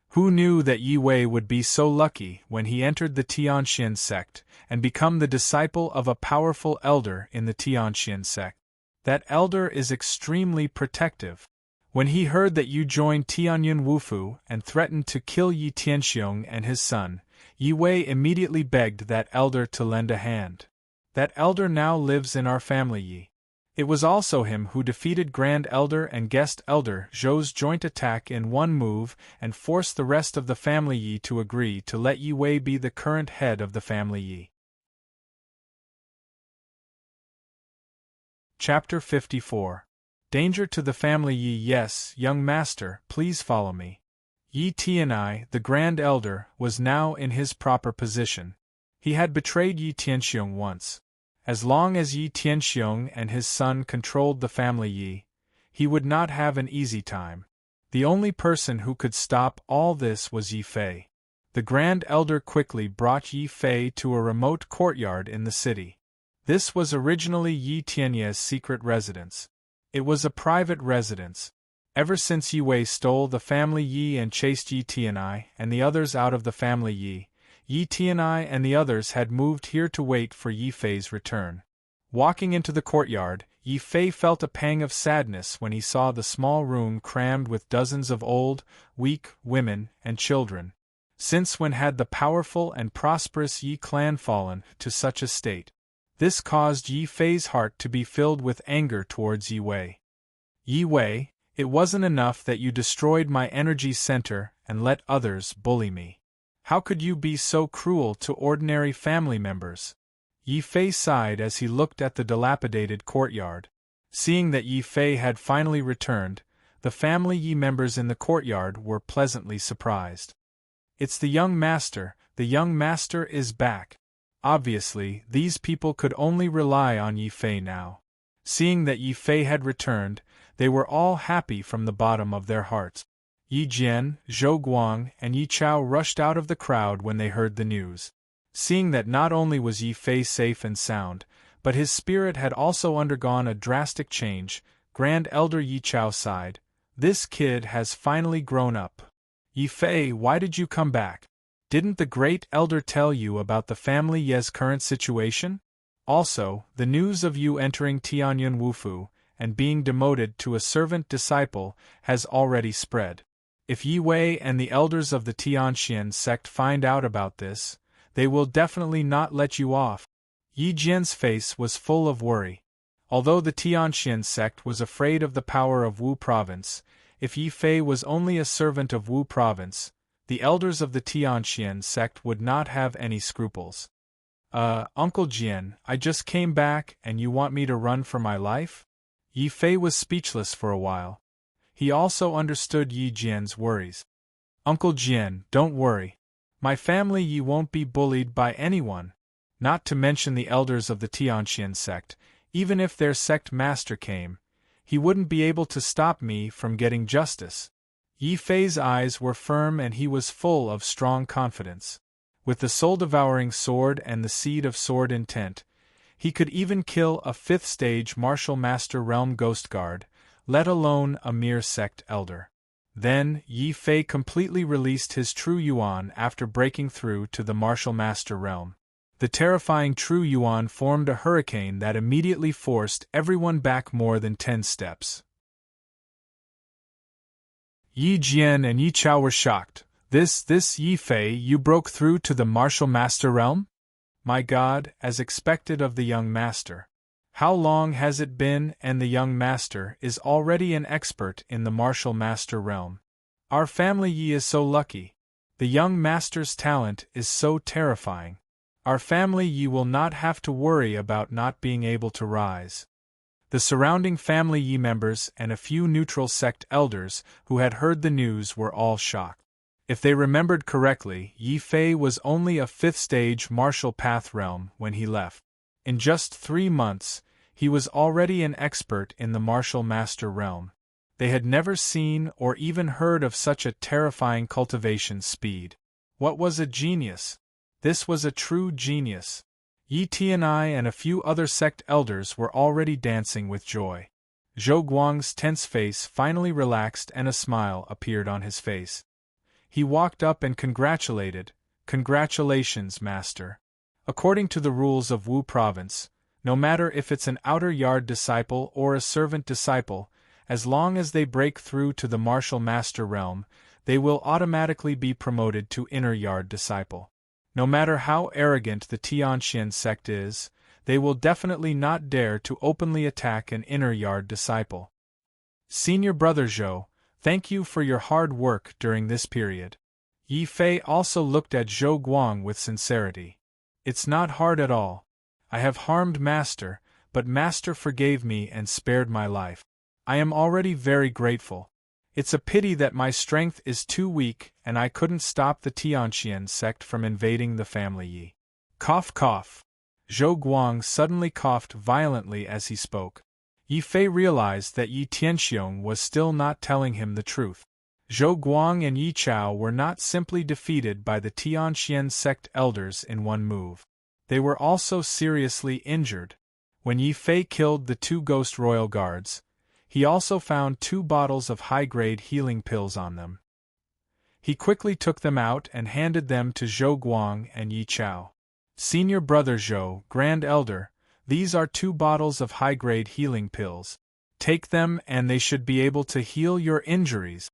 A: Who knew that Yi Wei would be so lucky when he entered the Tianxian sect and become the disciple of a powerful elder in the Tianxian sect? That elder is extremely protective. When he heard that you joined Tianyun Wufu and threatened to kill Yi Tianxiong and his son, Yi Wei immediately begged that elder to lend a hand. That elder now lives in our family Yi. It was also him who defeated Grand Elder and Guest Elder Zhou's joint attack in one move and forced the rest of the family Yi to agree to let Yi Wei be the current head of the family Yi. Chapter 54. Danger to the family Yi. Yes, young master, please follow me. Yi Tianai, the Grand Elder, was now in his proper position. He had betrayed Yi Tianxiong once. As long as Yi Tianxiong and his son controlled the family Yi, he would not have an easy time. The only person who could stop all this was Yi Fei. The Grand Elder quickly brought Yi Fei to a remote courtyard in the city. This was originally Yi Tianyu's secret residence. It was a private residence. Ever since Yi Wei stole the family Yi and chased Yi Tianai and the others out of the family Yi, Yi Tianai and the others had moved here to wait for Yi Fei's return. Walking into the courtyard, Yi Fei felt a pang of sadness when he saw the small room crammed with dozens of old, weak women and children. Since when had the powerful and prosperous Yi clan fallen to such a state? This caused Yi Fei's heart to be filled with anger towards Yi Wei. Yi Wei, it wasn't enough that you destroyed my energy center and let others bully me. How could you be so cruel to ordinary family members? Yi Fei sighed as he looked at the dilapidated courtyard. Seeing that Yi Fei had finally returned, the family Yi members in the courtyard were pleasantly surprised. It's the young master is back. Obviously, these people could only rely on Yi Fei now. Seeing that Yi Fei had returned, they were all happy from the bottom of their hearts. Yi Jian, Zhou Guang, and Yi Chao rushed out of the crowd when they heard the news. Seeing that not only was Yi Fei safe and sound, but his spirit had also undergone a drastic change, Grand Elder Yi Chao sighed. This kid has finally grown up. Yi Fei, why did you come back? Didn't the Great Elder tell you about the family Ye's current situation? Also, the news of you entering Tianyun Wufu and being demoted to a servant disciple has already spread. If Yi Wei and the elders of the Tianxian sect find out about this, they will definitely not let you off. Yi Jian's face was full of worry. Although the Tianxian sect was afraid of the power of Wu province, if Yi Fei was only a servant of Wu province, the elders of the Tianxian sect would not have any scruples. Uncle Jian, I just came back and you want me to run for my life? Yi Fei was speechless for a while. He also understood Yi Jian's worries. Uncle Jian, don't worry. My family Yi won't be bullied by anyone, not to mention the elders of the Tianxian sect. Even if their sect master came, he wouldn't be able to stop me from getting justice. Yi Fei's eyes were firm and he was full of strong confidence. With the soul-devouring sword and the seed of sword intent, he could even kill a 5th-stage martial master realm ghost guard, let alone a mere sect elder. Then, Yi Fei completely released his true yuan after breaking through to the martial master realm. The terrifying true yuan formed a hurricane that immediately forced everyone back more than 10 steps. Yi Jian and Yi Chao were shocked. This Yi Fei, you broke through to the martial master realm? My God, as expected of the young master. How long has it been? And the young master is already an expert in the martial master realm. Our family Yi is so lucky. The young master's talent is so terrifying. Our family Yi will not have to worry about not being able to rise. The surrounding family Yi members and a few neutral sect elders who had heard the news were all shocked. If they remembered correctly, Yi Fei was only a 5th-stage martial path realm when he left. In just 3 months, he was already an expert in the martial master realm. They had never seen or even heard of such a terrifying cultivation speed. What was a genius? This was a true genius. Yi Tianai and a few other sect elders were already dancing with joy. Zhou Guang's tense face finally relaxed and a smile appeared on his face. He walked up and congratulated. Congratulations, master. According to the rules of Wu province, no matter if it's an outer yard disciple or a servant disciple, as long as they break through to the martial master realm, they will automatically be promoted to inner yard disciple. No matter how arrogant the Tianxian sect is, they will definitely not dare to openly attack an inner yard disciple. Senior Brother Zhou, thank you for your hard work during this period. Yi Fei also looked at Zhou Guang with sincerity. It's not hard at all. I have harmed Master, but Master forgave me and spared my life. I am already very grateful. It's a pity that my strength is too weak and I couldn't stop the Tianxian sect from invading the family Yi. Cough cough. Zhou Guang suddenly coughed violently as he spoke. Yi Fei realized that Yi Tianxiong was still not telling him the truth. Zhou Guang and Yi Chao were not simply defeated by the Tianxian sect elders in one move. They were also seriously injured. When Yi Fei killed the 2 ghost royal guards, he also found 2 bottles of high-grade healing pills on them. He quickly took them out and handed them to Zhou Guang and Yi Chao. Senior Brother Zhou, Grand Elder, these are 2 bottles of high-grade healing pills. Take them and they should be able to heal your injuries.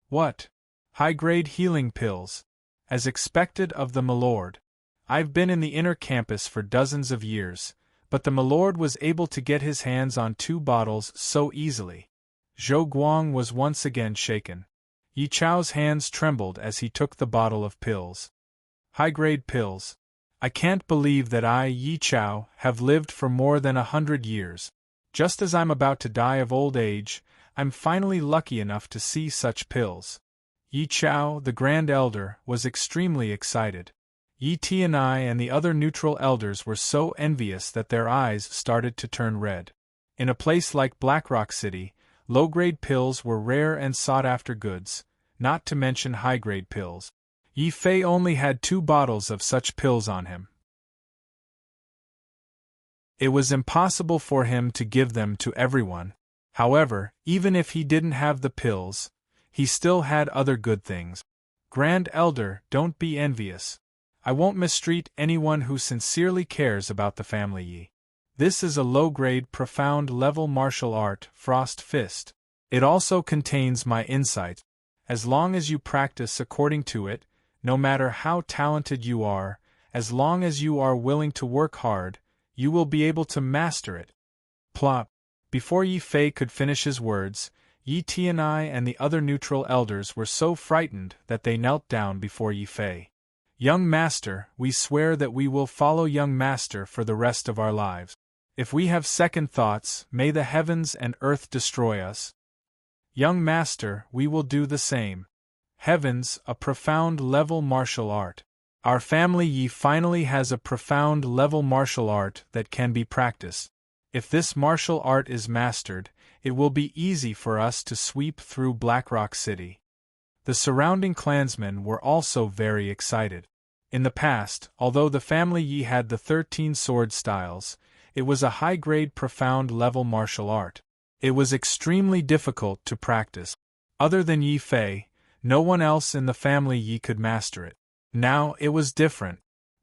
A: What? High-grade healing pills? As expected of the milord. I've been in the inner campus for dozens of years, but the milord was able to get his hands on 2 bottles so easily. Zhou Guang was once again shaken. Yi Chao's hands trembled as he took the bottle of pills. High-grade pills. I can't believe that I, Yi Chao, have lived for more than 100 years. Just as I'm about to die of old age, I'm finally lucky enough to see such pills. Yi Chao, the Grand Elder, was extremely excited. Yi Tianai and the other neutral elders were so envious that their eyes started to turn red. In a place like Blackrock City, low-grade pills were rare and sought-after goods, not to mention high-grade pills. Yi Fei only had 2 bottles of such pills on him. It was impossible for him to give them to everyone. However, even if he didn't have the pills, he still had other good things. Grand Elder, don't be envious. I won't mistreat anyone who sincerely cares about the family Yi. This is a low-grade, profound-level martial art, Frost Fist. It also contains my insight. As long as you practice according to it, no matter how talented you are, as long as you are willing to work hard, you will be able to master it. Plop. Before Yi Fei could finish his words, Yi Tianai and the other neutral elders were so frightened that they knelt down before Yi Fei. Young Master, we swear that we will follow Young Master for the rest of our lives. If we have second thoughts, may the heavens and earth destroy us. Young Master, we will do the same. Heavens, a profound level martial art. Our family Yi finally has a profound level martial art that can be practiced. If this martial art is mastered, it will be easy for us to sweep through Blackrock City. The surrounding clansmen were also very excited. In the past, although the family Yi had the 13 sword styles, it was a high-grade profound level martial art. It was extremely difficult to practice. Other than Yi Fei, no one else in the family Yi could master it. Now it was different.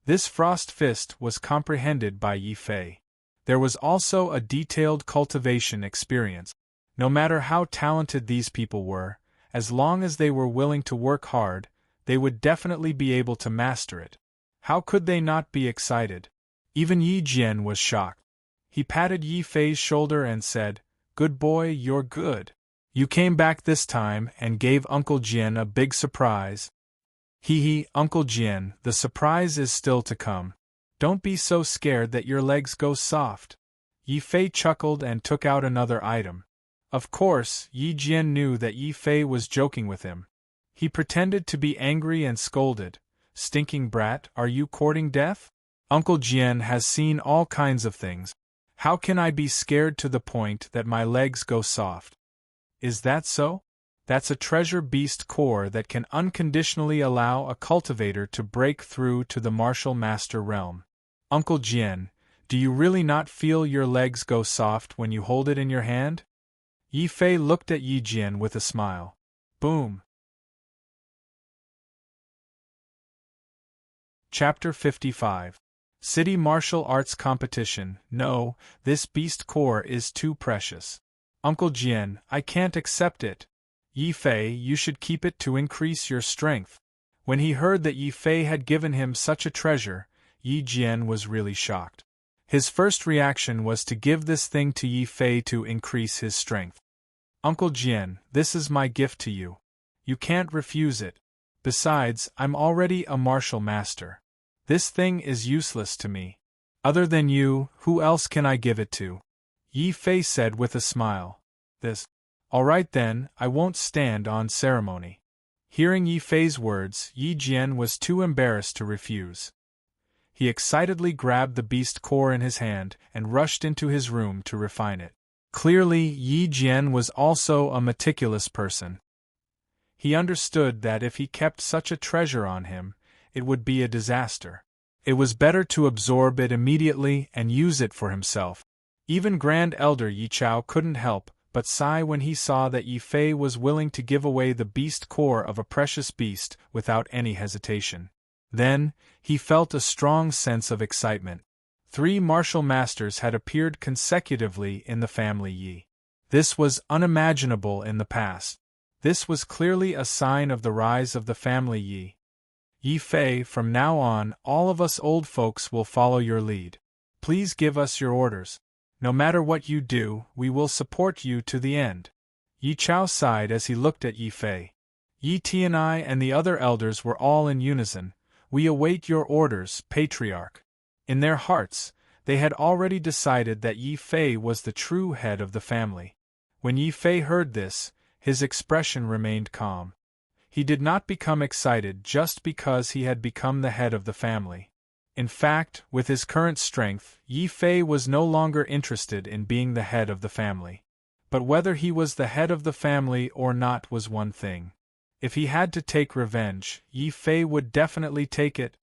A: This frost fist was comprehended by Yi Fei. There was also a detailed cultivation experience. No matter how talented these people were, as long as they were willing to work hard, they would definitely be able to master it. How could they not be excited? Even Yi Jian was shocked. He patted Yi Fei's shoulder and said, "Good boy, you're good. You came back this time and gave Uncle Jian a big surprise." Hee, Uncle Jian, the surprise is still to come. Don't be so scared that your legs go soft. Yi Fei chuckled and took out another item. Of course, Yi Jian knew that Yi Fei was joking with him. He pretended to be angry and scolded. "Stinking brat, are you courting death? Uncle Jian has seen all kinds of things. How can I be scared to the point that my legs go soft?" Is that so? That's a treasure beast core that can unconditionally allow a cultivator to break through to the martial master realm. Uncle Jian, do you really not feel your legs go soft when you hold it in your hand? Yi Fei looked at Yi Jian with a smile. Boom. Chapter 55. City Martial Arts Competition. No, this beast core is too precious. Uncle Jian, I can't accept it. Yi Fei, you should keep it to increase your strength. When he heard that Yi Fei had given him such a treasure, Yi Jian was really shocked. His first reaction was to give this thing to Yi Fei to increase his strength. Uncle Jian, this is my gift to you. You can't refuse it. Besides, I'm already a martial master. This thing is useless to me. Other than you, who else can I give it to? Yi Fei said with a smile. This. All right then, I won't stand on ceremony. Hearing Yi Fei's words, Yi Jian was too embarrassed to refuse. He excitedly grabbed the beast core in his hand and rushed into his room to refine it. Clearly, Yi Jian was also a meticulous person. He understood that if he kept such a treasure on him, it would be a disaster. It was better to absorb it immediately and use it for himself. Even Grand Elder Yi Chao couldn't help but sigh when he saw that Yi Fei was willing to give away the beast core of a precious beast without any hesitation. Then, he felt a strong sense of excitement. 3 martial masters had appeared consecutively in the family Yi. This was unimaginable in the past. This was clearly a sign of the rise of the family Yi. Yi Fei, from now on, all of us old folks will follow your lead. Please give us your orders. No matter what you do, we will support you to the end. Yi Chao sighed as he looked at Yi Fei. Yi Tianai and the other elders were all in unison. We await your orders, Patriarch. In their hearts, they had already decided that Yi Fei was the true head of the family. When Yi Fei heard this, his expression remained calm. He did not become excited just because he had become the head of the family. In fact, with his current strength, Yi Fei was no longer interested in being the head of the family. But whether he was the head of the family or not was one thing. If he had to take revenge, Yi Fei would definitely take it.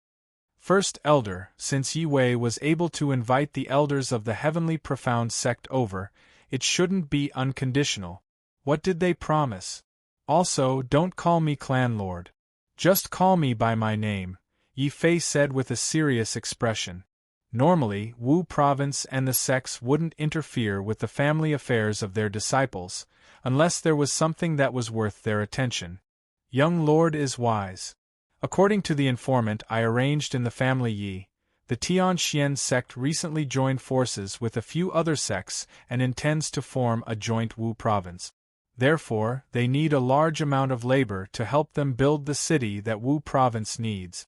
A: First Elder, since Yi Wei was able to invite the elders of the Heavenly Profound sect over, it shouldn't be unconditional. What did they promise? Also, don't call me Clan Lord. Just call me by my name, Yi Fei said with a serious expression. Normally, Wu Province and the sects wouldn't interfere with the family affairs of their disciples, unless there was something that was worth their attention. Young Lord is wise. According to the informant I arranged in the family Yi, The Tianxian sect recently joined forces with a few other sects and intends to form a joint Wu province. Therefore, they need a large amount of labor to help them build the city that Wu province needs.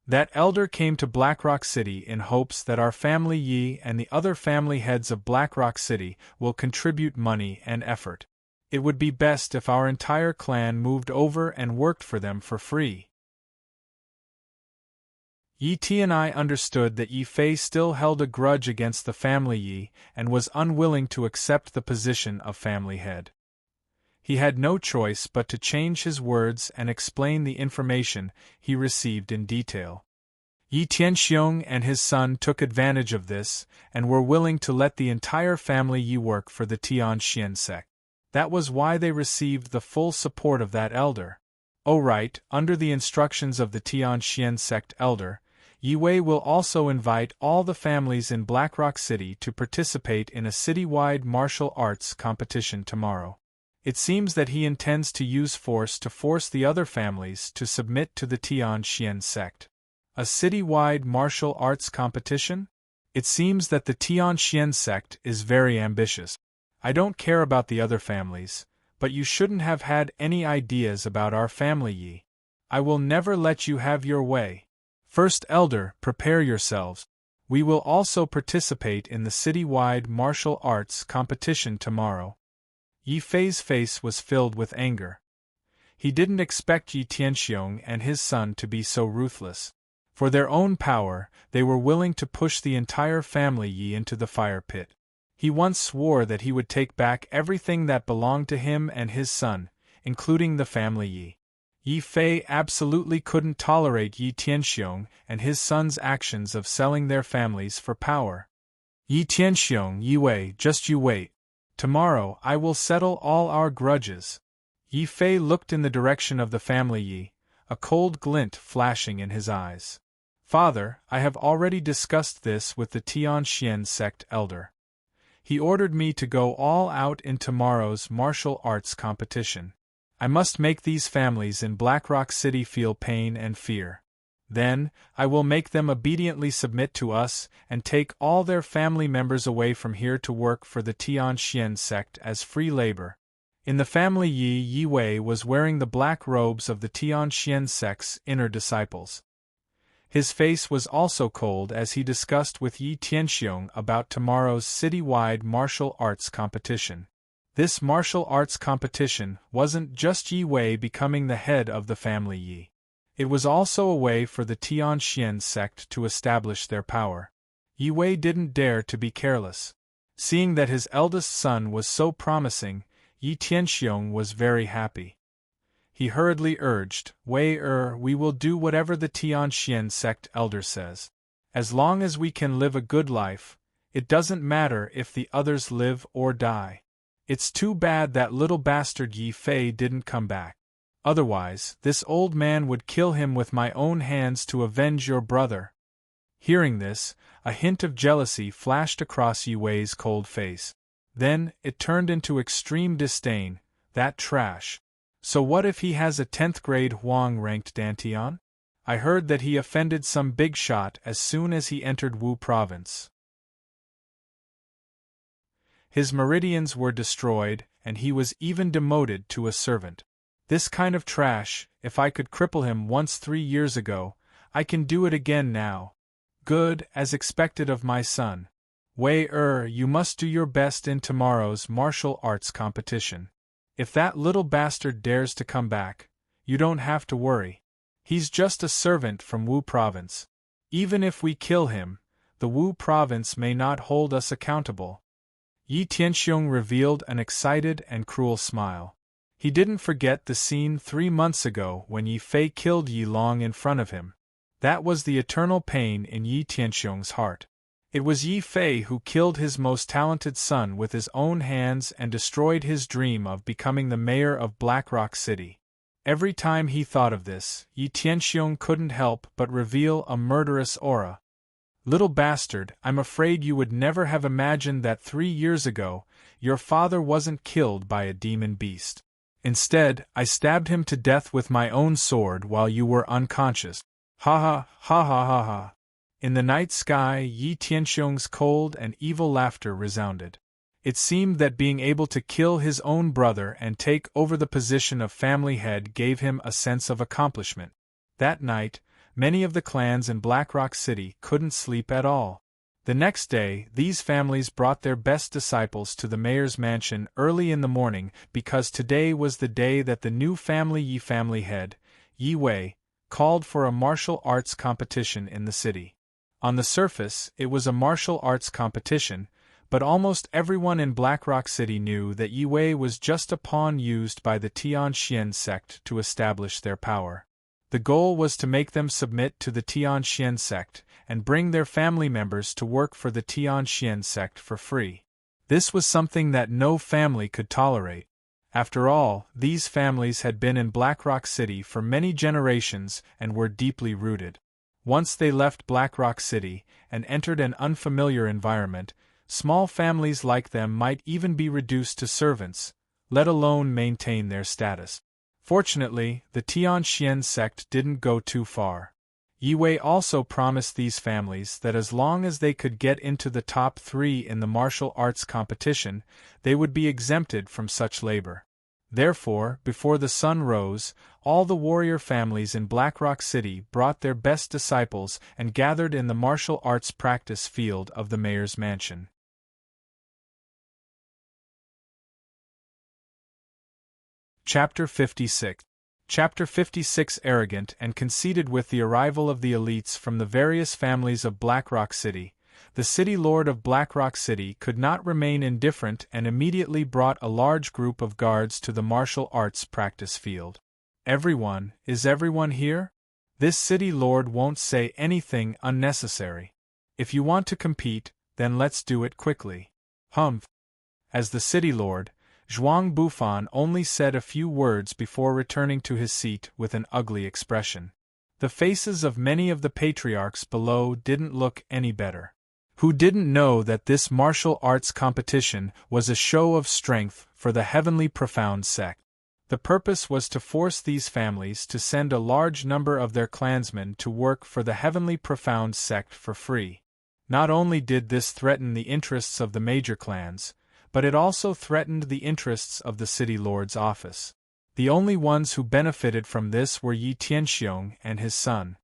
A: That elder came to Blackrock City in hopes that our family Yi and the other family heads of Blackrock City will contribute money and effort. It would be best if our entire clan moved over and worked for them for free. Yi Tianai understood that Yi Fei still held a grudge against the family Yi and was unwilling to accept the position of family head. He had no choice but to change his words and explain the information he received in detail. Yi Tianxiong and his son took advantage of this and were willing to let the entire family Yi work for the Tianxian sect. That was why they received the full support of that elder. Oh right, under the instructions of the Tianxian sect elder, Yi Wei will also invite all the families in Blackrock City to participate in a citywide martial arts competition tomorrow. It seems that he intends to use force to force the other families to submit to the Tianxian sect. A citywide martial arts competition? It seems that the Tianxian sect is very ambitious. I don't care about the other families, but you shouldn't have had any ideas about our family Yi. I will never let you have your way. First elder, prepare yourselves. We will also participate in the citywide martial arts competition tomorrow. Yi Fei's face was filled with anger. He didn't expect Yi Tianxiong and his son to be so ruthless. For their own power, they were willing to push the entire family Yi into the fire pit. He once swore that he would take back everything that belonged to him and his son, including the family Yi. Yi Fei absolutely couldn't tolerate Yi Tianxiong and his son's actions of selling their families for power. Yi Tianxiong, Yi Wei, just you wait. Tomorrow I will settle all our grudges. Yi Fei looked in the direction of the family Yi, a cold glint flashing in his eyes. Father, I have already discussed this with the Tianxian sect elder. He ordered me to go all out in tomorrow's martial arts competition. I must make these families in Blackrock City feel pain and fear. Then, I will make them obediently submit to us and take all their family members away from here to work for the Tianxian sect as free labor. In the family Yi, Yi Wei was wearing the black robes of the Tianxian sect's inner disciples. His face was also cold as he discussed with Yi Tianxiong about tomorrow's citywide martial arts competition. This martial arts competition wasn't just Yi Wei becoming the head of the family Yi. It was also a way for the Tianxian sect to establish their power. Yi Wei didn't dare to be careless. Seeing that his eldest son was so promising, Yi Tianxiong was very happy. He hurriedly urged, we will do whatever the Tianxian sect elder says. As long as we can live a good life, it doesn't matter if the others live or die. It's too bad that little bastard Yi Fei didn't come back. Otherwise, this old man would kill him with my own hands to avenge your brother. Hearing this, a hint of jealousy flashed across Yi Wei's cold face. Then, it turned into extreme disdain. That trash. So what if he has a 10th grade Huang-ranked Dantian? I heard that he offended some big shot as soon as he entered Wu province. His meridians were destroyed, and he was even demoted to a servant. This kind of trash, if I could cripple him once 3 years ago, I can do it again now. Good, as expected of my son. Wei you must do your best in tomorrow's martial arts competition. If that little bastard dares to come back, you don't have to worry. He's just a servant from Wu province. Even if we kill him, the Wu province may not hold us accountable. Yi Tianxiong revealed an excited and cruel smile. He didn't forget the scene 3 months ago when Yi Fei killed Yi Long in front of him. That was the eternal pain in Yi Tianxiong's heart. It was Yi Fei who killed his most talented son with his own hands and destroyed his dream of becoming the mayor of Blackrock City. Every time he thought of this, Yi Tianxiong couldn't help but reveal a murderous aura. Little bastard, I'm afraid you would never have imagined that 3 years ago, your father wasn't killed by a demon beast. Instead, I stabbed him to death with my own sword while you were unconscious. Ha ha, ha ha ha ha. In the night sky, Yi Tianxiong's cold and evil laughter resounded. It seemed that being able to kill his own brother and take over the position of family head gave him a sense of accomplishment. That night, many of the clans in Blackrock City couldn't sleep at all. The next day, these families brought their best disciples to the mayor's mansion early in the morning because today was the day that the new Yi family head, Yi Wei, called for a martial arts competition in the city. On the surface, it was a martial arts competition, but almost everyone in Blackrock City knew that Yi Wei was just a pawn used by the Tianxian sect to establish their power. The goal was to make them submit to the Tianxian sect and bring their family members to work for the Tianxian sect for free. This was something that no family could tolerate. After all, these families had been in Blackrock City for many generations and were deeply rooted. Once they left Blackrock City and entered an unfamiliar environment, small families like them might even be reduced to servants, let alone maintain their status. Fortunately, the Tianxian sect didn't go too far. Yi Wei also promised these families that as long as they could get into the top 3 in the martial arts competition, they would be exempted from such labor. Therefore, before the sun rose, all the warrior families in Blackrock City brought their best disciples and gathered in the martial arts practice field of the mayor's mansion. Chapter 56. Chapter 56. Arrogant and conceited with the arrival of the elites from the various families of Blackrock City, the city lord of Blackrock City could not remain indifferent and immediately brought a large group of guards to the martial arts practice field. Is everyone here? This city lord won't say anything unnecessary. If you want to compete, then let's do it quickly. Humph. As the city lord, Zhuang Bufan only said a few words before returning to his seat with an ugly expression. The faces of many of the patriarchs below didn't look any better. Who didn't know that this martial arts competition was a show of strength for the Heavenly Profound sect? The purpose was to force these families to send a large number of their clansmen to work for the Heavenly Profound sect for free. Not only did this threaten the interests of the major clans, but it also threatened the interests of the city lord's office. The only ones who benefited from this were Yi Tianxiong and his son.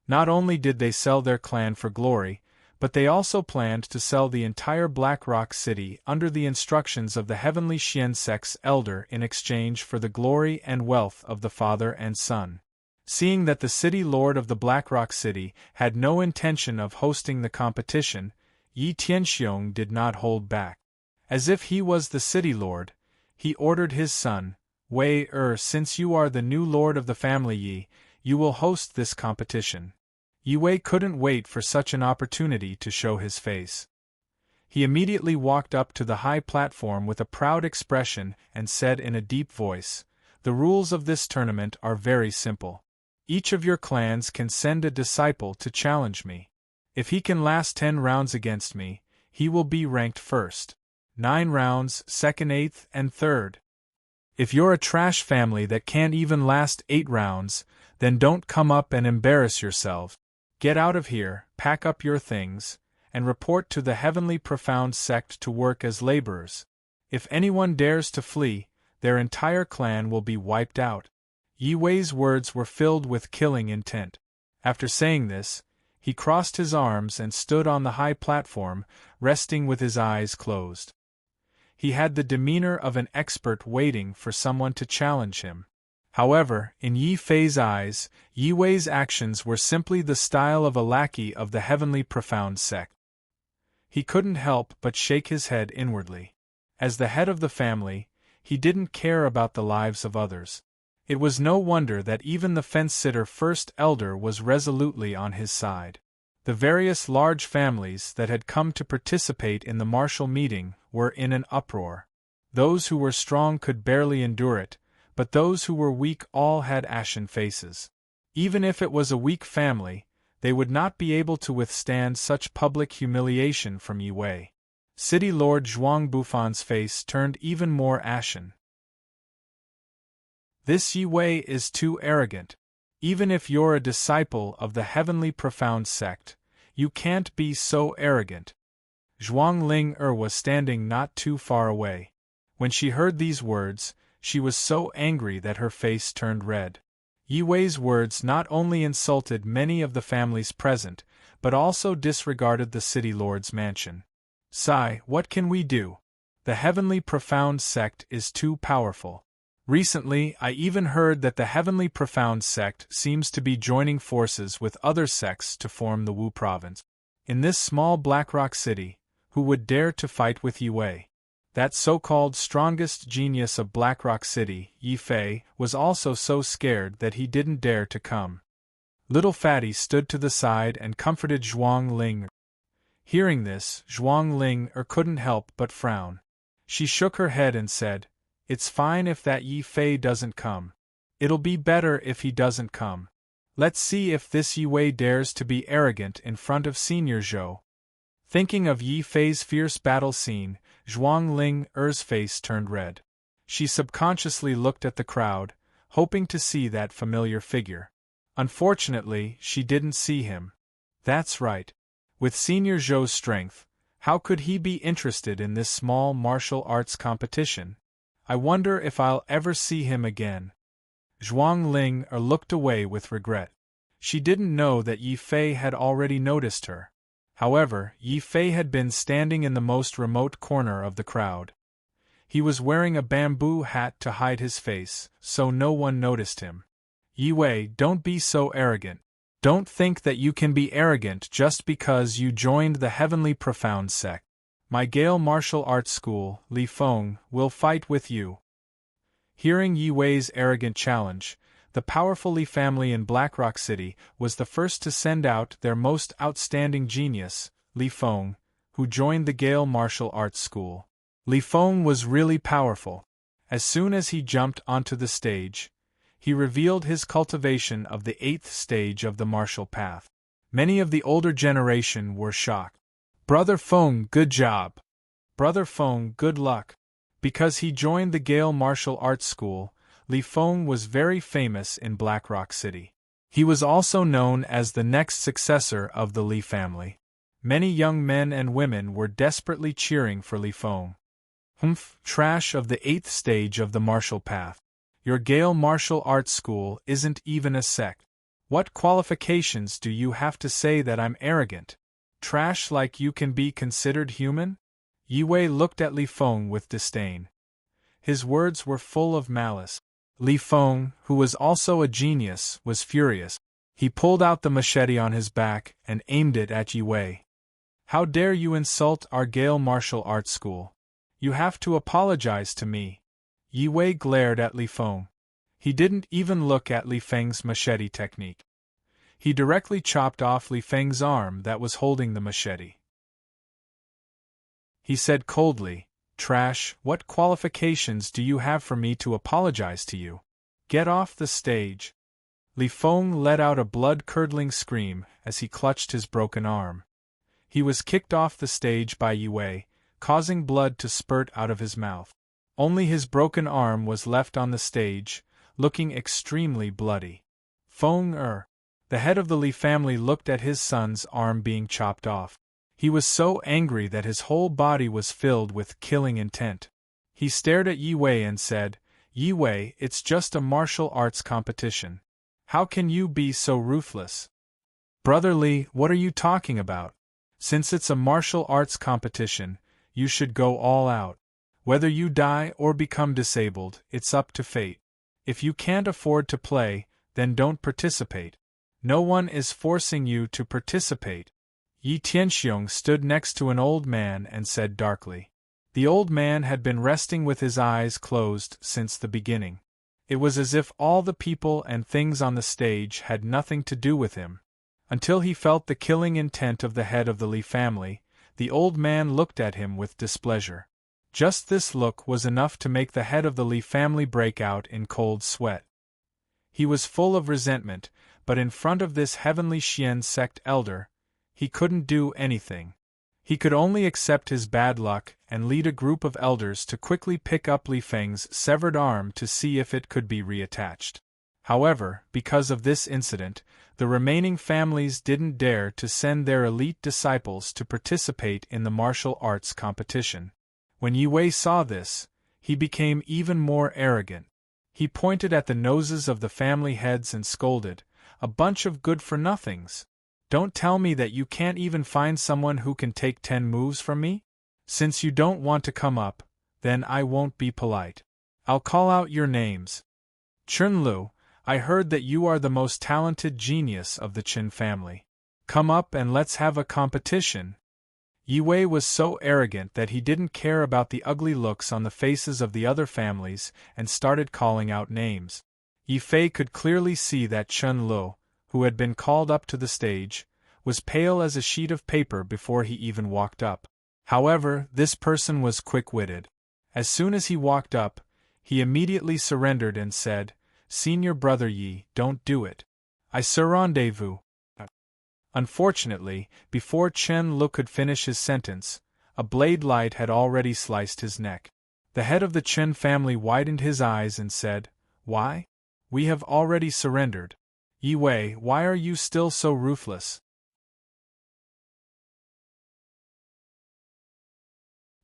A: Not only did they sell their clan for glory, but they also planned to sell the entire Blackrock City under the instructions of the Heavenly Xian sect's elder in exchange for the glory and wealth of the father and son. Seeing that the city lord of the Blackrock City had no intention of hosting the competition, Yi Tianxiong did not hold back. As if he was the city lord, he ordered his son, Wei since you are the new lord of the family Yi, you will host this competition. Yi Wei couldn't wait for such an opportunity to show his face. He immediately walked up to the high platform with a proud expression and said in a deep voice, "The rules of this tournament are very simple. Each of your clans can send a disciple to challenge me. If he can last 10 rounds against me, he will be ranked first. 9 rounds, second, 8th, and 3rd. If you're a trash family that can't even last 8 rounds, then don't come up and embarrass yourself. Get out of here, pack up your things, and report to the Heavenly Profound sect to work as laborers. If anyone dares to flee, their entire clan will be wiped out." Yi Wei's words were filled with killing intent. After saying this, he crossed his arms and stood on the high platform, resting with his eyes closed. He had the demeanor of an expert waiting for someone to challenge him. However, in Yi Fei's eyes, Yi Wei's actions were simply the style of a lackey of the Heavenly Profound sect. He couldn't help but shake his head inwardly. As the head of the family, he didn't care about the lives of others. It was no wonder that even the fence-sitter first elder was resolutely on his side. The various large families that had come to participate in the martial meeting were in an uproar. Those who were strong could barely endure it, but those who were weak all had ashen faces. Even if it was a weak family, they would not be able to withstand such public humiliation from Yi Wei. City Lord Zhuang Bufan's face turned even more ashen. This Yi Wei is too arrogant. Even if you're a disciple of the Heavenly Profound sect, You can't be so arrogant. Zhuang Ling was standing not too far away. When she heard these words, she was so angry that her face turned red. Yi Wei's words not only insulted many of the families present, but also disregarded the city lord's mansion. Sigh, what can we do? The Heavenly Profound sect is too powerful. Recently, I even heard that the Heavenly Profound sect seems to be joining forces with other sects to form the Wu province. In this small Blackrock city, who would dare to fight with Yi Wei? That so-called strongest genius of Blackrock City, Yi Fei, was also so scared that he didn't dare to come. Little Fatty stood to the side and comforted Zhuang Ling. Hearing this, Zhuang Ling couldn't help but frown. She shook her head and said, "It's fine if that Yi Fei doesn't come. It'll be better if he doesn't come. Let's see if this Yi Wei dares to be arrogant in front of Senior Zhou." Thinking of Yi Fei's fierce battle scene, Zhuang Ling's face turned red. She subconsciously looked at the crowd, hoping to see that familiar figure. Unfortunately, she didn't see him. That's right. With Senior Zhou's strength, how could he be interested in this small martial arts competition? I wonder if I'll ever see him again. Zhuang Ling looked away with regret. She didn't know that Yi Fei had already noticed her. However, Yi Fei had been standing in the most remote corner of the crowd. He was wearing a bamboo hat to hide his face, so no one noticed him. Yi Wei, don't be so arrogant. Don't think that you can be arrogant just because you joined the Heavenly Profound sect. My Gale Martial Arts School, Li Feng, will fight with you. Hearing Yi Wei's arrogant challenge, the powerful Li family in Blackrock City was the first to send out their most outstanding genius, Li Feng, who joined the Gale Martial Arts School. Li Feng was really powerful. As soon as he jumped onto the stage, he revealed his cultivation of the 8th stage of the martial path. Many of the older generation were shocked. "Brother Feng, good job. Brother Feng, good luck." Because he joined the Gale Martial Arts School, Li Feng was very famous in Blackrock City. He was also known as the next successor of the Li family. Many young men and women were desperately cheering for Li Feng. "Humph, trash of the 8th stage of the martial path. Your Gale Martial Arts School isn't even a sect. What qualifications do you have to say that I'm arrogant? Trash like you can be considered human?" Yi Wei looked at Li Feng with disdain. His words were full of malice. Li Feng, who was also a genius, was furious. He pulled out the machete on his back and aimed it at Yi Wei. "How dare you insult our Gale Martial Arts School? You have to apologize to me." Yi Wei glared at Li Feng. He didn't even look at Li Feng's machete technique. He directly chopped off Li Feng's arm that was holding the machete. He said coldly, "Trash, what qualifications do you have for me to apologize to you? Get off the stage." Li Feng let out a blood-curdling scream as he clutched his broken arm. He was kicked off the stage by Yi Wei, causing blood to spurt out of his mouth. Only his broken arm was left on the stage, looking extremely bloody. Feng the head of the Li family, looked at his son's arm being chopped off. He was so angry that his whole body was filled with killing intent. He stared at Yi Wei and said, "Yi Wei, it's just a martial arts competition. How can you be so ruthless?" "Brother Li, what are you talking about? Since it's a martial arts competition, you should go all out. Whether you die or become disabled, it's up to fate. If you can't afford to play, then don't participate. No one is forcing you to participate." Yi Tianxiong stood next to an old man and said darkly. The old man had been resting with his eyes closed since the beginning. It was as if all the people and things on the stage had nothing to do with him. Until he felt the killing intent of the head of the Li family, the old man looked at him with displeasure. Just this look was enough to make the head of the Li family break out in cold sweat. He was full of resentment, but in front of this heavenly Xian sect elder, he couldn't do anything. He could only accept his bad luck and lead a group of elders to quickly pick up Li Feng's severed arm to see if it could be reattached. However, because of this incident, the remaining families didn't dare to send their elite disciples to participate in the martial arts competition. When Yi Wei saw this, he became even more arrogant. He pointed at the noses of the family heads and scolded, "A bunch of good-for-nothings! Don't tell me that you can't even find someone who can take 10 moves from me? Since you don't want to come up, then I won't be polite. I'll call out your names. Chunlu, I heard that you are the most talented genius of the Qin family. Come up and let's have a competition." Yi Wei was so arrogant that he didn't care about the ugly looks on the faces of the other families and started calling out names. Yi Fei could clearly see that Chun Lu, who had been called up to the stage, was pale as a sheet of paper before he even walked up. However, this person was quick-witted. As soon as he walked up, he immediately surrendered and said, "Senior brother Yi, don't do it. I rendezvous." Unfortunately, before Chen Lu could finish his sentence, a blade light had already sliced his neck. The head of the Chen family widened his eyes and said, "Why? We have already surrendered. Yi Wei, why are you still so ruthless?"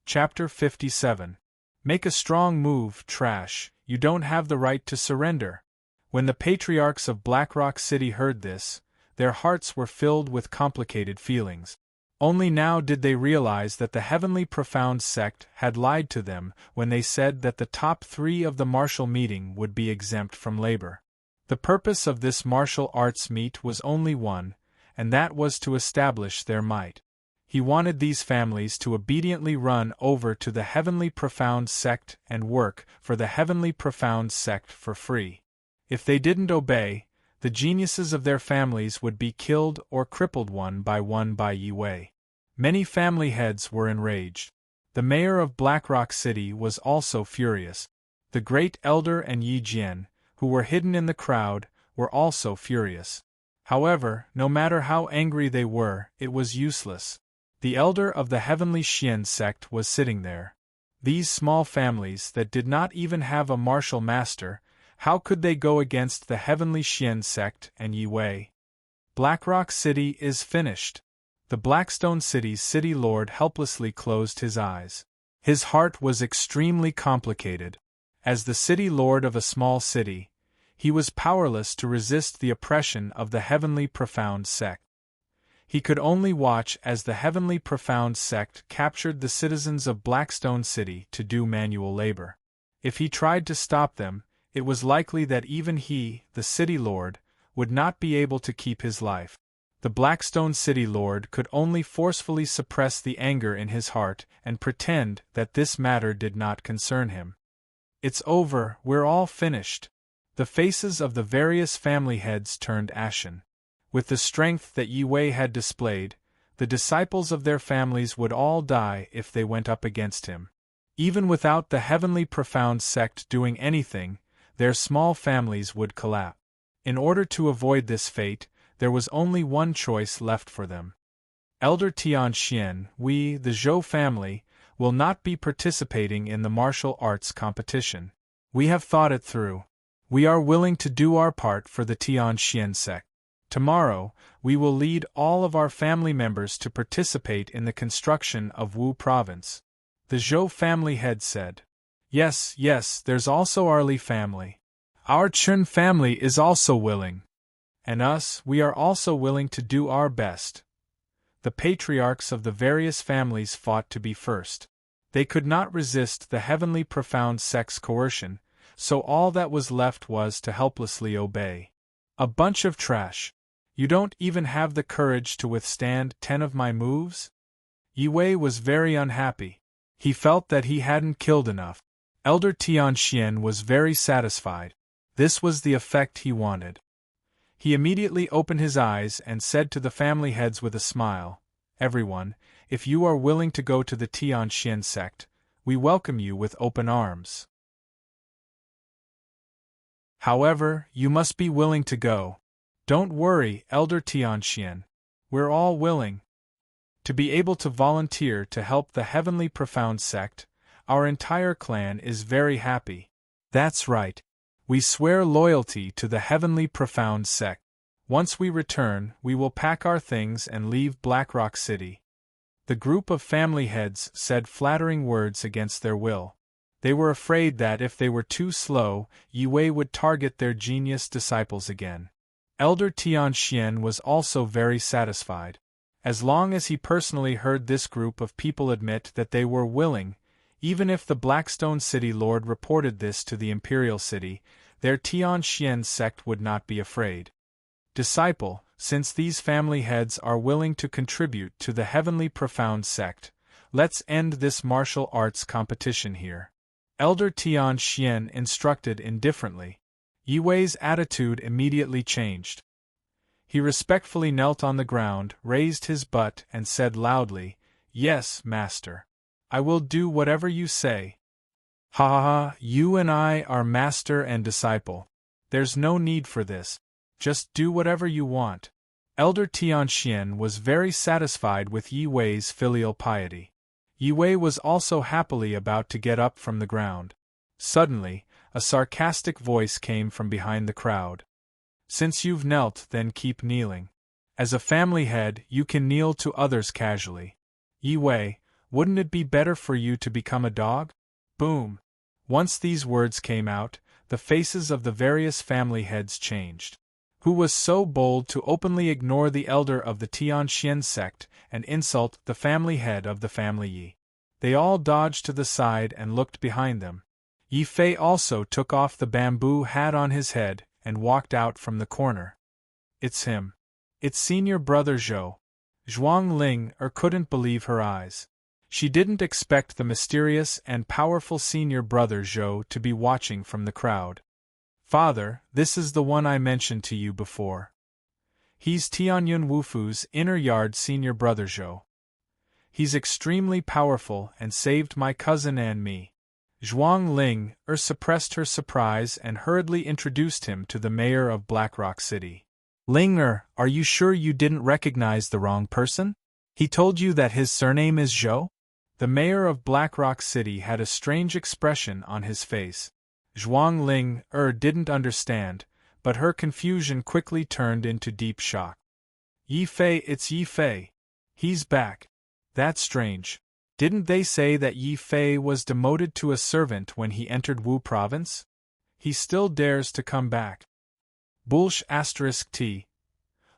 A: Chapter 57. Make a strong move, trash. You don't have the right to surrender. When the patriarchs of Blackrock City heard this, their hearts were filled with complicated feelings. Only now did they realize that the Heavenly Profound sect had lied to them when they said that the top 3 of the martial meeting would be exempt from labor. The purpose of this martial arts meet was only one, and that was to establish their might. He wanted these families to obediently run over to the Heavenly Profound sect and work for the Heavenly Profound sect for free. If they didn't obey, the geniuses of their families would be killed or crippled one by Yi Wei. Many family heads were enraged. The mayor of Blackrock City was also furious. The great elder and Yi Jian, who were hidden in the crowd, were also furious. However, no matter how angry they were, it was useless. The elder of the Heavenly Xian sect was sitting there. These small families that did not even have a martial master, how could they go against the Heavenly Xian sect and Yi Wei? Blackrock City is finished. The Blackstone City's city lord helplessly closed his eyes. His heart was extremely complicated. As the city lord of a small city, he was powerless to resist the oppression of the Heavenly Profound sect. He could only watch as the Heavenly Profound sect captured the citizens of Blackstone City to do manual labor. If he tried to stop them, it was likely that even he, the city lord, would not be able to keep his life. The Blackstone City Lord could only forcefully suppress the anger in his heart and pretend that this matter did not concern him. "It's over, we're all finished." The faces of the various family heads turned ashen. With the strength that Yi Wei had displayed, the disciples of their families would all die if they went up against him. Even without the Heavenly Profound sect doing anything, their small families would collapse. In order to avoid this fate, there was only one choice left for them. Elder Tian Xian, we, the Zhou family, will not be participating in the martial arts competition. We have thought it through. We are willing to do our part for the Tian Xian sect. Tomorrow, we will lead all of our family members to participate in the construction of Wu Province. The Zhou family head said. Yes, there's also our Li family. Our Chun family is also willing. And us, we are also willing to do our best. The patriarchs of the various families fought to be first. They could not resist the Heavenly Profound sect's coercion, so all that was left was to helplessly obey. A bunch of trash. You don't even have the courage to withstand 10 of my moves? Yi Wei was very unhappy. He felt that he hadn't killed enough. Elder Tian Xian was very satisfied. This was the effect he wanted. He immediately opened his eyes and said to the family heads with a smile, "Everyone, if you are willing to go to the Tian Xian sect, we welcome you with open arms. However, you must be willing to go. Don't worry, Elder Tian Xian. We're all willing. To be able to volunteer to help the Heavenly Profound sect, our entire clan is very happy. That's right. We swear loyalty to the heavenly profound sect. Once we return, we will pack our things and leave Blackrock City. The group of family heads said flattering words against their will. They were afraid that if they were too slow, Yue would target their genius disciples again. Elder Tianxian was also very satisfied. As long as he personally heard this group of people admit that they were willing, even if the Blackstone City Lord reported this to the Imperial City, their Tianxian sect would not be afraid. Disciple, since these family heads are willing to contribute to the heavenly profound sect, let's end this martial arts competition here. Elder Tianxian instructed indifferently. Yue's attitude immediately changed. He respectfully knelt on the ground, raised his butt, and said loudly, "Yes, master. I will do whatever you say." "Ha ha ha, you and I are master and disciple. There's no need for this. Just do whatever you want." Elder Tianxian was very satisfied with Yue's filial piety. Yue was also happily about to get up from the ground. Suddenly, a sarcastic voice came from behind the crowd. "Since you've knelt, then keep kneeling. As a family head, you can kneel to others casually. Yue, wouldn't it be better for you to become a dog?" Boom! Once these words came out, the faces of the various family heads changed. Who was so bold to openly ignore the elder of the Tianxian sect and insult the family head of the family Yi? They all dodged to the side and looked behind them. Yi Fei also took off the bamboo hat on his head and walked out from the corner. "It's him. It's senior brother Zhou." Zhuang Ling couldn't believe her eyes. She didn't expect the mysterious and powerful senior brother Zhou to be watching from the crowd. "Father, this is the one I mentioned to you before. He's Tianyun Wufu's inner yard senior brother Zhou. He's extremely powerful and saved my cousin and me." Zhuang Ling suppressed her surprise and hurriedly introduced him to the mayor of Blackrock City. "Ling are you sure you didn't recognize the wrong person? He told you that his surname is Zhou?" The mayor of Blackrock City had a strange expression on his face. Zhuang Ling didn't understand, but her confusion quickly turned into deep shock. "Yi Fei, it's Yi Fei. He's back. That's strange. Didn't they say that Yi Fei was demoted to a servant when he entered Wu Province? He still dares to come back. Bulsh *T.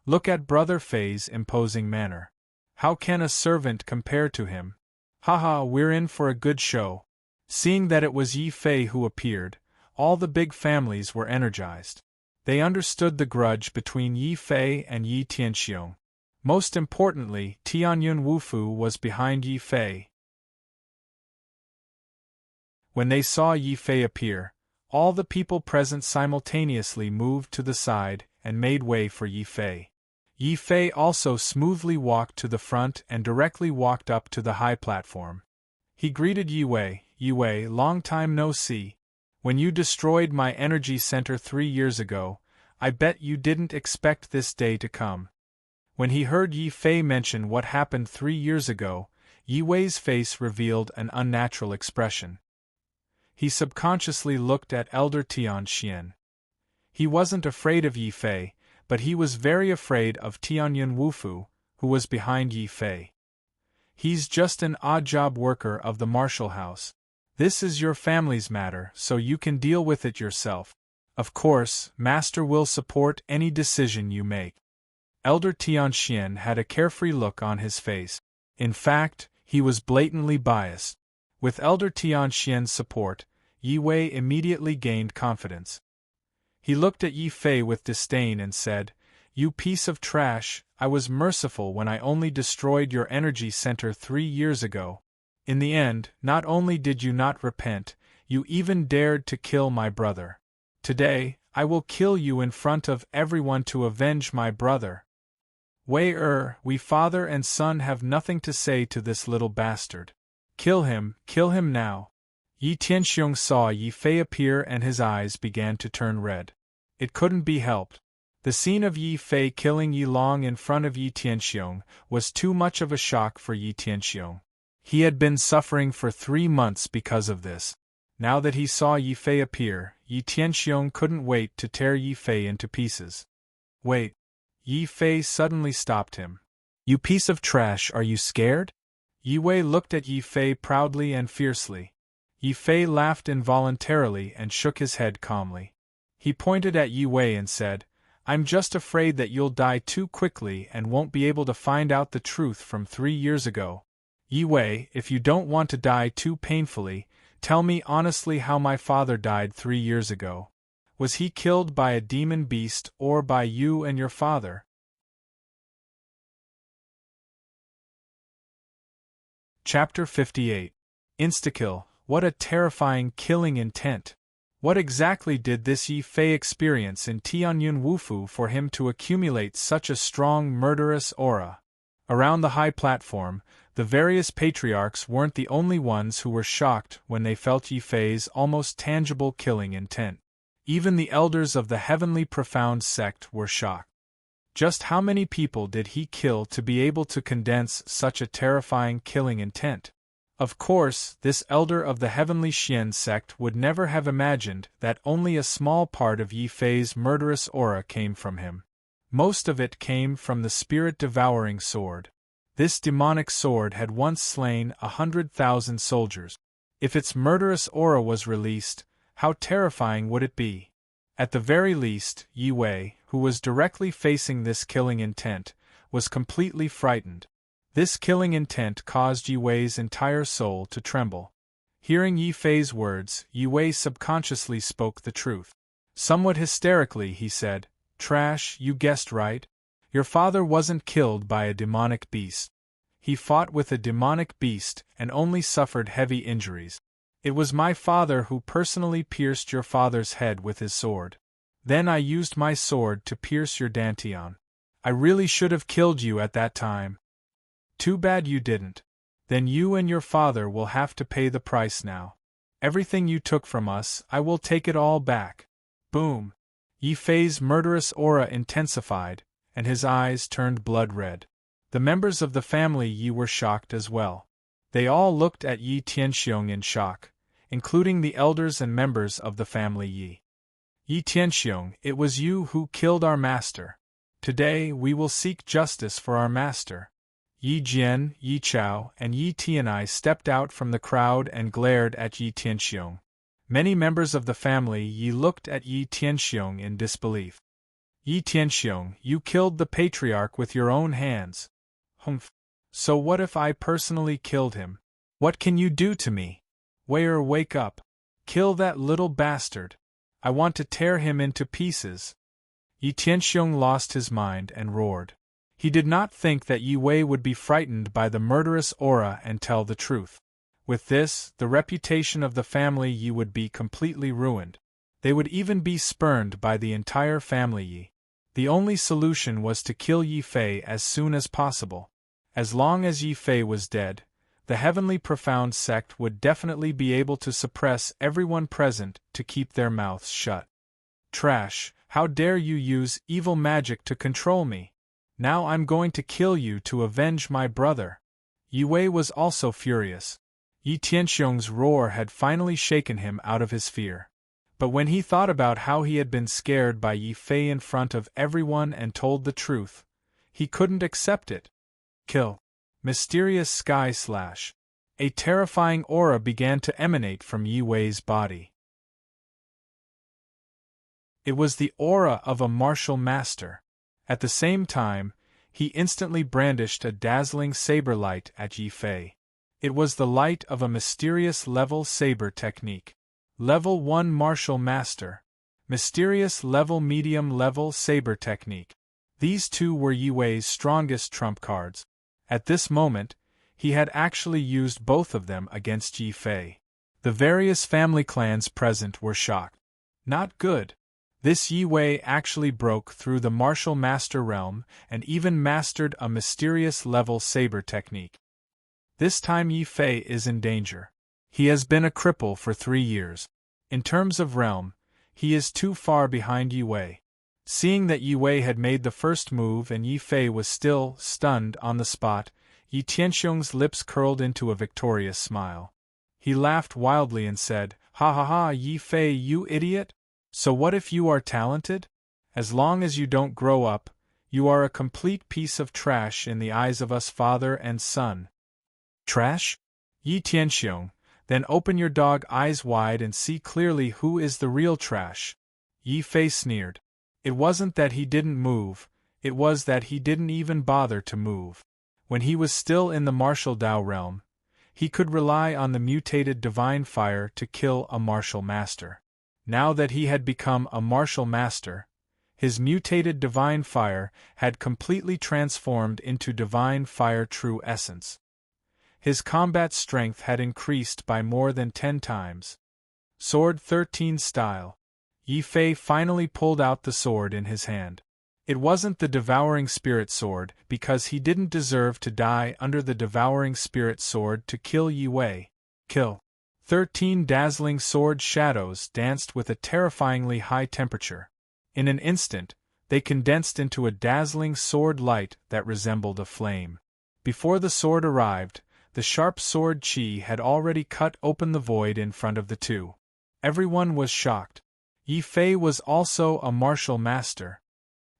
A: Look at Brother Fei's imposing manner. How can a servant compare to him? Haha, we're in for a good show." Seeing that it was Yi Fei who appeared, all the big families were energized. They understood the grudge between Yi Fei and Yi Tianxiong. Most importantly, Tianyun Wufu was behind Yi Fei. When they saw Yi Fei appear, all the people present simultaneously moved to the side and made way for Yi Fei. Yi Fei also smoothly walked to the front and directly walked up to the high platform. He greeted Yue, "Yue, long time no see. When you destroyed my energy center 3 years ago, I bet you didn't expect this day to come." When he heard Yi Fei mention what happened 3 years ago, Yue's face revealed an unnatural expression. He subconsciously looked at Elder Tianxian. He wasn't afraid of Yi Fei, but he was very afraid of Tianyun Wufu, who was behind Yi Fei. "He's just an odd job worker of the Marshall House. This is your family's matter, so you can deal with it yourself. Of course, Master will support any decision you make." Elder Tianxian had a carefree look on his face. In fact, he was blatantly biased. With Elder Tianxian's support, Yue immediately gained confidence. He looked at Yi Fei with disdain and said, "You piece of trash, I was merciful when I only destroyed your energy center 3 years ago. In the end, not only did you not repent, you even dared to kill my brother. Today, I will kill you in front of everyone to avenge my brother. Wei we father and son have nothing to say to this little bastard. Kill him now." Yi Tianxiong saw Yi Fei appear and his eyes began to turn red. It couldn't be helped. The scene of Yi Fei killing Yi Long in front of Yi Tianxiong was too much of a shock for Yi Tianxiong. He had been suffering for 3 months because of this. Now that he saw Yi Fei appear, Yi Tianxiong couldn't wait to tear Yi Fei into pieces. Wait. Yi Fei suddenly stopped him. You piece of trash, are you scared? Yi Wei looked at Yi Fei proudly and fiercely. Yi Fei laughed involuntarily and shook his head calmly. He pointed at Yi Wei and said, I'm just afraid that you'll die too quickly and won't be able to find out the truth from 3 years ago. Yi Wei, if you don't want to die too painfully, tell me honestly how my father died 3 years ago. Was he killed by a demon beast or by you and your father? Chapter 58. Instakill. What a terrifying killing intent! What exactly did this Yi Fei experience in Tianyun Wufu for him to accumulate such a strong murderous aura? Around the high platform, the various patriarchs weren't the only ones who were shocked when they felt Yi Fei's almost tangible killing intent. Even the elders of the Heavenly Profound sect were shocked. Just how many people did he kill to be able to condense such a terrifying killing intent? Of course, this elder of the Heavenly Xian sect would never have imagined that only a small part of Yi Fei's murderous aura came from him. Most of it came from the spirit-devouring sword. This demonic sword had once slain 100,000 soldiers. If its murderous aura was released, how terrifying would it be? At the very least, Yi Wei, who was directly facing this killing intent, was completely frightened. This killing intent caused Yi Wei's entire soul to tremble. Hearing Yi Fei's words, Yi Wei subconsciously spoke the truth. Somewhat hysterically he said, Trash, you guessed right. Your father wasn't killed by a demonic beast. He fought with a demonic beast and only suffered heavy injuries. It was my father who personally pierced your father's head with his sword. Then I used my sword to pierce your dantian. I really should have killed you at that time. Too bad you didn't. Then you and your father will have to pay the price now. Everything you took from us, I will take it all back. Boom! Yi Fei's murderous aura intensified, and his eyes turned blood red. The members of the family Yi were shocked as well. They all looked at Yi Tianxiong in shock, including the elders and members of the family Yi. Yi Tianxiong, it was you who killed our master. Today we will seek justice for our master. Yi Jian, Yi Chao, and Yi Tianai stepped out from the crowd and glared at Yi Tianxiong. Many members of the family Yi looked at Yi Tianxiong in disbelief. Yi Tianxiong, you killed the patriarch with your own hands. Humph. So what if I personally killed him? What can you do to me? Wake up. Kill that little bastard. I want to tear him into pieces. Yi Tianxiong lost his mind and roared. He did not think that Yi Wei would be frightened by the murderous aura and tell the truth. With this, the reputation of the family Yi would be completely ruined. They would even be spurned by the entire family Yi. The only solution was to kill Yi Fei as soon as possible. As long as Yi Fei was dead, the Heavenly Profound sect would definitely be able to suppress everyone present to keep their mouths shut. Trash, how dare you use evil magic to control me? Now I'm going to kill you to avenge my brother. Yi Wei was also furious. Yi Tianxiong's roar had finally shaken him out of his fear. But when he thought about how he had been scared by Yi Fei in front of everyone and told the truth, he couldn't accept it. Kill. Mysterious sky slash. A terrifying aura began to emanate from Yi Wei's body. It was the aura of a martial master. At the same time, he instantly brandished a dazzling saber light at Yi Fei. It was the light of a mysterious level saber technique. Level 1 Martial Master. Mysterious level medium level saber technique. These two were Yi Wei's strongest trump cards. At this moment, he had actually used both of them against Yi Fei. The various family clans present were shocked. Not good. This Yi Wei actually broke through the martial master realm and even mastered a mysterious level saber technique. This time Yi Fei is in danger. He has been a cripple for 3 years. In terms of realm, he is too far behind Yi Wei. Seeing that Yi Wei had made the first move and Yi Fei was still stunned on the spot, Yi Tianxiong's lips curled into a victorious smile. He laughed wildly and said, Ha ha ha, Yi Fei, you idiot! So what if you are talented? As long as you don't grow up, you are a complete piece of trash in the eyes of us father and son. Trash? Yi Tianxiong, then open your dog eyes wide and see clearly who is the real trash. Yi Fei sneered. It wasn't that he didn't move, it was that he didn't even bother to move. When he was still in the martial Dao realm, he could rely on the mutated divine fire to kill a martial master. Now that he had become a martial master, his mutated divine fire had completely transformed into divine fire true essence. His combat strength had increased by more than 10 times. Sword 13 style. Yi Fei finally pulled out the sword in his hand. It wasn't the devouring spirit sword, because he didn't deserve to die under the devouring spirit sword to kill Yi Wei. Kill. 13 dazzling sword shadows danced with a terrifyingly high temperature. In an instant, they condensed into a dazzling sword light that resembled a flame. Before the sword arrived, the sharp sword Qi had already cut open the void in front of the two. Everyone was shocked. Yi Fei was also a martial master.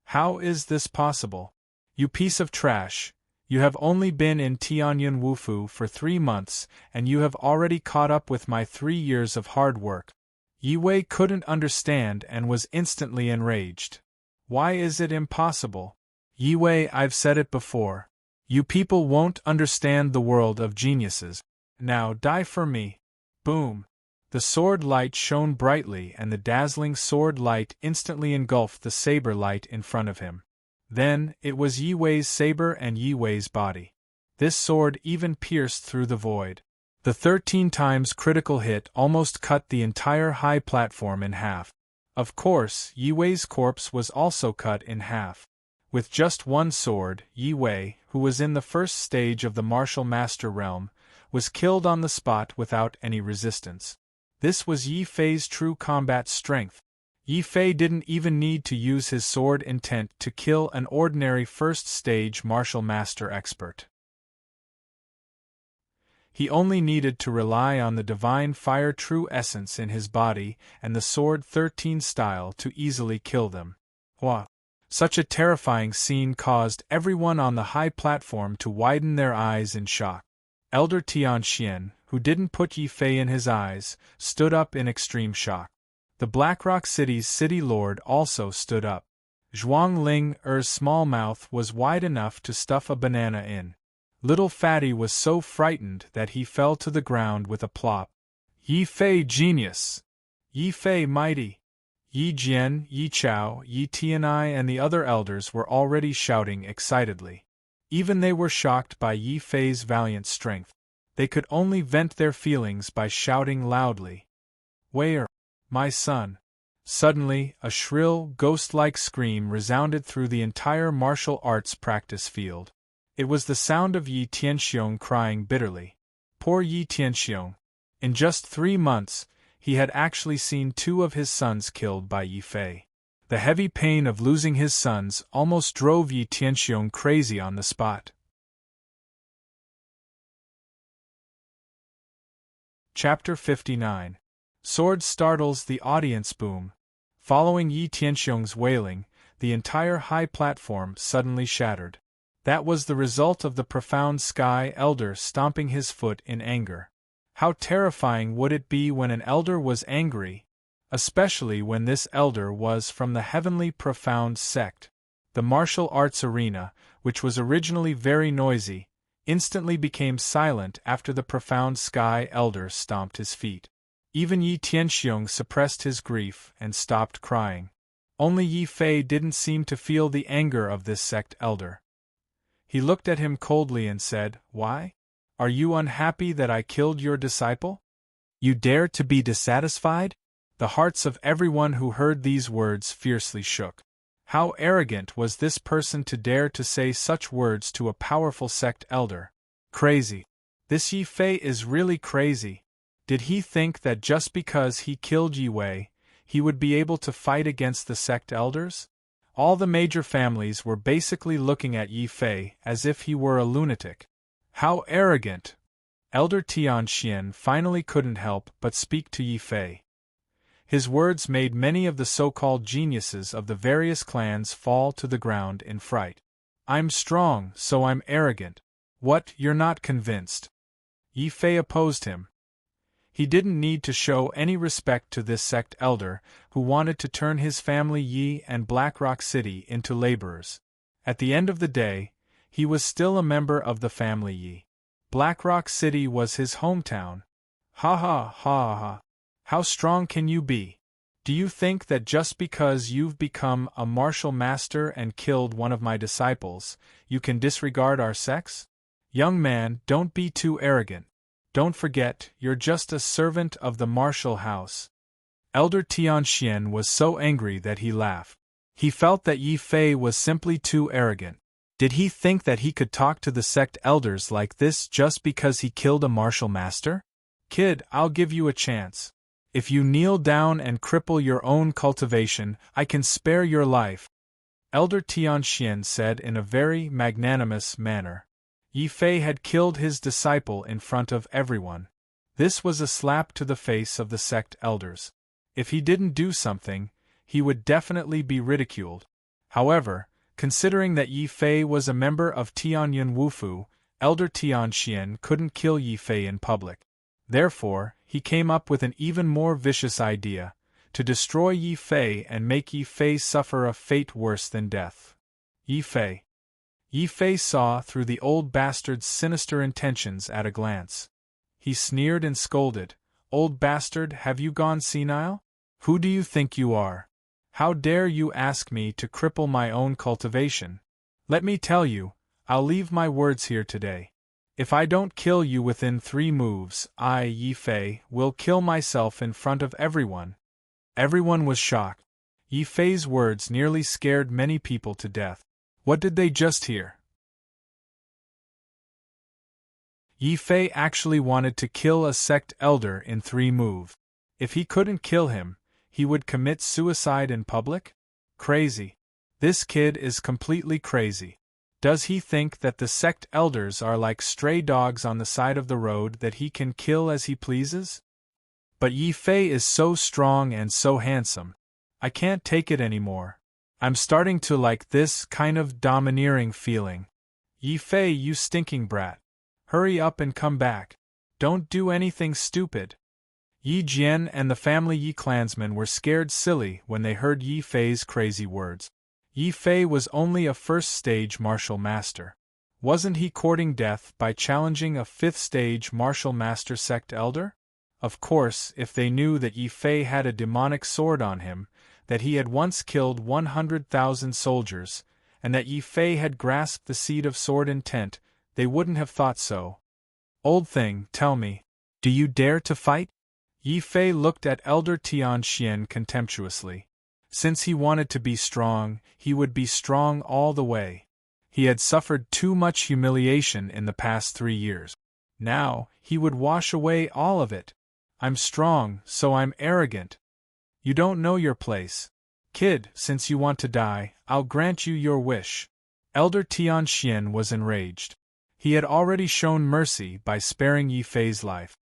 A: How is this possible? You piece of trash, you have only been in Tianyun Wufu for 3 months, and you have already caught up with my 3 years of hard work. Yi Wei couldn't understand and was instantly enraged. Why is it impossible? Yi Wei, I've said it before. You people won't understand the world of geniuses. Now die for me. Boom. The sword light shone brightly and the dazzling sword light instantly engulfed the saber light in front of him. Then, it was Yi Wei's saber and Yi Wei's body. This sword even pierced through the void. The 13 times critical hit almost cut the entire high platform in half. Of course, Yi Wei's corpse was also cut in half. With just one sword, Yi Wei, who was in the first stage of the martial master realm, was killed on the spot without any resistance. This was Yi Fei's true combat strength. Yi Fei didn't even need to use his sword intent to kill an ordinary first-stage martial master expert. He only needed to rely on the divine fire true essence in his body and the sword 13 style to easily kill them. Wow! Such a terrifying scene caused everyone on the high platform to widen their eyes in shock. Elder Tianxian, who didn't put Yi Fei in his eyes, stood up in extreme shock. The Blackrock City's city lord also stood up. Zhuang Ling Er's small mouth was wide enough to stuff a banana in. Little Fatty was so frightened that he fell to the ground with a plop. Yi Fei genius! Yi Fei mighty! Yi Jian, Yi Chao, Yi Tianai and the other elders were already shouting excitedly. Even they were shocked by Yi Fei's valiant strength. They could only vent their feelings by shouting loudly. Wei, my son! Suddenly, a shrill, ghost-like scream resounded through the entire martial arts practice field. It was the sound of Yi Tianxiong crying bitterly. Poor Yi Tianxiong. In just 3 months, he had actually seen 2 of his sons killed by Yi Fei. The heavy pain of losing his sons almost drove Yi Tianxiong crazy on the spot. Chapter 59. Sword startles the audience. Boom. Following Yi Tianxiong's wailing, the entire high platform suddenly shattered. That was the result of the profound sky elder stomping his foot in anger. How terrifying would it be when an elder was angry, especially when this elder was from the heavenly profound sect. The martial arts arena, which was originally very noisy, instantly became silent after the profound sky elder stomped his feet. Even Yi Tianxiong suppressed his grief and stopped crying. Only Yi Fei didn't seem to feel the anger of this sect elder. He looked at him coldly and said, "Why? Are you unhappy that I killed your disciple? You dare to be dissatisfied?" The hearts of everyone who heard these words fiercely shook. How arrogant was this person to dare to say such words to a powerful sect elder? Crazy. This Yi Fei is really crazy. Did he think that just because he killed Yi Wei, he would be able to fight against the sect elders? All the major families were basically looking at Yi Fei as if he were a lunatic. How arrogant! Elder Tianxian finally couldn't help but speak to Yi Fei. His words made many of the so-called geniuses of the various clans fall to the ground in fright. I'm strong, so I'm arrogant. What, you're not convinced? Yi Fei opposed him. He didn't need to show any respect to this sect elder, who wanted to turn his family Yi and Blackrock City into laborers. At the end of the day, he was still a member of the family Yi. Blackrock City was his hometown. Ha ha ha ha. How strong can you be? Do you think that just because you've become a martial master and killed one of my disciples, you can disregard our sex? Young man, don't be too arrogant. Don't forget, you're just a servant of the martial house. Elder Tianxian was so angry that he laughed. He felt that Yi Fei was simply too arrogant. Did he think that he could talk to the sect elders like this just because he killed a martial master? Kid, I'll give you a chance. If you kneel down and cripple your own cultivation, I can spare your life. Elder Tianxian said in a very magnanimous manner. Yi Fei had killed his disciple in front of everyone. This was a slap to the face of the sect elders. If he didn't do something, he would definitely be ridiculed. However, considering that Yi Fei was a member of Tianyun Wufu, Elder Tianxian couldn't kill Yi Fei in public. Therefore, he came up with an even more vicious idea, to destroy Yi Fei and make Yi Fei suffer a fate worse than death. Yi Fei. Yi Fei saw through the old bastard's sinister intentions at a glance. He sneered and scolded, "Old bastard, have you gone senile? Who do you think you are? How dare you ask me to cripple my own cultivation? Let me tell you, I'll leave my words here today. If I don't kill you within 3 moves, I, Yi Fei, will kill myself in front of everyone." Everyone was shocked. Yi Fei's words nearly scared many people to death. What did they just hear? Yi Fei actually wanted to kill a sect elder in 3 moves. If he couldn't kill him, he would commit suicide in public? Crazy. This kid is completely crazy. Does he think that the sect elders are like stray dogs on the side of the road that he can kill as he pleases? But Yi Fei is so strong and so handsome. I can't take it anymore. I'm starting to like this kind of domineering feeling. Yi Fei, you stinking brat. Hurry up and come back. Don't do anything stupid. Yi Jian and the family Yi clansmen were scared silly when they heard Yi Fei's crazy words. Yi Fei was only a first-stage martial master. Wasn't he courting death by challenging a 5th-stage martial master sect elder? Of course, if they knew that Yi Fei had a demonic sword on him, that he had once killed 100,000 soldiers, and that Yi Fei had grasped the seed of sword intent, they wouldn't have thought so. Old thing, tell me, do you dare to fight? Yi Fei looked at Elder Tianxian contemptuously. Since he wanted to be strong, he would be strong all the way. He had suffered too much humiliation in the past 3 years. Now, he would wash away all of it. I'm strong, so I'm arrogant. You don't know your place. Kid, since you want to die, I'll grant you your wish. Elder Tianxian was enraged. He had already shown mercy by sparing Yi Fei's life.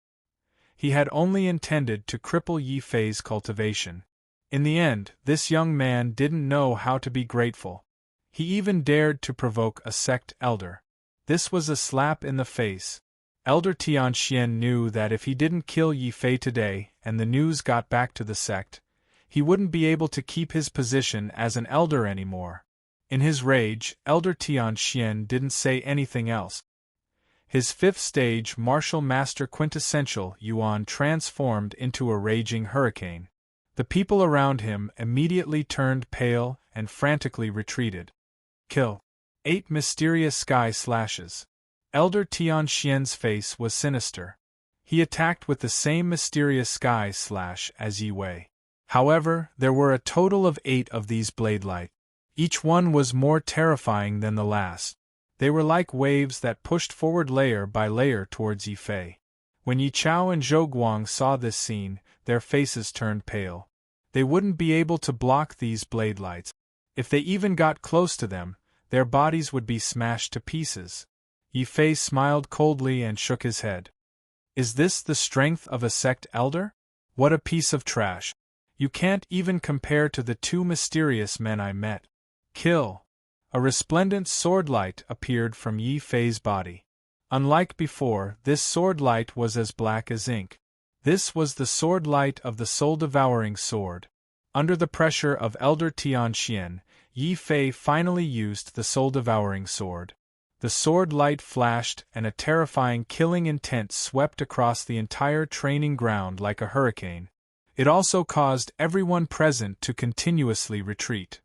A: He had only intended to cripple Yi Fei's cultivation. In the end, this young man didn't know how to be grateful. He even dared to provoke a sect elder. This was a slap in the face. Elder Tianxian knew that if he didn't kill Yi Fei today and the news got back to the sect, he wouldn't be able to keep his position as an elder anymore. In his rage, Elder Tianxian didn't say anything else. His 5th-stage martial master quintessential Yuan transformed into a raging hurricane. The people around him immediately turned pale and frantically retreated. Kill. 8 mysterious sky slashes. Elder Tianxian's face was sinister. He attacked with the same mysterious sky slash as Yi Wei. However, there were a total of 8 of these blade lights. Each one was more terrifying than the last. They were like waves that pushed forward layer by layer towards Yi Fei. When Yi Chao and Zhou Guang saw this scene, their faces turned pale. They wouldn't be able to block these blade lights. If they even got close to them, their bodies would be smashed to pieces. Yi Fei smiled coldly and shook his head. Is this the strength of a sect elder? What a piece of trash. You can't even compare to the two mysterious men I met. Kill. A resplendent sword light appeared from Yi Fei's body. Unlike before, this sword light was as black as ink. This was the sword light of the soul-devouring sword. Under the pressure of Elder Tianxian, Yi Fei finally used the soul-devouring sword. The sword light flashed and a terrifying killing intent swept across the entire training ground like a hurricane. It also caused everyone present to continuously retreat.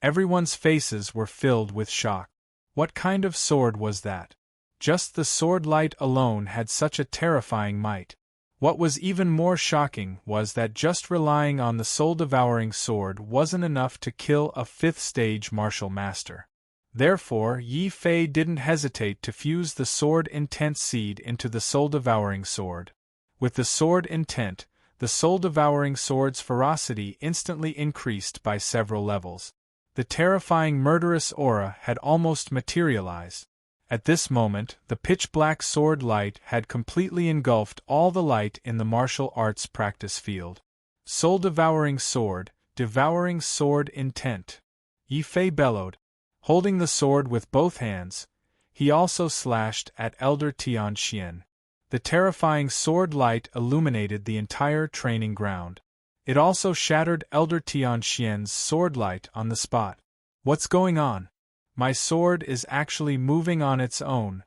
A: Everyone's faces were filled with shock. What kind of sword was that? Just the sword light alone had such a terrifying might. What was even more shocking was that just relying on the soul-devouring sword wasn't enough to kill a 5th-stage martial master. Therefore, Yi Fei didn't hesitate to fuse the sword intent seed into the soul-devouring sword. With the sword intent, the soul-devouring sword's ferocity instantly increased by several levels. The terrifying murderous aura had almost materialized. At this moment, the pitch-black sword light had completely engulfed all the light in the martial arts practice field. Soul-devouring sword, devouring sword intent. Yi Fei bellowed. Holding the sword with both hands, he also slashed at Elder Tianxian. The terrifying sword light illuminated the entire training ground. It also shattered Elder Tianxian's sword light on the spot. What's going on? My sword is actually moving on its own.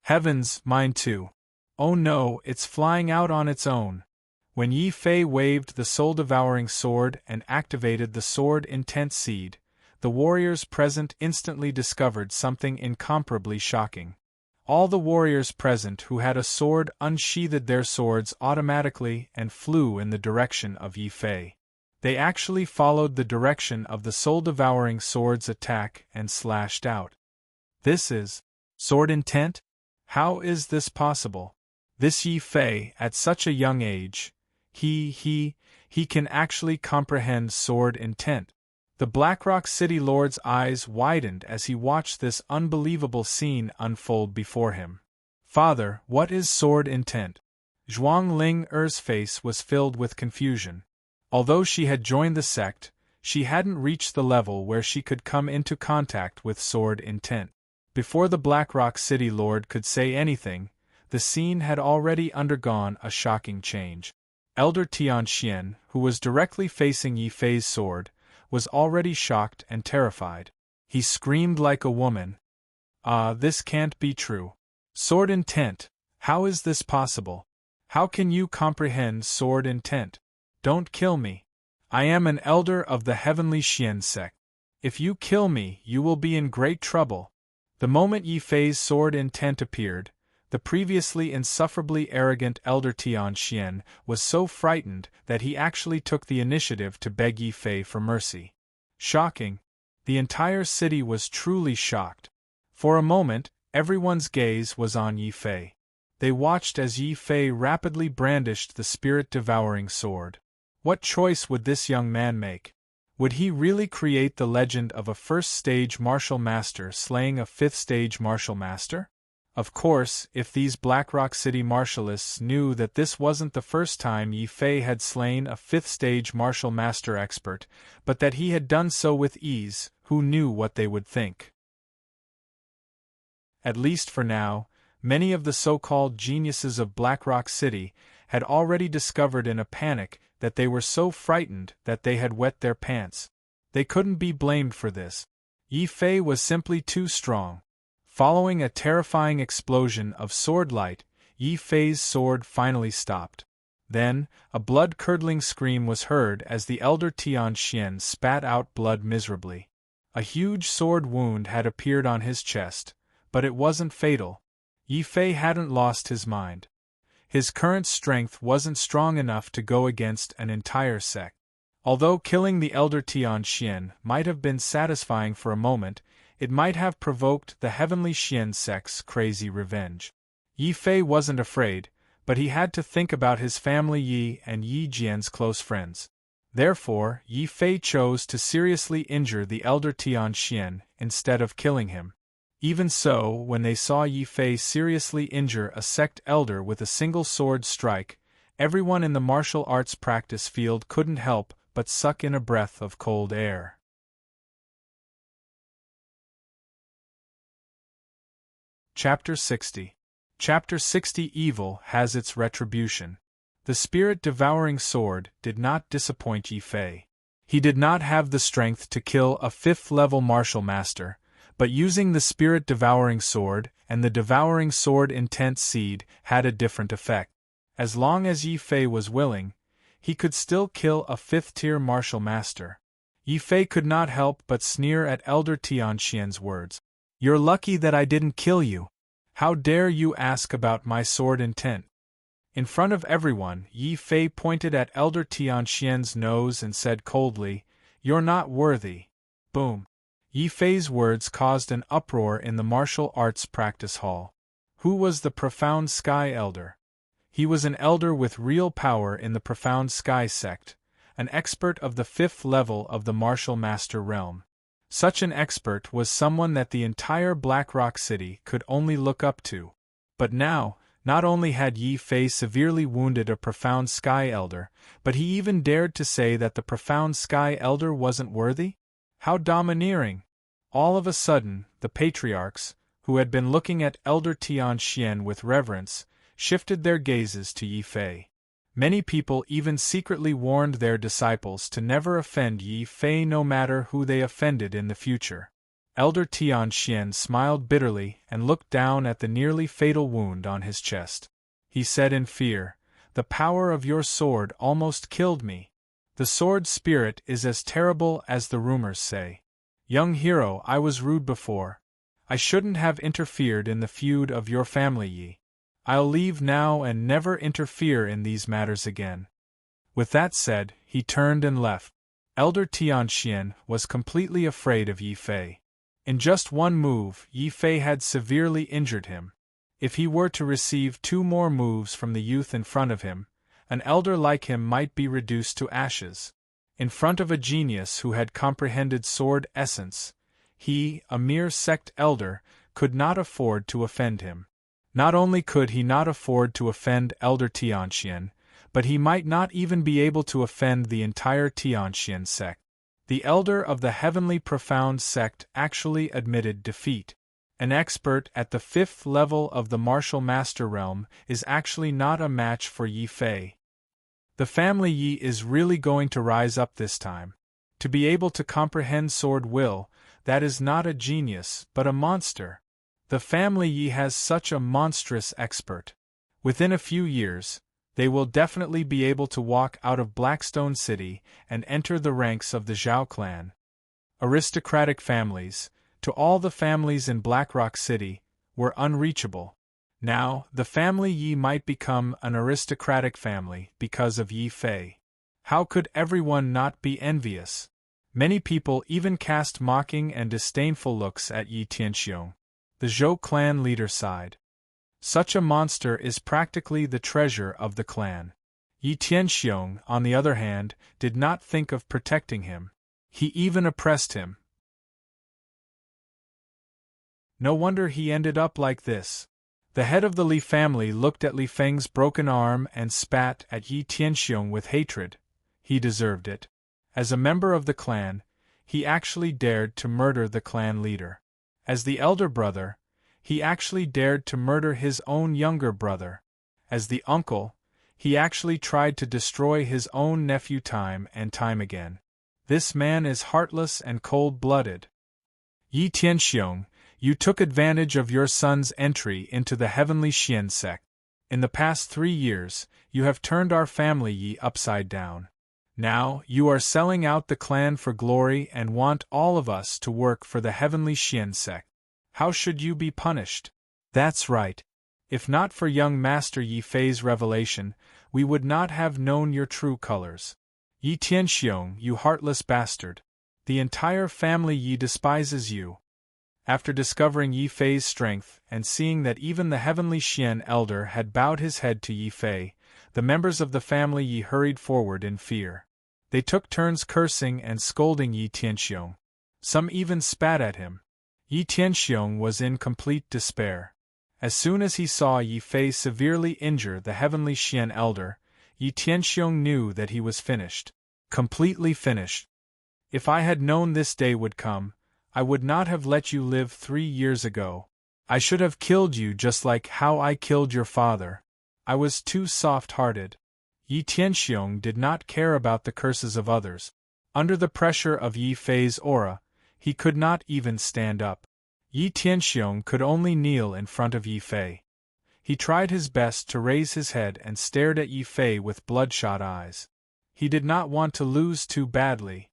A: Heavens, mine too. Oh no, it's flying out on its own. When Yi Fei waved the soul-devouring sword and activated the sword intent seed, the warriors present instantly discovered something incomparably shocking. All the warriors present who had a sword unsheathed their swords automatically and flew in the direction of Yi Fei. They actually followed the direction of the soul-devouring sword's attack and slashed out. This is sword intent? How is this possible? This Yi Fei, at such a young age, he can actually comprehend sword intent. The Blackrock City Lord's eyes widened as he watched this unbelievable scene unfold before him. Father, what is sword intent? Zhuang Ling Er's face was filled with confusion. Although she had joined the sect, she hadn't reached the level where she could come into contact with sword intent. Before the Blackrock City Lord could say anything, the scene had already undergone a shocking change. Elder Tianxian, who was directly facing Yi Fei's sword, was already shocked and terrified. He screamed like a woman. This can't be true. Sword intent, how is this possible? How can you comprehend sword intent? Don't kill me. I am an elder of the Heavenly Xian sect. If you kill me, you will be in great trouble. The moment Yi Fei's sword intent appeared, the previously insufferably arrogant Elder Tianxian was so frightened that he actually took the initiative to beg Yi Fei for mercy. Shocking. The entire city was truly shocked. For a moment, everyone's gaze was on Yi Fei. They watched as Yi Fei rapidly brandished the spirit-devouring sword. What choice would this young man make? Would he really create the legend of a 1st-stage martial master slaying a 5th-stage martial master? Of course, if these Blackrock City martialists knew that this wasn't the first time Yi Fei had slain a 5th-stage martial master expert, but that he had done so with ease, who knew what they would think? At least for now, many of the so-called geniuses of Blackrock City had already discovered in a panic that they were so frightened that they had wet their pants. They couldn't be blamed for this. Yi Fei was simply too strong. Following a terrifying explosion of sword light, Yi Fei's sword finally stopped. Then, a blood-curdling scream was heard as the Elder Tianxian spat out blood miserably. A huge sword wound had appeared on his chest, but it wasn't fatal. Yi Fei hadn't lost his mind. His current strength wasn't strong enough to go against an entire sect. Although killing the Elder Tianxian might have been satisfying for a moment, it might have provoked the Heavenly Xian sect's crazy revenge. Yi Fei wasn't afraid, but he had to think about his family Yi and Yi Jian's close friends. Therefore, Yi Fei chose to seriously injure the Elder Tianxian instead of killing him. Even so, when they saw Yi Fei seriously injure a sect elder with a single sword strike, everyone in the martial arts practice field couldn't help but suck in a breath of cold air. Chapter 60. Chapter 60. Evil has its retribution. The spirit-devouring sword did not disappoint Yi Fei. He did not have the strength to kill a 5th-level martial master, but using the spirit-devouring sword and the devouring sword intent seed had a different effect. As long as Yi Fei was willing, he could still kill a 5th-tier martial master. Yi Fei could not help but sneer at Elder Tianxian's words. "You're lucky that I didn't kill you. How dare you ask about my sword intent?" In front of everyone, Yi Fei pointed at Elder Tianxian's nose and said coldly, "You're not worthy." Boom. Yi Fei's words caused an uproar in the martial arts practice hall. Who was the Profound Sky Elder? He was an elder with real power in the Profound Sky sect, an expert of the 5th level of the martial master realm. Such an expert was someone that the entire Blackrock City could only look up to. But now, not only had Yi Fei severely wounded a Profound Sky Elder, but he even dared to say that the Profound Sky Elder wasn't worthy? How domineering! All of a sudden, the patriarchs, who had been looking at Elder Tianxian with reverence, shifted their gazes to Yi Fei. Many people even secretly warned their disciples to never offend Yi Fei no matter who they offended in the future. Elder Tianxian smiled bitterly and looked down at the nearly fatal wound on his chest. He said in fear, "The power of your sword almost killed me. The sword spirit is as terrible as the rumors say. Young hero, I was rude before. I shouldn't have interfered in the feud of your family, Yi. I'll leave now and never interfere in these matters again." With that said, he turned and left. Elder Tianxian was completely afraid of Yi Fei. In just one move, Yi Fei had severely injured him. If he were to receive 2 more moves from the youth in front of him, an elder like him might be reduced to ashes. In front of a genius who had comprehended sword essence, he, a mere sect elder, could not afford to offend him. Not only could he not afford to offend Elder Tianxian, but he might not even be able to offend the entire Tianxian sect. The elder of the Heavenly Profound sect actually admitted defeat. An expert at the 5th level of the martial master realm is actually not a match for Yi Fei. The family Yi is really going to rise up this time. To be able to comprehend sword will, that is not a genius but a monster. The family Yi has such a monstrous expert. Within a few years, they will definitely be able to walk out of Blackstone City and enter the ranks of the Zhao clan. Aristocratic families, to all the families in Blackrock City, were unreachable. Now, the family Yi might become an aristocratic family because of Yi Fei. How could everyone not be envious? Many people even cast mocking and disdainful looks at Yi Tianxiong. The Zhou clan leader sighed. Such a monster is practically the treasure of the clan. Yi Tianxiong, on the other hand, did not think of protecting him. He even oppressed him. No wonder he ended up like this. The head of the Li family looked at Li Feng's broken arm and spat at Yi Tianxiong with hatred. He deserved it. As a member of the clan, he actually dared to murder the clan leader. As the elder brother, he actually dared to murder his own younger brother. As the uncle, he actually tried to destroy his own nephew time and time again. This man is heartless and cold-blooded. Yi Tianxiong, you took advantage of your son's entry into the Heavenly Xian sect. In the past 3 years, you have turned our family Yi upside down. Now, you are selling out the clan for glory and want all of us to work for the Heavenly Xian sect. How should you be punished? That's right. If not for young Master Yi Fei's revelation, we would not have known your true colors. Yi Tianxiong, you heartless bastard. The entire family Yi despises you. After discovering Yi Fei's strength and seeing that even the Heavenly Xian elder had bowed his head to Yi Fei, the members of the family Yi hurried forward in fear. They took turns cursing and scolding Yi Tianxiong. Some even spat at him. Yi Tianxiong was in complete despair. As soon as he saw Yi Fei severely injure the heavenly Xian elder, Yi Tianxiong knew that he was finished. Completely finished. If I had known this day would come, I would not have let you live 3 years ago. I should have killed you just like how I killed your father. I was too soft-hearted. Yi Tianxiong did not care about the curses of others. Under the pressure of Yi Fei's aura, he could not even stand up. Yi Tianxiong could only kneel in front of Yi Fei. He tried his best to raise his head and stared at Yi Fei with bloodshot eyes. He did not want to lose too badly.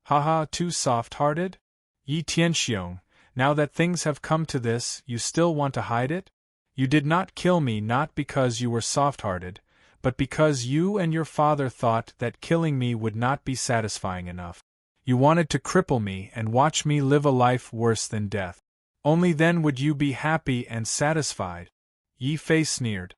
A: Haha, too soft-hearted? Yi Tianxiong, now that things have come to this, you still want to hide it? You did not kill me not because you were soft-hearted, but because you and your father thought that killing me would not be satisfying enough. You wanted to cripple me and watch me live a life worse than death. Only then would you be happy and satisfied. Yi Fei sneered.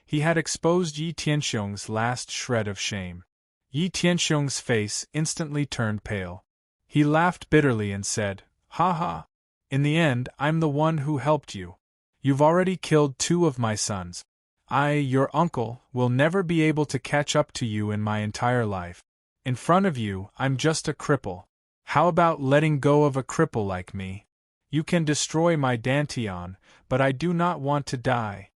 A: He had exposed Yi Tianxiong's last shred of shame. Yi Tianxiong's face instantly turned pale. He laughed bitterly and said, "Ha ha! In the end, I'm the one who helped you. You've already killed 2 of my sons. I, your uncle, will never be able to catch up to you in my entire life. In front of you, I'm just a cripple. How about letting go of a cripple like me? You can destroy my Dantian, but I do not want to die."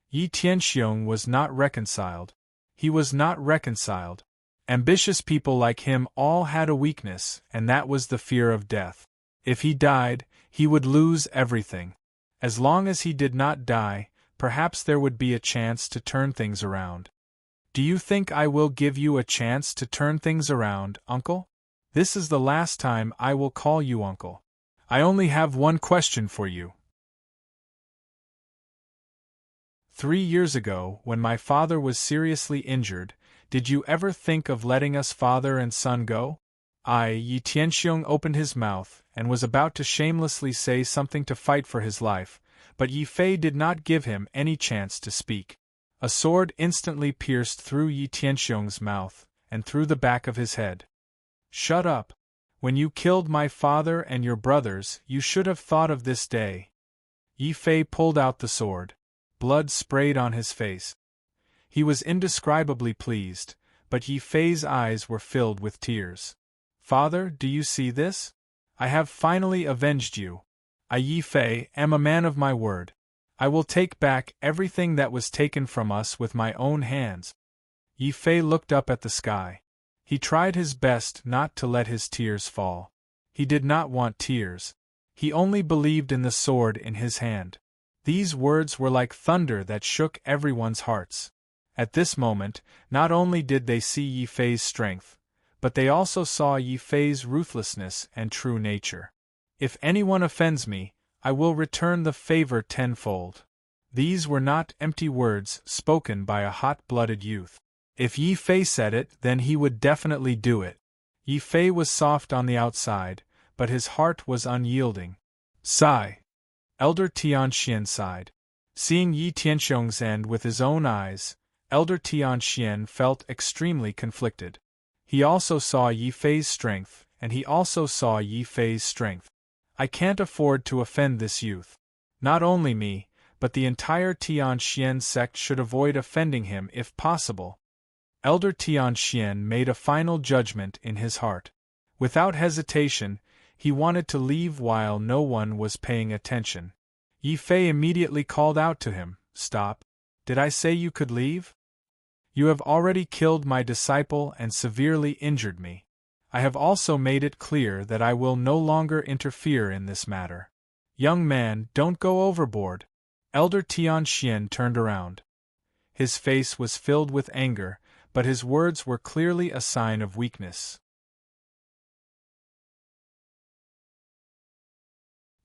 A: Yi Tianxiong was not reconciled. He was not reconciled. Ambitious people like him all had a weakness, and that was the fear of death. If he died, he would lose everything. As long as he did not die, perhaps there would be a chance to turn things around. Do you think I will give you a chance to turn things around, uncle? This is the last time I will call you uncle. I only have one question for you. 3 years ago, when my father was seriously injured, did you ever think of letting us father and son go? Yi Tianxiong opened his mouth and was about to shamelessly say something to fight for his life, but Yi Fei did not give him any chance to speak. A sword instantly pierced through Yi Tianxiong's mouth and through the back of his head. Shut up! When you killed my father and your brothers, you should have thought of this day. Yi Fei pulled out the sword. Blood sprayed on his face. He was indescribably pleased, but Yi Fei's eyes were filled with tears. Father, do you see this? I have finally avenged you. I, Yi Fei, am a man of my word. I will take back everything that was taken from us with my own hands. Yi Fei looked up at the sky. He tried his best not to let his tears fall. He did not want tears. He only believed in the sword in his hand. These words were like thunder that shook everyone's hearts. At this moment, not only did they see Yi Fei's strength, but they also saw Yi Fei's ruthlessness and true nature. If anyone offends me, I will return the favor tenfold. These were not empty words spoken by a hot-blooded youth. If Yi Fei said it, then he would definitely do it. Yi Fei was soft on the outside, but his heart was unyielding. Sigh. Elder Tianxian sighed. Seeing Yi Tianxiong's end with his own eyes, Elder Tianxian felt extremely conflicted. He also saw Yi Fei's strength, and he also saw Yi Fei's strength. I can't afford to offend this youth. Not only me, but the entire Tianxian sect should avoid offending him if possible. Elder Tianxian made a final judgment in his heart. Without hesitation, he wanted to leave while no one was paying attention. Yi Fei immediately called out to him, "Stop. Did I say you could leave? You have already killed my disciple and severely injured me. I have also made it clear that I will no longer interfere in this matter. Young man, don't go overboard." Elder Tianxian turned around. His face was filled with anger, but his words were clearly a sign of weakness.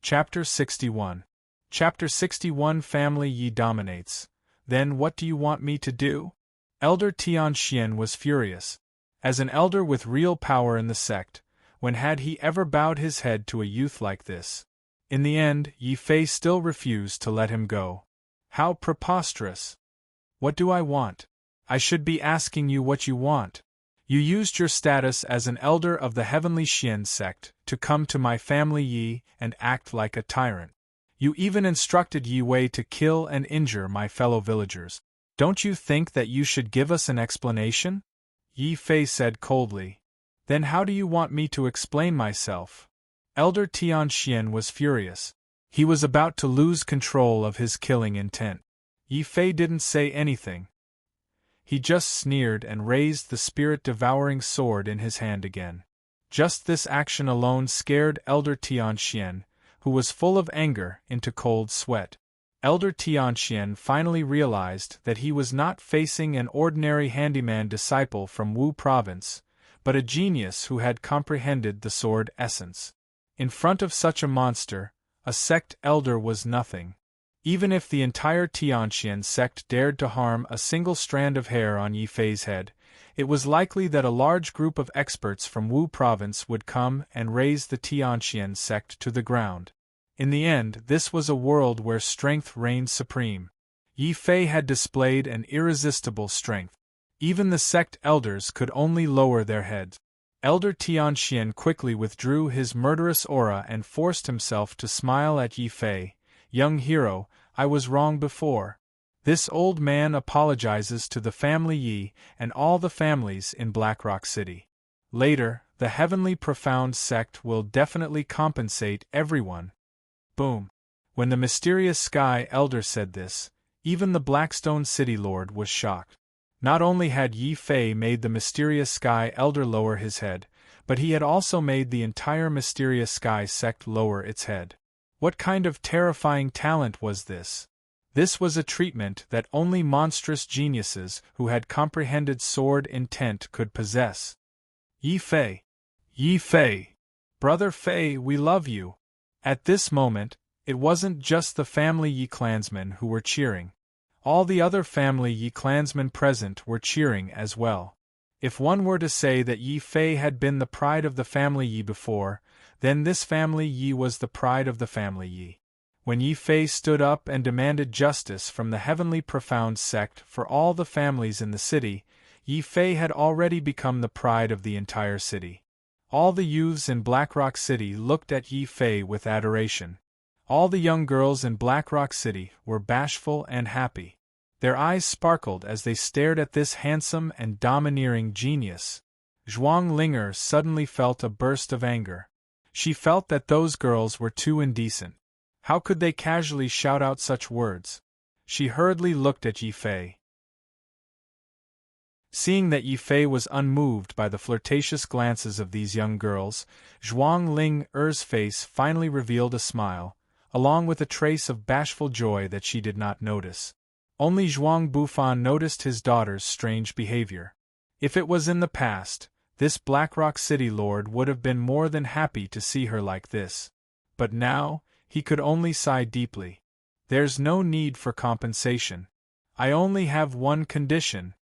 A: Chapter 61. Chapter 61. Family Yi dominates. Then what do you want me to do? Elder Tianxian was furious. As an elder with real power in the sect, when had he ever bowed his head to a youth like this? In the end, Yi Fei still refused to let him go. How preposterous! What do I want? I should be asking you what you want. You used your status as an elder of the Heavenly Xian sect to come to my family Yi and act like a tyrant. You even instructed Yi Wei to kill and injure my fellow villagers. Don't you think that you should give us an explanation? Yi Fei said coldly. Then how do you want me to explain myself? Elder Tian Xian was furious. He was about to lose control of his killing intent. Yi Fei didn't say anything. He just sneered and raised the spirit-devouring sword in his hand again. Just this action alone scared Elder Tian Xian, who was full of anger, into cold sweat. Elder Tian Xian finally realized that he was not facing an ordinary handyman disciple from Wu Province, but a genius who had comprehended the sword essence. In front of such a monster, a sect elder was nothing. Even if the entire Tianxian sect dared to harm a single strand of hair on Yi Fei's head, it was likely that a large group of experts from Wu Province would come and raze the Tianxian sect to the ground. In the end, this was a world where strength reigned supreme. Yi Fei had displayed an irresistible strength. Even the sect elders could only lower their heads. Elder Tianxian quickly withdrew his murderous aura and forced himself to smile at Yi Fei. Young hero, I was wrong before. This old man apologizes to the family Yi and all the families in Blackrock City. Later, the Heavenly Profound sect will definitely compensate everyone. Boom. When the mysterious Sky Elder said this, even the Blackstone City Lord was shocked. Not only had Yi Fei made the mysterious Sky Elder lower his head, but he had also made the entire mysterious Sky sect lower its head. What kind of terrifying talent was this? This was a treatment that only monstrous geniuses who had comprehended sword intent could possess. Yi Fei! Yi Fei! Brother Fei, we love you! At this moment, it wasn't just the family Yi clansmen who were cheering. All the other family Yi clansmen present were cheering as well. If one were to say that Yi Fei had been the pride of the family Yi before, then this family Yi was the pride of the family Yi. When Yi Fei stood up and demanded justice from the Heavenly Profound sect for all the families in the city, Yi Fei had already become the pride of the entire city. All the youths in Blackrock City looked at Yi Fei with adoration. All the young girls in Blackrock City were bashful and happy. Their eyes sparkled as they stared at this handsome and domineering genius. Zhuang Linger suddenly felt a burst of anger. She felt that those girls were too indecent. How could they casually shout out such words? She hurriedly looked at Yi Fei. Seeing that Yi Fei was unmoved by the flirtatious glances of these young girls, Zhuang Linger's face finally revealed a smile, along with a trace of bashful joy that she did not notice. Only Zhuang Bufan noticed his daughter's strange behavior. If it was in the past, this Blackrock City Lord would have been more than happy to see her like this. But now, he could only sigh deeply. There's no need for compensation. I only have one condition,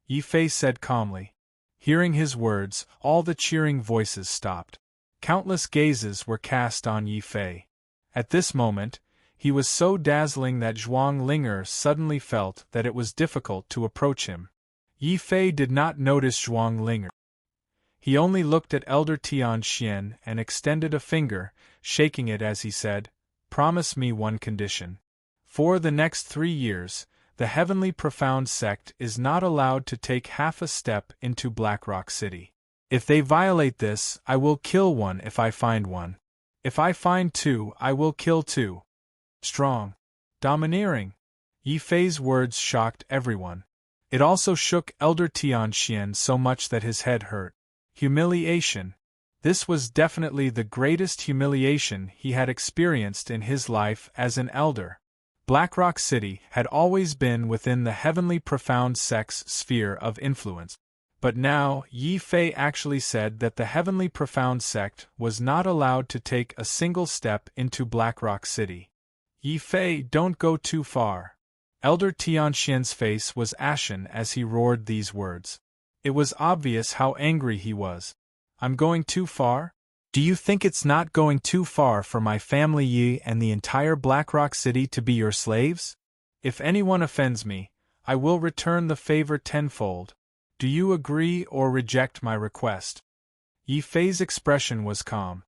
A: Yi Fei said calmly. Hearing his words, all the cheering voices stopped. Countless gazes were cast on Yi Fei. At this moment, he was so dazzling that Zhuang Linger suddenly felt that it was difficult to approach him. Yi Fei did not notice Zhuang Linger. He only looked at Elder Tian Xian and extended a finger, shaking it as he said, "Promise me one condition. For the next 3 years, the Heavenly Profound sect is not allowed to take half a step into Blackrock City. If they violate this, I will kill one if I find one. If I find 2, I will kill 2. Strong. Domineering." Yi Fei's words shocked everyone. It also shook Elder Tian Xian so much that his head hurt. Humiliation. This was definitely the greatest humiliation he had experienced in his life as an elder. Blackrock City had always been within the Heavenly Profound sect's sphere of influence. But now, Yi Fei actually said that the Heavenly Profound sect was not allowed to take a single step into Blackrock City. Yi Fei, don't go too far. Elder Tianxian's face was ashen as he roared these words. It was obvious how angry he was. I'm going too far? Do you think it's not going too far for my family Yi and the entire Blackrock City to be your slaves? If anyone offends me, I will return the favor tenfold. Do you agree or reject my request? Yi Fei's expression was calm.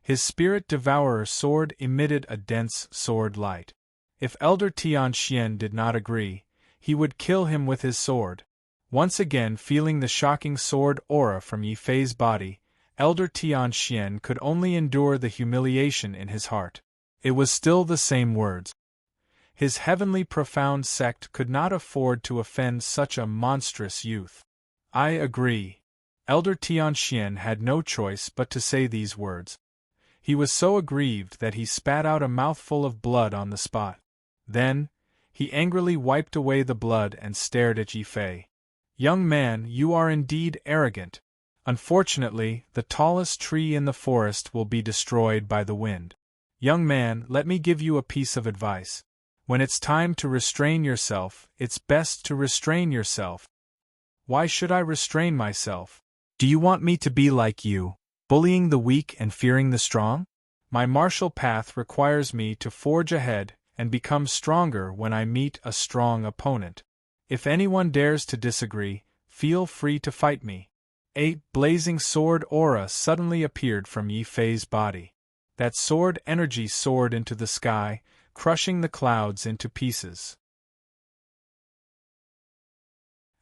A: His spirit devourer sword emitted a dense sword light. If Elder Tianxian did not agree, he would kill him with his sword. Once again feeling the shocking sword aura from Yi Fei's body, Elder Tianxian could only endure the humiliation in his heart. It was still the same words. His heavenly profound sect could not afford to offend such a monstrous youth. I agree. Elder Tianxian had no choice but to say these words. He was so aggrieved that he spat out a mouthful of blood on the spot. Then, he angrily wiped away the blood and stared at Yi Fei. Young man, you are indeed arrogant. Unfortunately, the tallest tree in the forest will be destroyed by the wind. Young man, let me give you a piece of advice. When it's time to restrain yourself, it's best to restrain yourself. Why should I restrain myself? Do you want me to be like you, bullying the weak and fearing the strong? My martial path requires me to forge ahead and become stronger when I meet a strong opponent. If anyone dares to disagree, feel free to fight me. A blazing sword aura suddenly appeared from Yi Fei's body. That sword energy soared into the sky, crushing the clouds into pieces.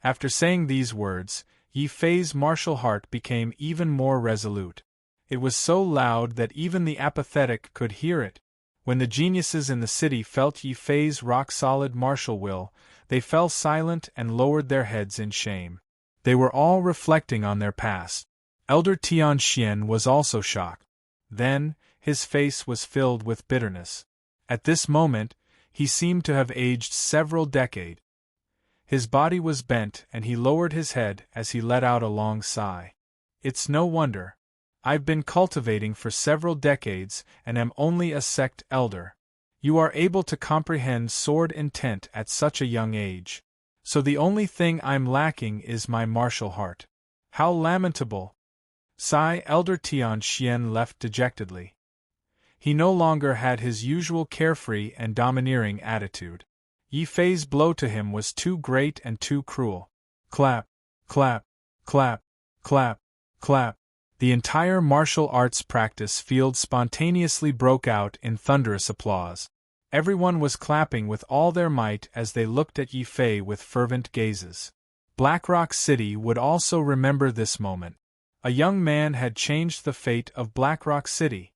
A: After saying these words, Yi Fei's martial heart became even more resolute. It was so loud that even the apathetic could hear it. When the geniuses in the city felt Yi Fei's rock-solid martial will, they fell silent and lowered their heads in shame. They were all reflecting on their past. Elder Tianxian was also shocked. Then, his face was filled with bitterness. At this moment, he seemed to have aged several decades. His body was bent and he lowered his head as he let out a long sigh. It's no wonder. I've been cultivating for several decades and am only a sect elder. You are able to comprehend sword intent at such a young age. So the only thing I'm lacking is my martial heart. How lamentable! Sigh. Elder Tianxian left dejectedly. He no longer had his usual carefree and domineering attitude. Yi Fei's blow to him was too great and too cruel. Clap, clap, clap, clap, clap. The entire martial arts practice field spontaneously broke out in thunderous applause. Everyone was clapping with all their might as they looked at Yi Fei with fervent gazes. Blackrock City would also remember this moment. A young man had changed the fate of Blackrock City.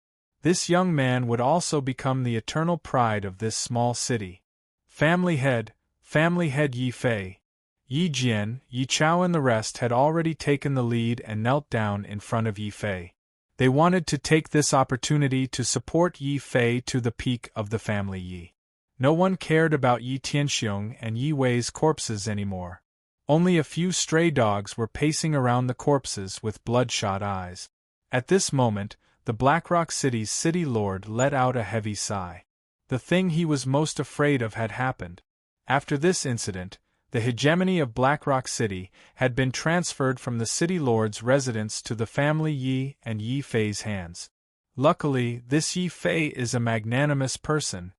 A: This young man would also become the eternal pride of this small city. Family head Yi Fei. Yi Jian, Yi Chao and the rest had already taken the lead and knelt down in front of Yi Fei. They wanted to take this opportunity to support Yi Fei to the peak of the family Yi. No one cared about Yi Tianxiong and Yi Wei's corpses anymore. Only a few stray dogs were pacing around the corpses with bloodshot eyes. At this moment, the Blackrock City's city lord let out a heavy sigh. The thing he was most afraid of had happened. After this incident, the hegemony of Blackrock City had been transferred from the city lord's residence to the family Yi and Yi Fei's hands. Luckily, this Yi Fei is a magnanimous person.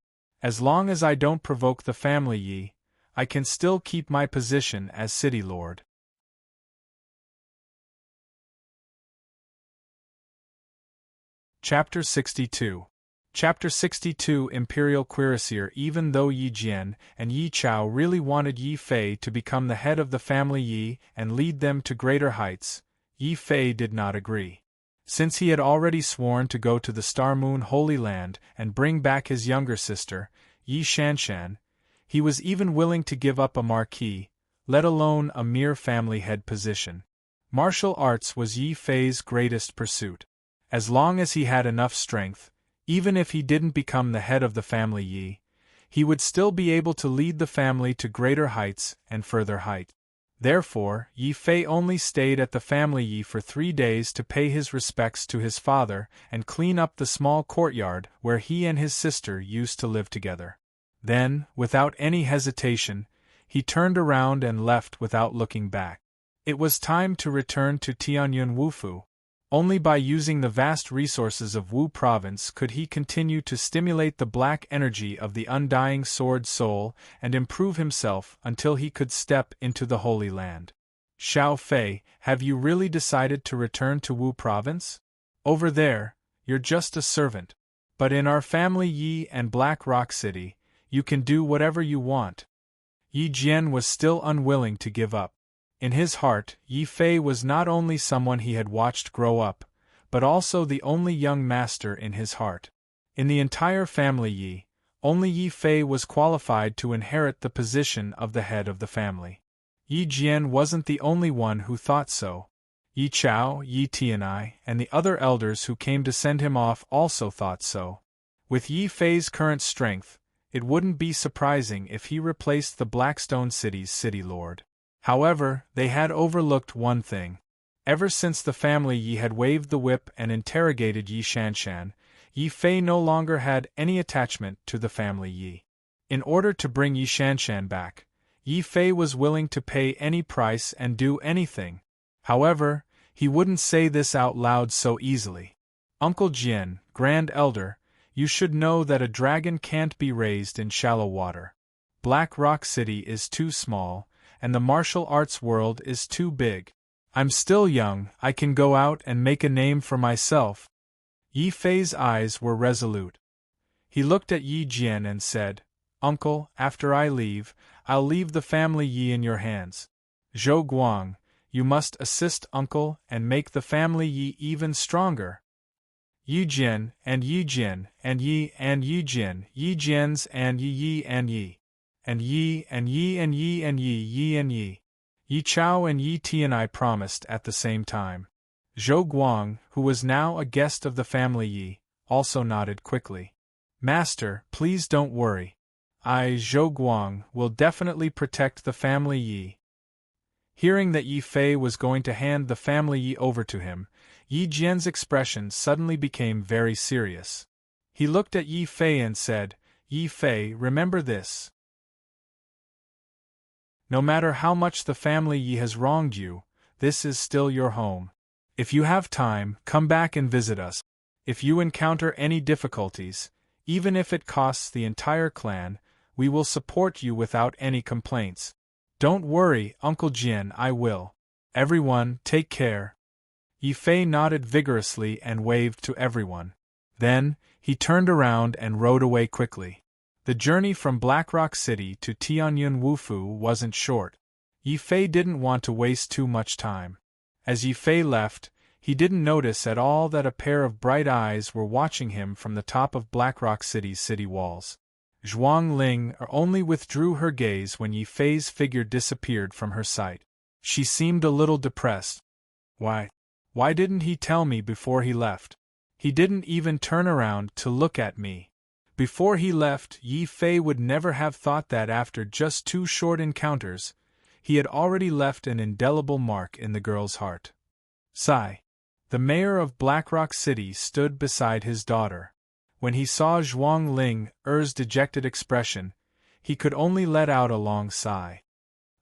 A: As long as I don't provoke the family Yi, I can still keep my position as city lord. Chapter 62. Chapter 62 Imperial Cuirassier. Even though Yi Jian and Yi Chao really wanted Yi Fei to become the head of the family Yi and lead them to greater heights, Yi Fei did not agree. Since he had already sworn to go to the Star Moon Holy Land and bring back his younger sister, Yi Shanshan, he was even willing to give up a marquis, let alone a mere family head position. Martial arts was Yi Fei's greatest pursuit. As long as he had enough strength, even if he didn't become the head of the family Yi, he would still be able to lead the family to greater heights and further height. Therefore, Yi Fei only stayed at the family Yi for 3 days to pay his respects to his father and clean up the small courtyard where he and his sister used to live together. Then, without any hesitation, he turned around and left without looking back. It was time to return to Tianyun Wufu. Only by using the vast resources of Wu Province could he continue to stimulate the black energy of the undying sword soul and improve himself until he could step into the Holy Land. Xiao Fei, have you really decided to return to Wu Province? Over there, you're just a servant. But in our family Yi and Black Rock City, you can do whatever you want. Yi Jian was still unwilling to give up. In his heart, Yi Fei was not only someone he had watched grow up, but also the only young master in his heart. In the entire family Yi, only Yi Fei was qualified to inherit the position of the head of the family. Yi Jian wasn't the only one who thought so. Yi Chao, Yi Tianai, and the other elders who came to send him off also thought so. With Yi Fei's current strength, it wouldn't be surprising if he replaced the Blackstone City's city lord. However, they had overlooked one thing. Ever since the family Yi had waved the whip and interrogated Yi Shanshan, Yi Fei no longer had any attachment to the family Yi. In order to bring Yi Shanshan back, Yi Fei was willing to pay any price and do anything. However, he wouldn't say this out loud so easily. Uncle Jian, Grand Elder, you should know that a dragon can't be raised in shallow water. Black Rock City is too small, and the martial arts world is too big. I'm still young, I can go out and make a name for myself. Yi Fei's eyes were resolute. He looked at Yi Jian and said, Uncle, after I leave, I'll leave the family Yi in your hands. Zhou Guang, you must assist Uncle and make the family Yi even stronger. Yi Jian and Yi Jian and Yi and Yi Jian, Yi Jian's and Yi and Yi. And Yi and Yi and Yi and Yi and Yi. Yi Chao and Yi Tianai promised at the same time. Zhou Guang, who was now a guest of the family Yi, also nodded quickly. Master, please don't worry. I, Zhou Guang, will definitely protect the family Yi. Hearing that Yi Fei was going to hand the family Yi over to him, Yi Jian's expression suddenly became very serious. He looked at Yi Fei and said, Yi Fei, remember this. No matter how much the family Yi has wronged you, this is still your home. If you have time, come back and visit us. If you encounter any difficulties, even if it costs the entire clan, we will support you without any complaints. Don't worry, Uncle Jian, I will. Everyone, take care. Yi Fei nodded vigorously and waved to everyone. Then, he turned around and rode away quickly. The journey from Blackrock City to Tianyun Wufu wasn't short. Yi Fei didn't want to waste too much time. As Yi Fei left, he didn't notice at all that a pair of bright eyes were watching him from the top of Blackrock City's city walls. Zhuang Ling only withdrew her gaze when Yi Fei's figure disappeared from her sight. She seemed a little depressed. Why didn't he tell me before he left? He didn't even turn around to look at me. Before he left, Yi Fei would never have thought that after just 2 short encounters, he had already left an indelible mark in the girl's heart. Sigh. The mayor of Blackrock City stood beside his daughter. When he saw Zhuang Ling's dejected expression, he could only let out a long sigh.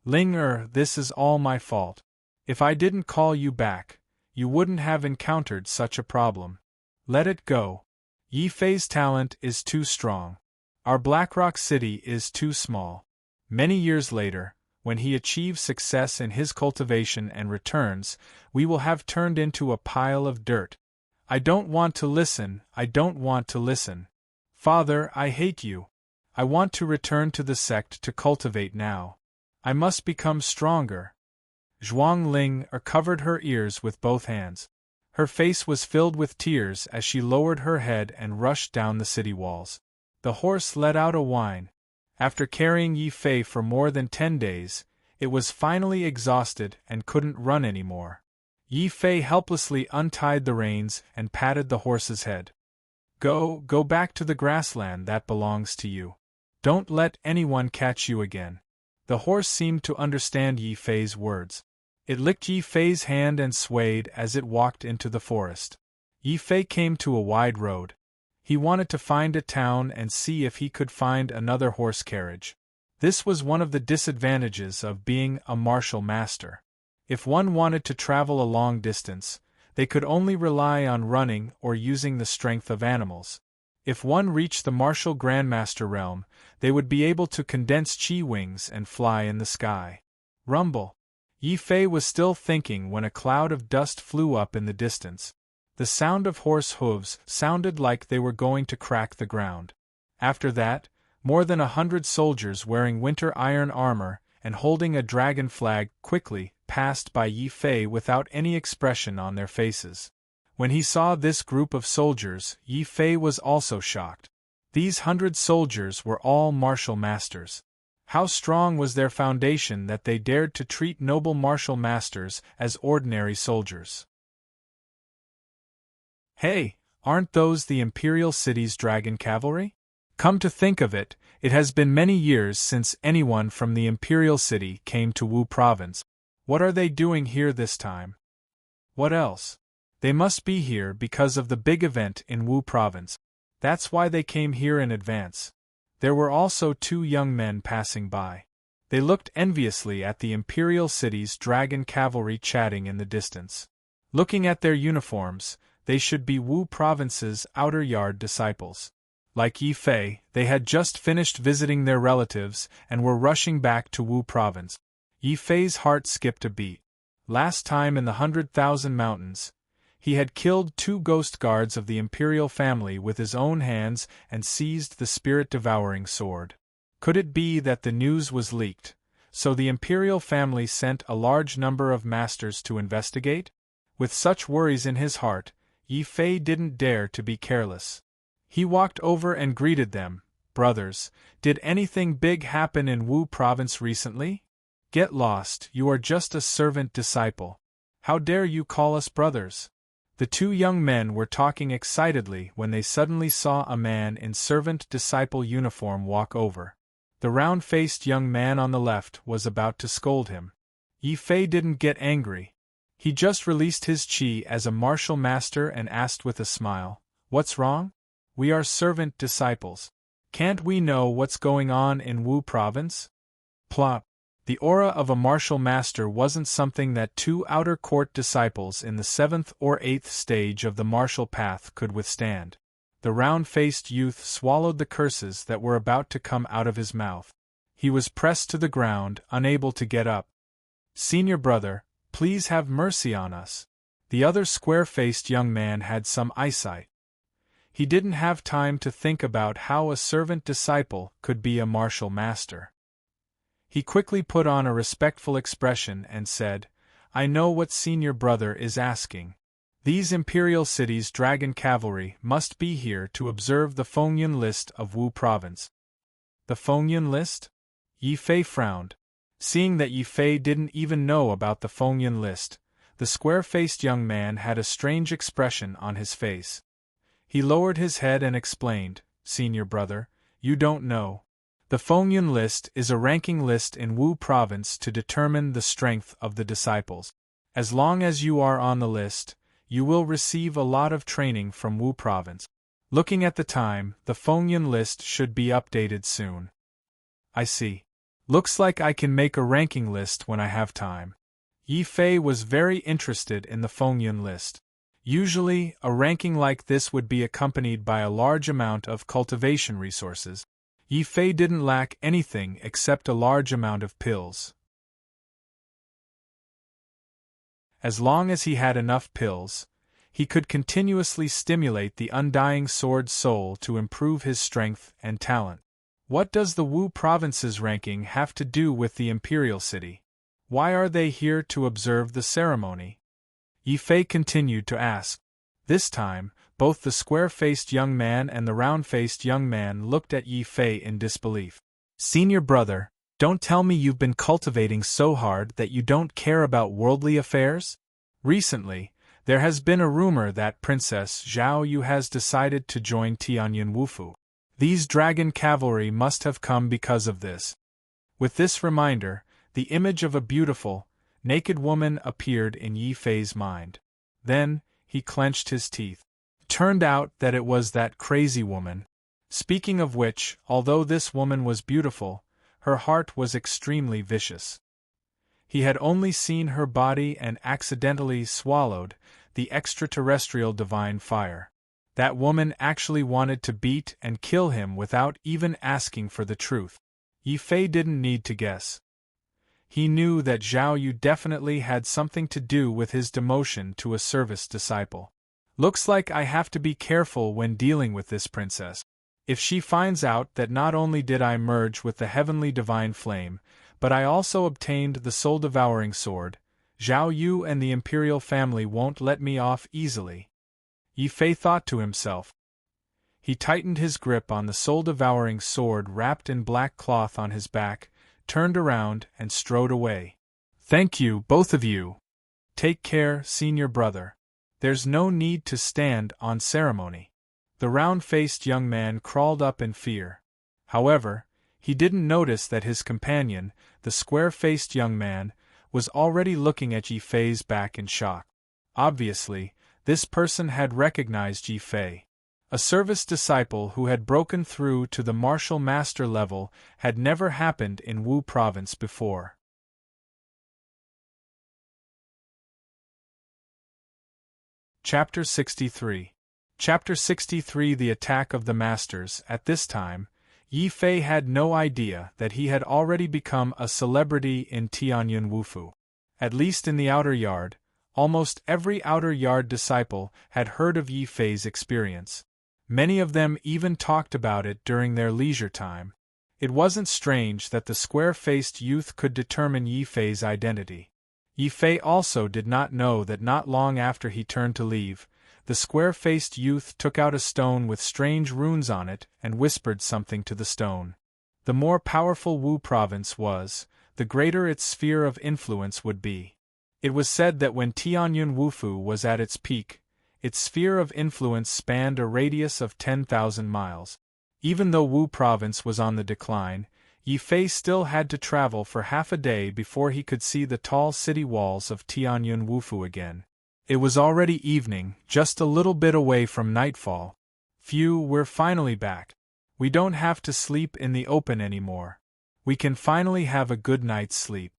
A: Ling, this is all my fault. If I didn't call you back, you wouldn't have encountered such a problem. Let it go. Yi Fei's talent is too strong. Our Blackrock City is too small. Many years later, when he achieves success in his cultivation and returns, we will have turned into a pile of dirt. I don't want to listen, I don't want to listen. Father, I hate you. I want to return to the sect to cultivate now. I must become stronger. Zhuang Ling covered her ears with both hands. Her face was filled with tears as she lowered her head and rushed down the city walls. The horse let out a whine. After carrying Yi Fei for more than 10 days, it was finally exhausted and couldn't run anymore. Yi Fei helplessly untied the reins and patted the horse's head. Go back to the grassland that belongs to you. Don't let anyone catch you again. The horse seemed to understand Yi Fei's words. It licked Yi Fei's hand and swayed as it walked into the forest. Yi Fei came to a wide road. He wanted to find a town and see if he could find another horse carriage. This was one of the disadvantages of being a martial master. If one wanted to travel a long distance, they could only rely on running or using the strength of animals. If one reached the martial Grandmaster realm, they would be able to condense chi wings and fly in the sky. Rumble. Yi Fei was still thinking when a cloud of dust flew up in the distance. The sound of horse hooves sounded like they were going to crack the ground. After that, more than 100 soldiers wearing winter iron armor and holding a dragon flag quickly passed by Yi Fei without any expression on their faces. When he saw this group of soldiers, Yi Fei was also shocked. These 100 soldiers were all martial masters. How strong was their foundation that they dared to treat noble martial masters as ordinary soldiers? Hey, aren't those the Imperial City's dragon cavalry? Come to think of it, it has been many years since anyone from the Imperial City came to Wu Province. What are they doing here this time? What else? They must be here because of the big event in Wu Province. That's why they came here in advance. There were also 2 young men passing by. They looked enviously at the Imperial City's dragon cavalry chatting in the distance. Looking at their uniforms, they should be Wu Province's outer yard disciples. Like Yi Fei, they had just finished visiting their relatives and were rushing back to Wu Province. Yi Fei's heart skipped a beat. Last time in the 100,000 Mountains, he had killed 2 ghost guards of the imperial family with his own hands and seized the spirit-devouring sword. Could it be that the news was leaked, so the imperial family sent a large number of masters to investigate? With such worries in his heart, Yi Fei didn't dare to be careless. He walked over and greeted them. Brothers, did anything big happen in Wu Province recently? Get lost, you are just a servant disciple. How dare you call us brothers? The 2 young men were talking excitedly when they suddenly saw a man in servant-disciple uniform walk over. The round-faced young man on the left was about to scold him. Yi Fei didn't get angry. He just released his chi as a martial master and asked with a smile, "What's wrong? We are servant disciples. Can't we know what's going on in Wu Province?" Plop. The aura of a martial master wasn't something that 2 outer court disciples in the 7th or 8th stage of the martial path could withstand. The round-faced youth swallowed the curses that were about to come out of his mouth. He was pressed to the ground, unable to get up. "Senior brother, please have mercy on us." The other square-faced young man had some eyesight. He didn't have time to think about how a servant disciple could be a martial master. He quickly put on a respectful expression and said, "I know what senior brother is asking. These Imperial City's dragon cavalry must be here to observe the Fengyun list of Wu Province." The Fengyun list? Yi Fei frowned. Seeing that Yi Fei didn't even know about the Fengyun list, the square-faced young man had a strange expression on his face. He lowered his head and explained, "Senior brother, you don't know. The Fengyun list is a ranking list in Wu Province to determine the strength of the disciples. As long as you are on the list, you will receive a lot of training from Wu Province. Looking at the time, the Fengyun list should be updated soon." "I see. Looks like I can make a ranking list when I have time." Yi Fei was very interested in the Fengyun list. Usually, a ranking like this would be accompanied by a large amount of cultivation resources. Yi Fei didn't lack anything except a large amount of pills. As long as he had enough pills, he could continuously stimulate the undying sword soul to improve his strength and talent. What does the Wu Province's ranking have to do with the Imperial City? Why are they here to observe the ceremony? Yi Fei continued to ask. This time, both the square-faced young man and the round-faced young man looked at Yi Fei in disbelief. "Senior brother, don't tell me you've been cultivating so hard that you don't care about worldly affairs? Recently, there has been a rumor that Princess Zhao Yu has decided to join Tianyun Wufu. These dragon cavalry must have come because of this." With this reminder, the image of a beautiful, naked woman appeared in Yi Fei's mind. Then, he clenched his teeth. Turned out that it was that crazy woman. Speaking of which, although this woman was beautiful, her heart was extremely vicious. He had only seen her body and accidentally swallowed the extraterrestrial divine fire. That woman actually wanted to beat and kill him without even asking for the truth. Yi Fei didn't need to guess. He knew that Zhao Yu definitely had something to do with his demotion to a service disciple. Looks like I have to be careful when dealing with this princess. If she finds out that not only did I merge with the heavenly divine flame, but I also obtained the soul-devouring sword, Zhao Yu and the imperial family won't let me off easily. Yi Fei thought to himself. He tightened his grip on the soul-devouring sword wrapped in black cloth on his back, turned around, and strode away. Thank you, both of you. Take care, senior brother. There's no need to stand on ceremony. The round-faced young man crawled up in fear. However, he didn't notice that his companion, the square-faced young man, was already looking at Yi Fei's back in shock. Obviously, this person had recognized Yi Fei. A service disciple who had broken through to the martial master level had never happened in Wu province before. Chapter 63. Chapter 63 The Attack of the Masters. At this time, Yi Fei had no idea that he had already become a celebrity in Tianyun Wufu. At least in the outer yard, almost every outer yard disciple had heard of Yi Fei's experience. Many of them even talked about it during their leisure time. It wasn't strange that the square-faced youth could determine Yi Fei's identity. Yi Fei also did not know that not long after he turned to leave, the square-faced youth took out a stone with strange runes on it and whispered something to the stone. The more powerful Wu province was, the greater its sphere of influence would be. It was said that when Tianyun Wufu was at its peak, its sphere of influence spanned a radius of 10,000 miles. Even though Wu province was on the decline, Yi Fei still had to travel for half a day before he could see the tall city walls of Tianyun Wufu again. It was already evening, just a little bit away from nightfall. Phew, we're finally back. We don't have to sleep in the open anymore. We can finally have a good night's sleep.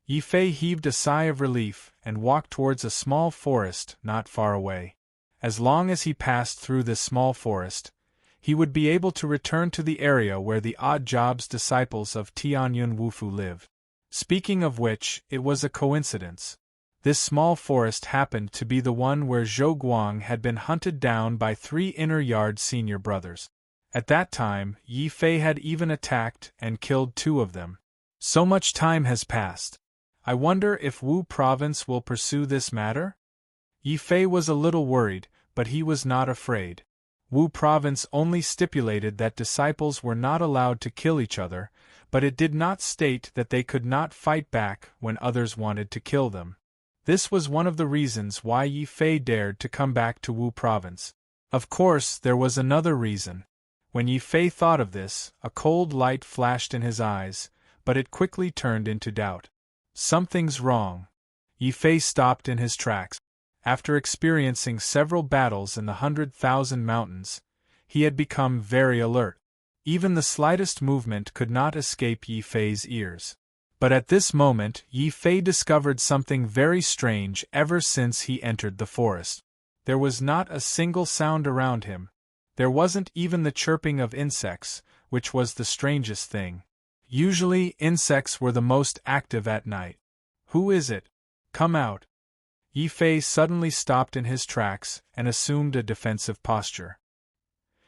A: Yi Fei heaved a sigh of relief and walked towards a small forest not far away. As long as he passed through this small forest, he would be able to return to the area where the odd jobs disciples of Tianyun Wufu live. Speaking of which, it was a coincidence. This small forest happened to be the one where Zhou Guang had been hunted down by 3 inner yard senior brothers. At that time, Yi Fei had even attacked and killed 2 of them. So much time has passed. I wonder if Wu province will pursue this matter? Yi Fei was a little worried, but he was not afraid. Wu province only stipulated that disciples were not allowed to kill each other, but it did not state that they could not fight back when others wanted to kill them. This was one of the reasons why Yi Fei dared to come back to Wu province. Of course, there was another reason. When Yi Fei thought of this, a cold light flashed in his eyes, but it quickly turned into doubt. Something's wrong. Yi Fei stopped in his tracks. After experiencing several battles in the 100,000 mountains, he had become very alert. Even the slightest movement could not escape Yi Fei's ears. But at this moment, Yi Fei discovered something very strange ever since he entered the forest. There was not a single sound around him. There wasn't even the chirping of insects, which was the strangest thing. Usually, insects were the most active at night. Who is it? Come out. Yi Fei suddenly stopped in his tracks and assumed a defensive posture.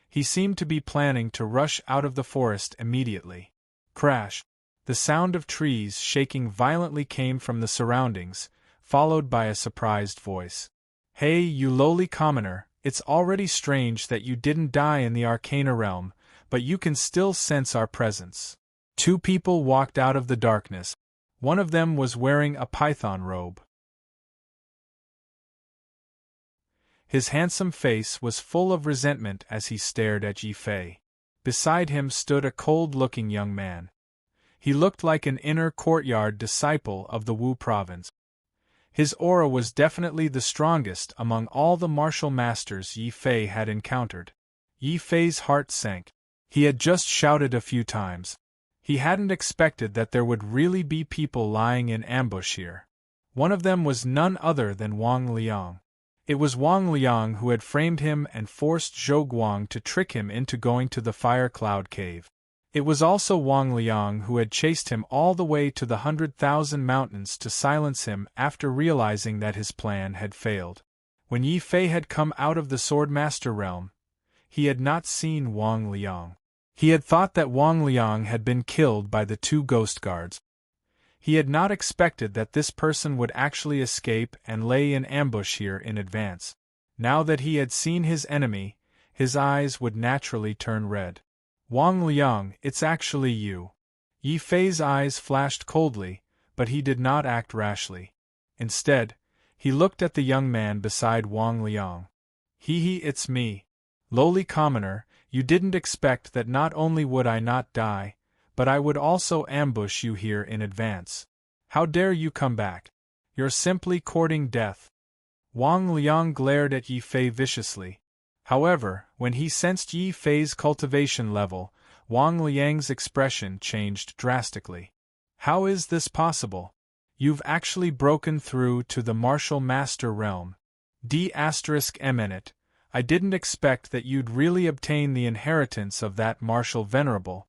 A: He seemed to be planning to rush out of the forest immediately. Crash! The sound of trees shaking violently came from the surroundings, followed by a surprised voice. Hey, you lowly commoner, it's already strange that you didn't die in the Arcana realm, but you can still sense our presence. 2 people walked out of the darkness. One of them was wearing a python robe. His handsome face was full of resentment as he stared at Yi Fei. Beside him stood a cold-looking young man. He looked like an inner courtyard disciple of the Wu province. His aura was definitely the strongest among all the martial masters Yi Fei had encountered. Yi Fei's heart sank. He had just shouted a few times. He hadn't expected that there would really be people lying in ambush here. One of them was none other than Wang Liang. It was Wang Liang who had framed him and forced Zhou Guang to trick him into going to the Fire Cloud Cave. It was also Wang Liang who had chased him all the way to the 100,000 mountains to silence him after realizing that his plan had failed. When Yi Fei had come out of the Swordmaster realm, he had not seen Wang Liang. He had thought that Wang Liang had been killed by the 2 ghost guards. He had not expected that this person would actually escape and lay in ambush here in advance. Now that he had seen his enemy, his eyes would naturally turn red. Wang Liang, it's actually you. Yi Fei's eyes flashed coldly, but he did not act rashly. Instead, he looked at the young man beside Wang Liang. It's me. Lowly commoner, you didn't expect that not only would I not die, but I would also ambush you here in advance. How dare you come back? You're simply courting death. Wang Liang glared at Yi Fei viciously. However, when he sensed Yi Fei's cultivation level, Wang Liang's expression changed drastically. How is this possible? You've actually broken through to the martial master realm. D*eminent. I didn't expect that you'd really obtain the inheritance of that martial venerable.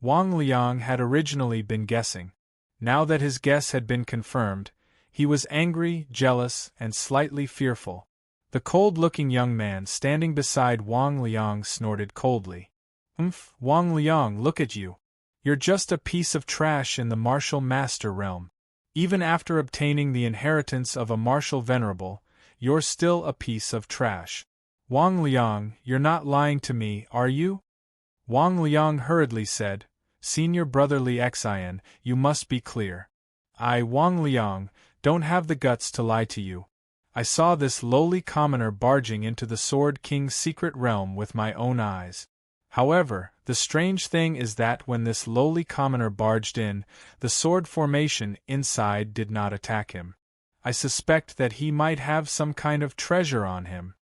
A: Wang Liang had originally been guessing. Now that his guess had been confirmed, he was angry, jealous, and slightly fearful. The cold-looking young man standing beside Wang Liang snorted coldly. Wang Liang, look at you. You're just a piece of trash in the martial master realm. Even after obtaining the inheritance of a martial venerable, you're still a piece of trash. Wang Liang, you're not lying to me, are you? Wang Liang hurriedly said, Senior Brother Li Xian, you must be clear. I, Wang Liang, don't have the guts to lie to you. I saw this lowly commoner barging into the Sword King's secret realm with my own eyes. However, the strange thing is that when this lowly commoner barged in, the sword formation inside did not attack him. I suspect that he might have some kind of treasure on him.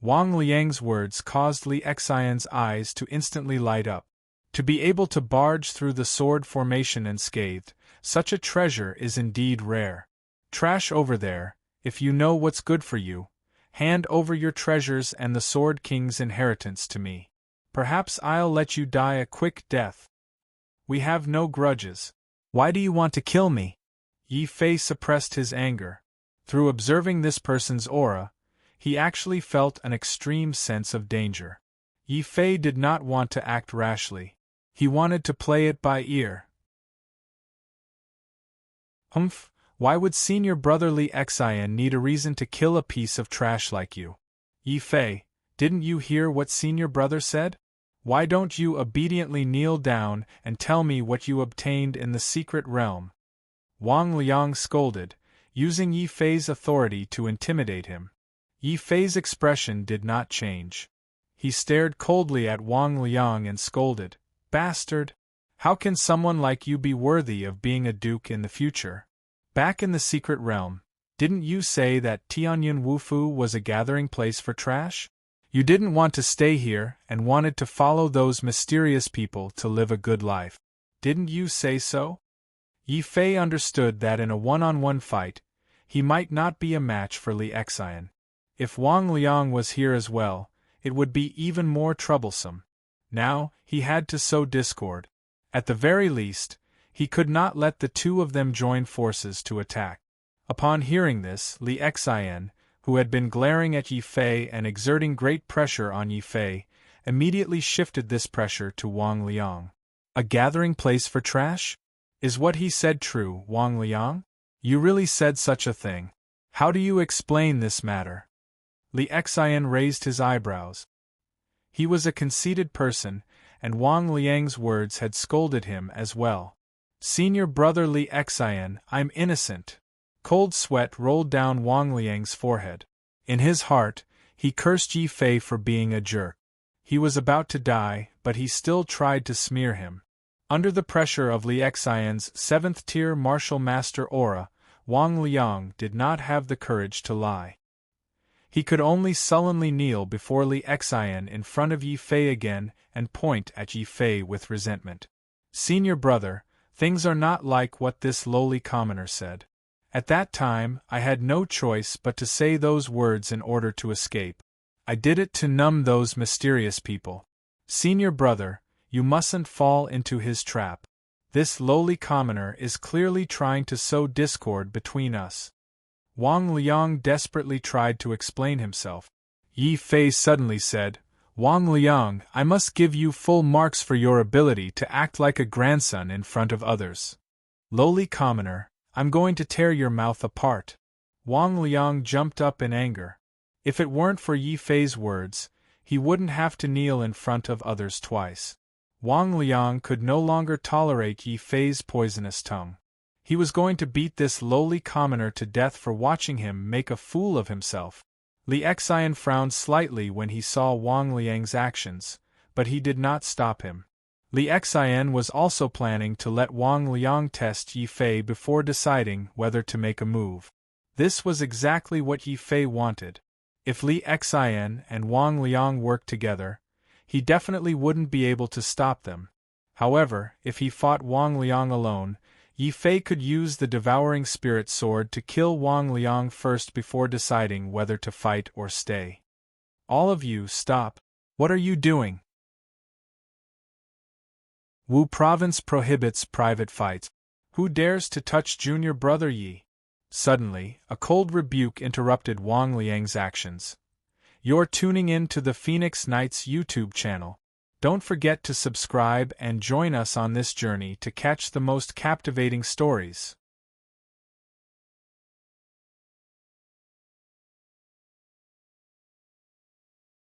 A: Wang Liang's words caused Li Xian's eyes to instantly light up. To be able to barge through the sword formation unscathed, such a treasure is indeed rare. Trash over there, if you know what's good for you, hand over your treasures and the Sword King's inheritance to me. Perhaps I'll let you die a quick death. We have no grudges. Why do you want to kill me? Yi Fei suppressed his anger. Through observing this person's aura, he actually felt an extreme sense of danger. Yi Fei did not want to act rashly. He wanted to play it by ear. Why would Senior Brother Li Xian need a reason to kill a piece of trash like you? Yi Fei, didn't you hear what Senior Brother said? Why don't you obediently kneel down and tell me what you obtained in the secret realm? Wang Liang scolded, using Yi Fei's authority to intimidate him. Yi Fei's expression did not change. He stared coldly at Wang Liang and scolded, Bastard! How can someone like you be worthy of being a duke in the future? Back in the secret realm, didn't you say that Tianyun Wufu was a gathering place for trash? You didn't want to stay here and wanted to follow those mysterious people to live a good life. Didn't you say so? Yi Fei understood that in a one-on-one fight, he might not be a match for Li Xian. If Wang Liang was here as well, it would be even more troublesome. Now, he had to sow discord. At the very least, he could not let the two of them join forces to attack. Upon hearing this, Li Xian, who had been glaring at Yi Fei and exerting great pressure on Yi Fei, immediately shifted this pressure to Wang Liang. A gathering place for trash? Is what he said true, Wang Liang? You really said such a thing. How do you explain this matter? Li Xian raised his eyebrows. He was a conceited person, and Wang Liang's words had scolded him as well. Senior Brother Li Xian, I'm innocent. Cold sweat rolled down Wang Liang's forehead. In his heart, he cursed Yi Fei for being a jerk. He was about to die, but he still tried to smear him. Under the pressure of Li Xian's 7th-tier martial master aura, Wang Liang did not have the courage to lie. He could only sullenly kneel before Li Xian in front of Yi Fei again and point at Yi Fei with resentment. Senior brother, things are not like what this lowly commoner said. At that time, I had no choice but to say those words in order to escape. I did it to numb those mysterious people. Senior brother, You mustn't fall into his trap. This lowly commoner is clearly trying to sow discord between us. Wang Liang desperately tried to explain himself. Yi Fei suddenly said, Wang Liang, I must give you full marks for your ability to act like a grandson in front of others. Lowly commoner, I'm going to tear your mouth apart. Wang Liang jumped up in anger. If it weren't for Yi Fei's words, he wouldn't have to kneel in front of others twice. Wang Liang could no longer tolerate Yi Fei's poisonous tongue. He was going to beat this lowly commoner to death for watching him make a fool of himself. Li Xian frowned slightly when he saw Wang Liang's actions, but he did not stop him. Li Xian was also planning to let Wang Liang test Yi Fei before deciding whether to make a move. This was exactly what Yi Fei wanted. If Li Xian and Wang Liang worked together, he definitely wouldn't be able to stop them. However, if he fought Wang Liang alone, Yi Fei could use the devouring spirit sword to kill Wang Liang first before deciding whether to fight or stay. All of you, stop. What are you doing? Wu Province prohibits private fights. Who dares to touch junior brother Yi? Suddenly, a cold rebuke interrupted Wang Liang's actions. You're tuning in to the Phoenix Knights YouTube channel. Don't forget to subscribe and join us on this journey to catch the most captivating stories.